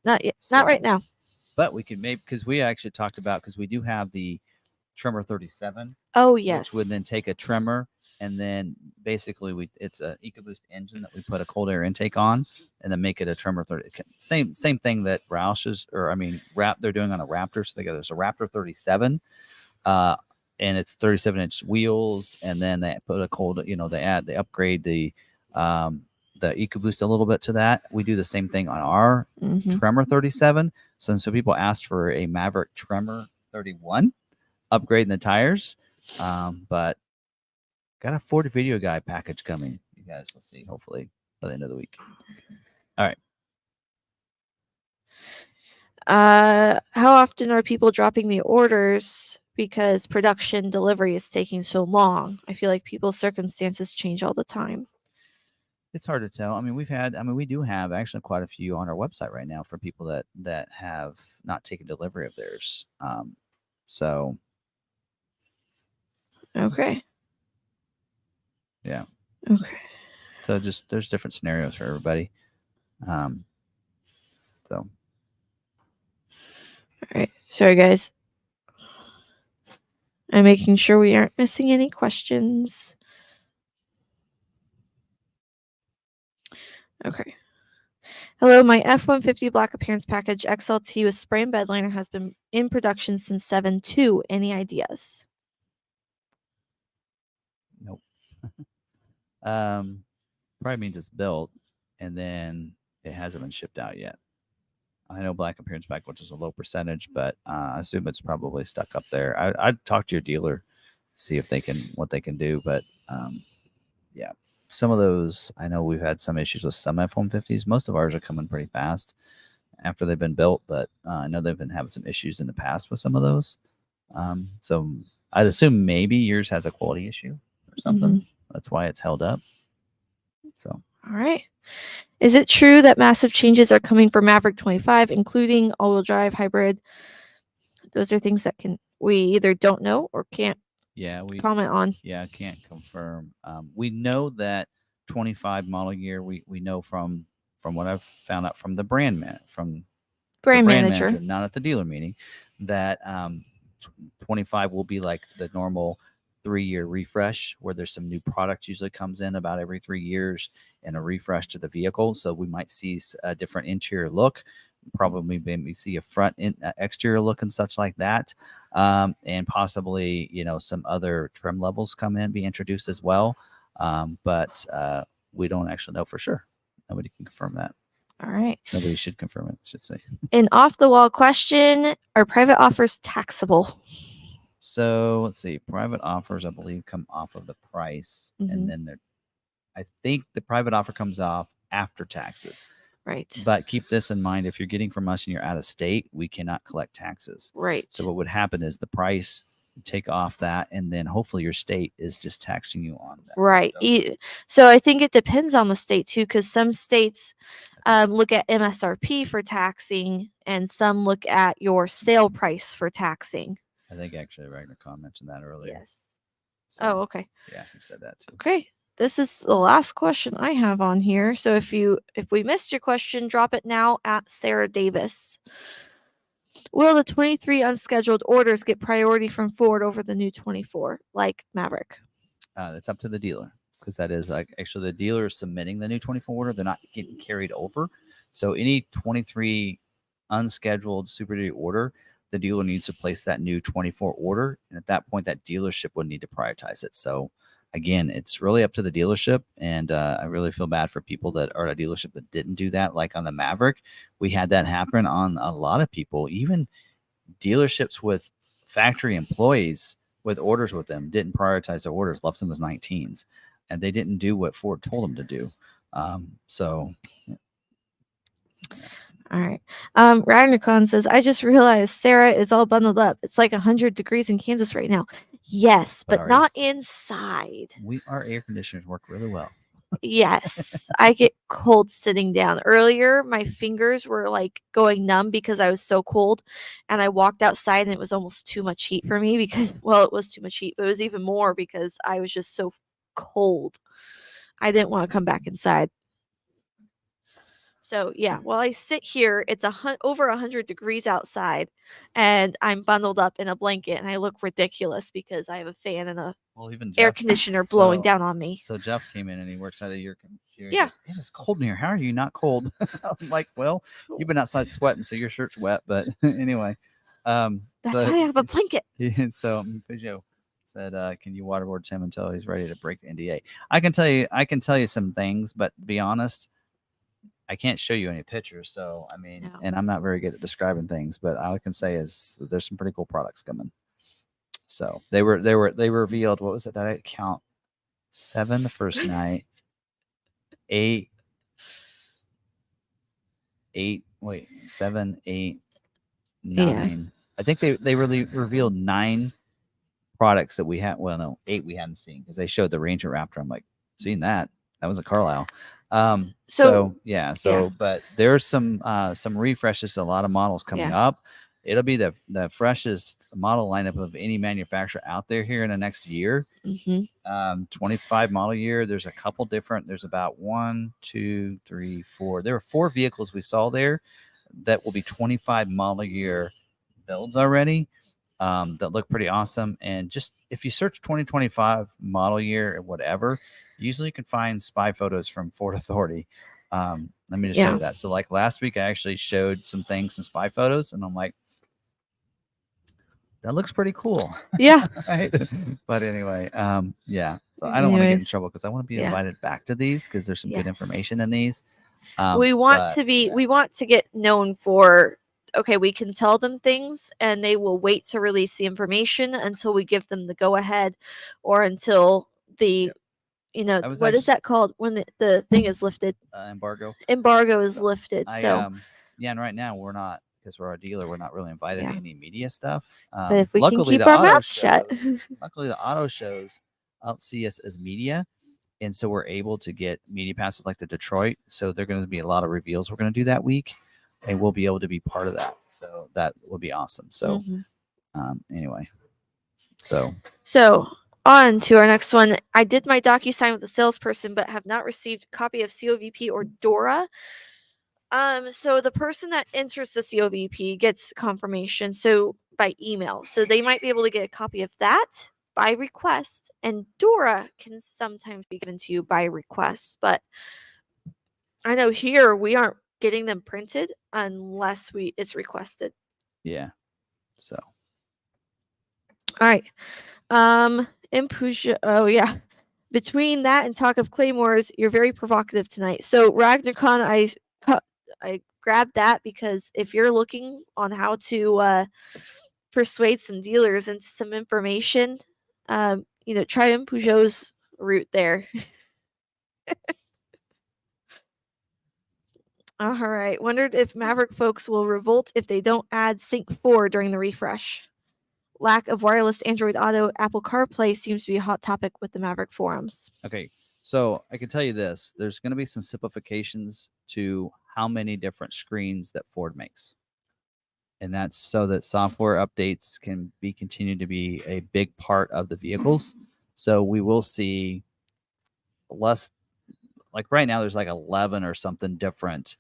Not yet. So, not right now. But we can maybe, because we actually talked about, because we do have the Tremor 37. Oh, yes. Which would then take a Tremor, and then basically it's an EcoBoost engine that we put a cold air intake on, and then make it a Tremor 30. Same thing that Roush's, they're doing on a Raptor. So there's a Raptor 37, and it's 37-inch wheels, and then they put a cold, they upgrade the EcoBoost a little bit to that. We do the same thing on our Tremor 37. So people asked for a Maverick Tremor 31, upgrading the tires, but got a Ford Video Guide package coming. You guys will see, hopefully, by the end of the week. All right. How often are people dropping the orders because production delivery is taking so long? I feel like people's circumstances change all the time. It's hard to tell. We do have actually quite a few on our website right now for people that have not taken delivery of theirs. So. Okay. Yeah. Okay. So there's different scenarios for everybody. So. All right. Sorry, guys. I'm making sure we aren't missing any questions. Okay. Hello, my F-150 Black Appearance Package XLT with spray and bed liner has been in production since 7/2. Any ideas? Nope. Probably means it's built and then it hasn't been shipped out yet. I know Black Appearance Pack, which is a low percentage, but I assume it's probably stuck up there. I'd talk to your dealer, see if what they can do. But yeah, some of those, I know we've had some issues with some F-150s. Most of ours are coming pretty fast after they've been built, but I know they've been having some issues in the past with some of those. So I'd assume maybe yours has a quality issue or something. That's why it's held up. So. All right. Is it true that massive changes are coming for Maverick 25, including all-wheel drive, hybrid? Those are things that we either don't know or can't comment on. Yeah, can't confirm. We know that 25 model year, we know from from what I've found out from the brand Brand manager, manager. not at the dealer meeting, that 25 will be like the normal 3-year refresh, where there's some new products usually comes in about every 3 years and a refresh to the vehicle. So we might see a different interior look, probably maybe see a exterior look and such like that, and possibly some other trim levels come in, be introduced as well. But we don't actually know for sure. Nobody can confirm that. All right. Nobody should confirm it, I should say. An off the wall question: are private offers taxable? So let's see. Private offers, I believe, come off of the price, and then I think the private offer comes off after taxes. Right. But keep this in mind: if you're getting from us and you're out of state, we cannot collect taxes. Right. So what would happen is the price, take off that, and then hopefully your state is just taxing you on that. Right. So I think it depends on the state too, because some states look at MSRP for taxing, and some look at your sale price for taxing. I think actually Ragnar mentioned that earlier. Yes. So, okay. Yeah, he said that too. Okay. This is the last question I have on here. So if we missed your question, drop it now at Sarah Davis. Will the 23 unscheduled orders get priority from Ford over the new 24, like Maverick? It's up to the dealer, because that is actually the dealer is submitting the new 24 order. They're not getting carried over. So any 23 unscheduled Super Duty order, the dealer needs to place that new 24 order. And at that point, that dealership would need to prioritize it. So again, it's really up to the dealership. And I really feel bad for people that are at a dealership that didn't do that. Like on the Maverick, we had that happen on a lot of people. Even dealerships with factory employees with orders with them didn't prioritize their orders, left them as 19s, and they didn't do what Ford told them to do. So yeah. All right. Ragnar says, I just realized Sarah is all bundled up. It's like 100 degrees in Kansas right now. Yes, but not inside. Our air conditioners work really well. Yes, I get cold sitting down. Earlier, my fingers were like going numb because I was so cold, and I walked outside and it was almost too much heat for me because, well, it was too much heat, but it was even more because I was just so cold. I didn't want to come back inside. So yeah, while I sit here, it's over 100 degrees outside, and I'm bundled up in a blanket, and I look ridiculous because I have a fan and a even air conditioner blowing down on me. So Jeff came in and he works out of your computer. Yeah, goes, it's cold in here. How are you not cold? I'm like, well, you've been outside sweating, so your shirt's wet. But anyway, that's why I have a blanket. So Peugeot said, "Can you waterboard Tim until he's ready to break the NDA?" I can tell you some things, but to be honest, I can't show you any pictures. So I mean, and I'm not very good at describing things, but all I can say is there's some pretty cool products coming. So they revealed, what was it that I count? 7 the first night, 8, 7, 8, 9. Yeah. I think they really revealed 9 products that we had. Well, no, 8 we hadn't seen, because they showed the Ranger Raptor. I'm like, seen that. That was a Carlisle. So yeah. But there's some refreshes to a lot of models coming up. It'll be the freshest model lineup of any manufacturer out there here in the next year. 25 model year. There's a couple different. There's about 1, 2, 3, 4. There were 4 vehicles we saw there that will be 25 model year builds already. That look pretty awesome. And just if you search 2025 model year or whatever, usually you can find spy photos from Ford Authority. Let me just show you that. So like last week, I actually showed some things, some spy photos, and I'm like, that looks pretty cool. Yeah. Right? But anyway, yeah. So I don't want to get in trouble, because I want to be invited back to these, because there's some good information in these. We want to get known for, okay, we can tell them things and they will wait to release the information until we give them the go ahead, or until the what is that called when the thing is lifted? Embargo is lifted. And right now we're not, because we're a dealer, we're not really invited to any media stuff. But if we can keep our mouths shut. Luckily the auto shows don't see us as media, and so we're able to get media passes like the Detroit. So there are going to be a lot of reveals we're going to do that week, and we'll be able to be part of that. So that will be awesome. So anyway, so On to our next one. I did my DocuSign with the salesperson, but have not received a copy of COVP or DORA. So the person that enters the COVP gets confirmation, so by email. So they might be able to get a copy of that by request, and DORA can sometimes be given to you by request, but I know here we aren't getting them printed unless it's requested. Yeah. So. All right. Oh yeah. Between that and talk of claymores, you're very provocative tonight. So RagnarCon, I grabbed that because if you're looking on how to persuade some dealers into some information, try Peugeot's route there. All right. Wondered if Maverick folks will revolt if they don't add Sync 4 during the refresh. Lack of wireless Android Auto Apple CarPlay seems to be a hot topic with the Maverick forums. Okay. So I can tell you this. There's going to be some simplifications to how many different screens that Ford makes. And that's so that software updates can be continued to be a big part of the vehicles. So we will see less, like right now, there's like 11 or something different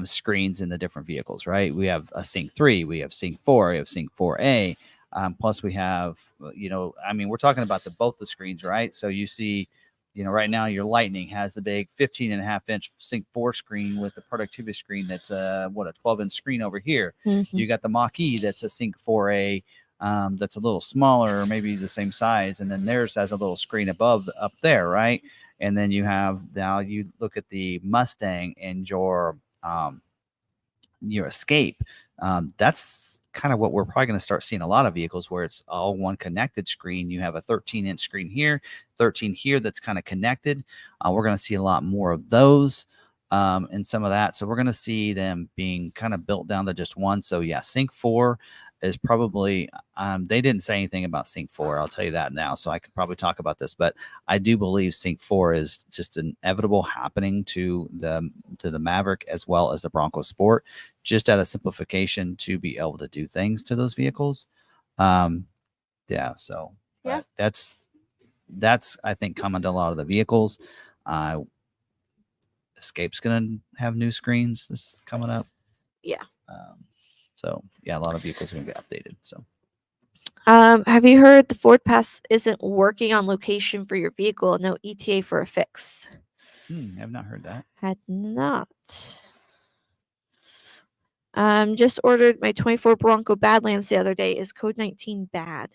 screens in the different vehicles, right? We have a Sync 3, we have Sync 4, we have Sync 4A. Plus we have, we're talking about both the screens, right? So you see, right now your Lightning has the big 15.5-inch Sync 4 screen with the productivity screen that's a 12-inch screen over here. Mm-hmm. You got the Mach-E that's a Sync 4A that's a little smaller, or maybe the same size, and then theirs has a little screen up there, right? And then you look at the Mustang and your Escape. That's kind of what we're probably going to start seeing a lot of vehicles where it's all one connected screen. You have a 13-inch screen here, 13 here that's kind of connected. We're going to see a lot more of those and some of that. So we're going to see them being kind of built down to just one. So yeah, Sync 4 is probably they didn't say anything about Sync 4. I'll tell you that now. So I could probably talk about this, but I do believe Sync 4 is just an inevitable happening to the Maverick as well as the Bronco Sport, just out of simplification to be able to do things to those vehicles. Yeah. So yeah, that's I think common to a lot of the vehicles. Escape's gonna have new screens this coming up. Yeah. So yeah, a lot of vehicles are gonna get updated. So have you heard the Ford Pass isn't working on location for your vehicle? No ETA for a fix. I've not heard that. Had not. Just ordered my 24 Bronco Badlands the other day. Is code 19 bad?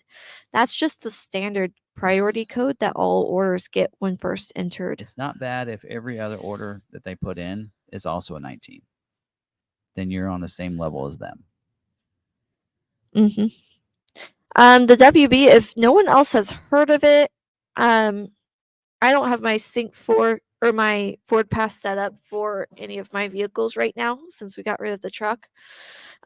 That's just the standard priority code that all orders get when first entered. It's not bad if every other order that they put in is also a 19. Then you're on the same level as them. Mm-hmm. The WB, if no one else has heard of it, I don't have my Sync 4 or my Ford Pass set up for any of my vehicles right now since we got rid of the truck.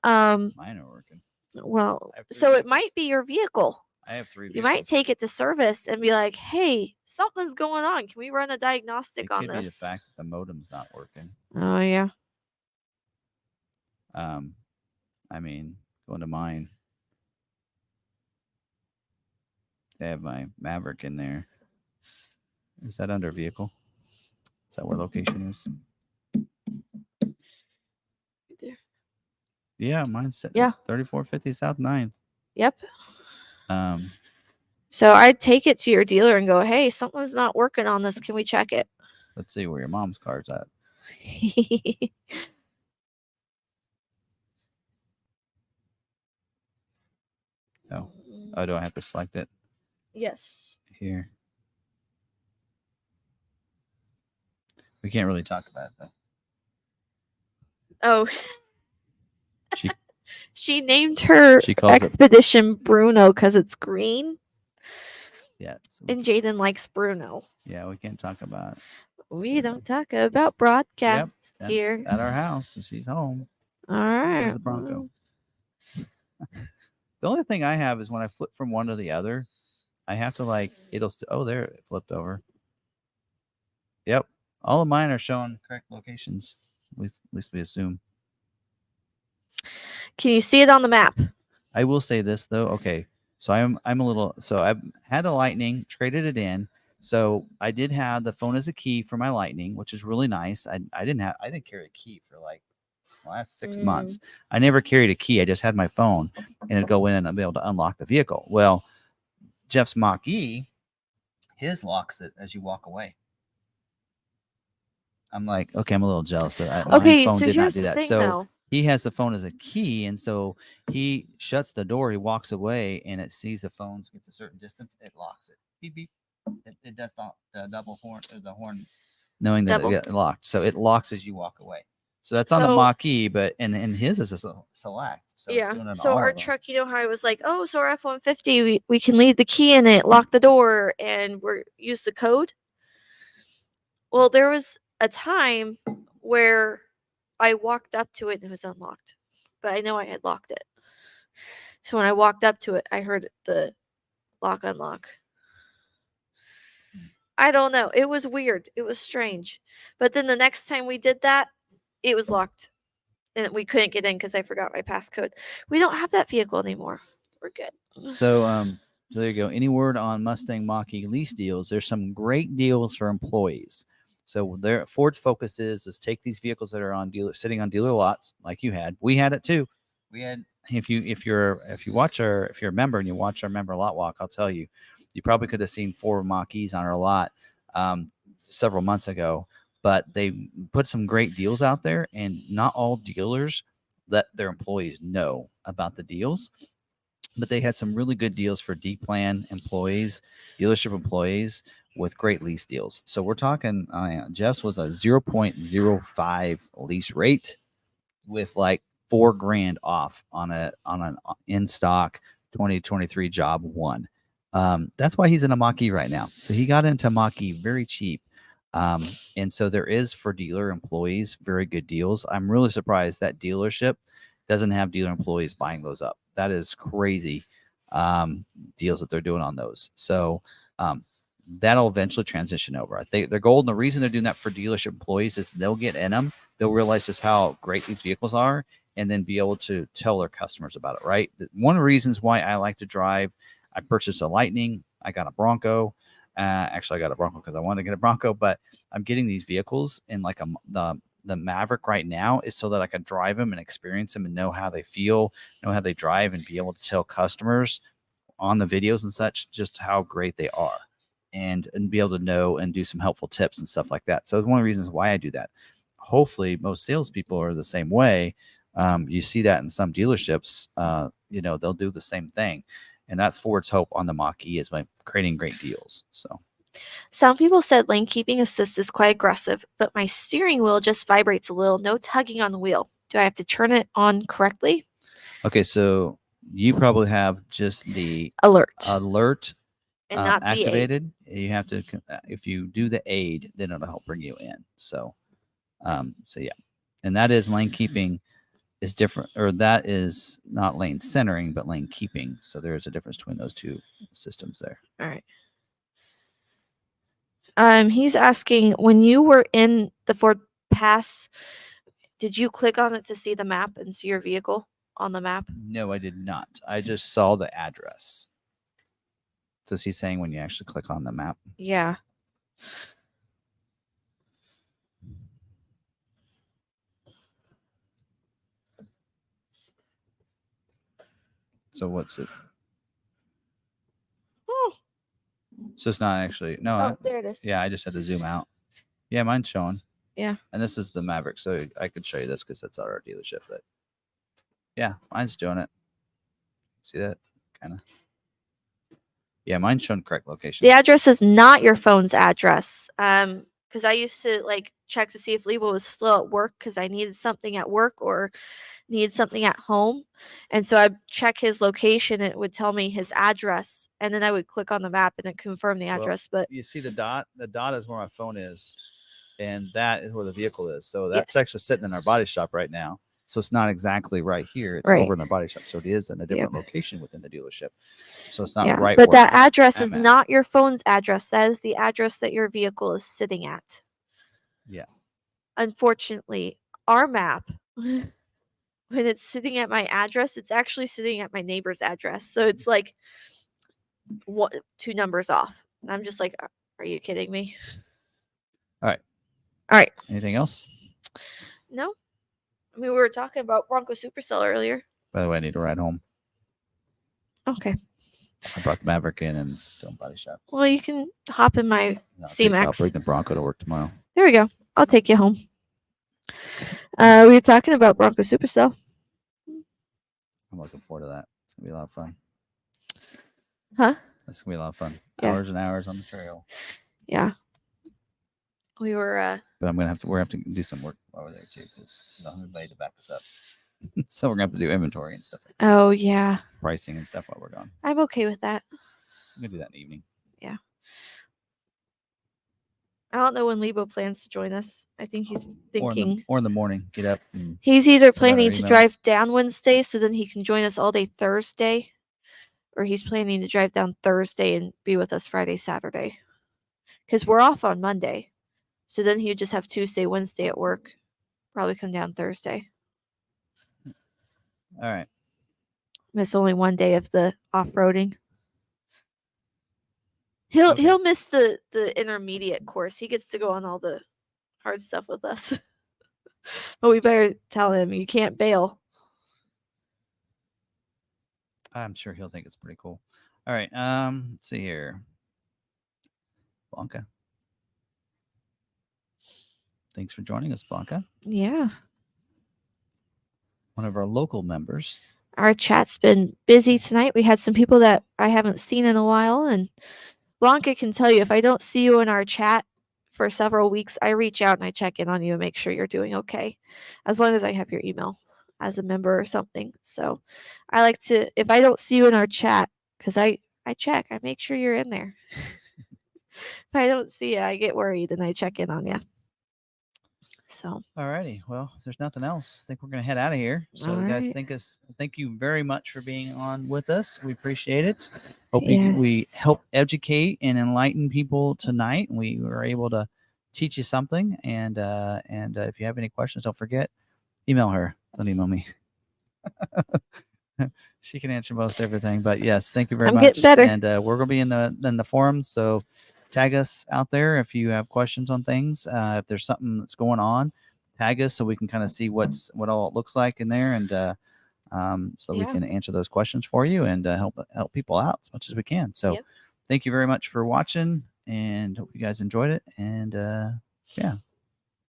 Mine are working. Well, so it might be your vehicle. I have 3 vehicles. You might take it to service and be like, hey, something's going on. Can we run a diagnostic on this? It could be the fact that the modem's not working. Oh, yeah. Going to mine. They have my Maverick in there. Is that under vehicle? Is that where location is? There. Yeah, mine's set. Yeah. 3450 South 9th. Yep. So I'd take it to your dealer and go, hey, something's not working on this. Can we check it? Let's see where your mom's car's at. Oh, do I have to select it? Yes. Here. We can't really talk about it, though. Oh. She named her Expedition Bruno because it's green. Yeah. And Jaden likes Bruno. Yeah, we can't talk about it. We don't talk about broadcasts here. At our house. She's home. All right. There's the Bronco. The only thing I have is when I flip from one to the other, I have to there it flipped over. Yep. All of mine are showing correct locations. At least we assume. Can you see it on the map? I will say this though. Okay. So I'm a little. So I've had a Lightning, traded it in. So I did have the phone as a key for my Lightning, which is really nice. I didn't carry a key for like the last 6 months. I never carried a key. I just had my phone, and it'd go in and I'd be able to unlock the vehicle. Well, Jeff's Mach E, his locks it as you walk away. I'm like, okay, I'm a little jealous that my Okay, phone so did not here's do the that. thing, So though. he has the phone as a key, and so he shuts the door, he walks away, and it sees the phones gets a certain distance, it locks it. Beep beep. It does the double horn or the horn, knowing that Double. it got locked. So it locks as you walk away. So that's on the So Mach E, but and his is a select. So it's yeah. doing it on So all our of them. truck, you know how I was like, oh, so our F-150, we can leave the key in it, lock the door, and we're use the code. Well, there was a time where I walked up to it and it was unlocked, but I know I had locked it. So when I walked up to it, I heard the lock unlock. I don't know. It was weird. It was strange. But then the next time we did that, it was locked. And we couldn't get in because I forgot my passcode. We don't have that vehicle anymore. We're good. So there you go. Any word on Mustang Mach-E lease deals? There's some great deals for employees. So there, Ford's focus is take these vehicles that are on dealer sitting on dealer lots, like you had. We had it too. We had if you're a member and you watch our member lot walk, I'll tell you, you probably could have seen 4 Mach-E's on our lot several months ago. But they put some great deals out there, and not all dealers let their employees know about the deals. But they had some really good deals for D-Plan employees, dealership employees with great lease deals. So we're talking, Jeff's was a 0.05 lease rate with like $4,000 off on an in stock 2023 job one. That's why he's in a Mach-E right now. So he got into Mach-E very cheap. And so there is for dealer employees very good deals. I'm really surprised that dealership doesn't have dealer employees buying those up. That is crazy deals that they're doing on those. So that'll eventually transition over. I think their goal and the reason they're doing that for dealership employees is they'll get in them, they'll realize just how great these vehicles are, and then be able to tell their customers about it. Right. One of the reasons why I like to drive, I purchased a Lightning, I got a Bronco. Actually, I got a Bronco because I wanted to get a Bronco, but I'm getting these vehicles in like the Maverick right now is so that I can drive them and experience them and know how they feel, know how they drive, and be able to tell customers on the videos and such just how great they are, and be able to know and do some helpful tips and stuff like that. So it's one of the reasons why I do that. Hopefully, most salespeople are the same way. You see that in some dealerships. They'll do the same thing. And that's Ford's hope on the Mach-E is by creating great deals. So some people said lane keeping assist is quite aggressive, but my steering wheel just vibrates a little. No tugging on the wheel. Do I have to turn it on correctly? Okay, so you probably have just the alert and not activated. You have to, if you do the aid, then it'll help bring you in. So yeah, and that is lane keeping is different, or that is not lane centering, but lane keeping. So there's a difference between those two systems there. All right. He's asking, when you were in the Ford Pass, did you click on it to see the map and see your vehicle on the map? No, I did not. I just saw the address. So is he saying when you actually click on the map? Yeah. So what's it? Oh, So it's not actually, no. there it is. Yeah, I just had to zoom out. Yeah, mine's showing. Yeah. And this is the Maverick, so I could show you this because that's our dealership. But yeah, mine's doing it. See that? Kind of. Yeah, mine's showing correct location. The address is not your phone's address. Because I used to like check to see if Lebo was still at work because I needed something at work or needed something at home. And so I'd check his location and it would tell me his address. And then I would click on the map and it confirmed the address. But you see the dot? The dot is where my phone is. And that is where the vehicle is. So that's actually sitting in our body shop right now. So it's not exactly right here. It's over in the body shop. So it is in a different location within the dealership. So it's not right. But that address is not your phone's address. That is the address that your vehicle is sitting at. Yeah. Unfortunately, our map when it's sitting at my address, it's actually sitting at my neighbor's address. So it's like 2 numbers off. And I'm just like, are you kidding me? All right. All right. Anything else? No. I mean, we were talking about Bronco Supercell earlier. By the way, I need to ride home. Okay. I brought the Maverick in and it's still in body shop. Well, you can hop in my I'll C-Max. bring the Bronco to work tomorrow. There we go. I'll take you home. We were talking about Bronco Supercell. I'm looking forward to that. It's gonna be a lot of fun. Huh? It's gonna be a lot of fun. Yeah. Hours and hours on the trail. Yeah. We were. But we're gonna have to do some work over there too, because there's not anybody to back us up. So we're gonna have to do inventory and stuff. Oh yeah. Pricing and stuff while we're gone. I'm okay with that. I'm gonna do that in the evening. Yeah. I don't know when Lebo plans to join us. I think he's thinking. Or in the morning. Get up. He's either planning to drive down Wednesday so then he can join us all day Thursday, or he's planning to drive down Thursday and be with us Friday, Saturday. Because we're off on Monday. So then he would just have Tuesday, Wednesday at work. Probably come down Thursday. All right. Miss only one day of the off-roading. He'll miss the intermediate course. He gets to go on all the hard stuff with us. But we better tell him you can't bail. I'm sure he'll think it's pretty cool. All right. Let's see here. Blanca. Thanks for joining us, Blanca. Yeah. One of our local members. Our chat's been busy tonight. We had some people that I haven't seen in a while, and Blanca can tell you if I don't see you in our chat for several weeks, I reach out and I check in on you and make sure you're doing okay, as long as I have your email as a member or something. So I like to, if I don't see you in our chat, because I check, I make sure you're in there. If I don't see you, I get worried and I check in on you. So all righty. Well, if there's nothing else, I think we're gonna head out of here. So all guys, right. thank you very much for being on with us. We appreciate it. Hope we help educate and enlighten people tonight. We were able to teach you something. And if you have any questions, don't forget, email her. Don't email me. She can answer most everything. But yes, thank you very much. Getting better. And we're gonna be in the forums. So tag us out there if you have questions on things. If there's something that's going on, tag us so we can kind of see what all it looks like in there, and so we can answer those questions for you and help people out as much as we can. So thank you very much for watching, and hope you guys enjoyed it. And yeah,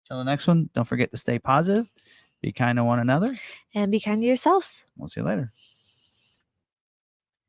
till the next one, don't forget to stay positive, be kind to one another, and be kind to yourselves. We'll see you later.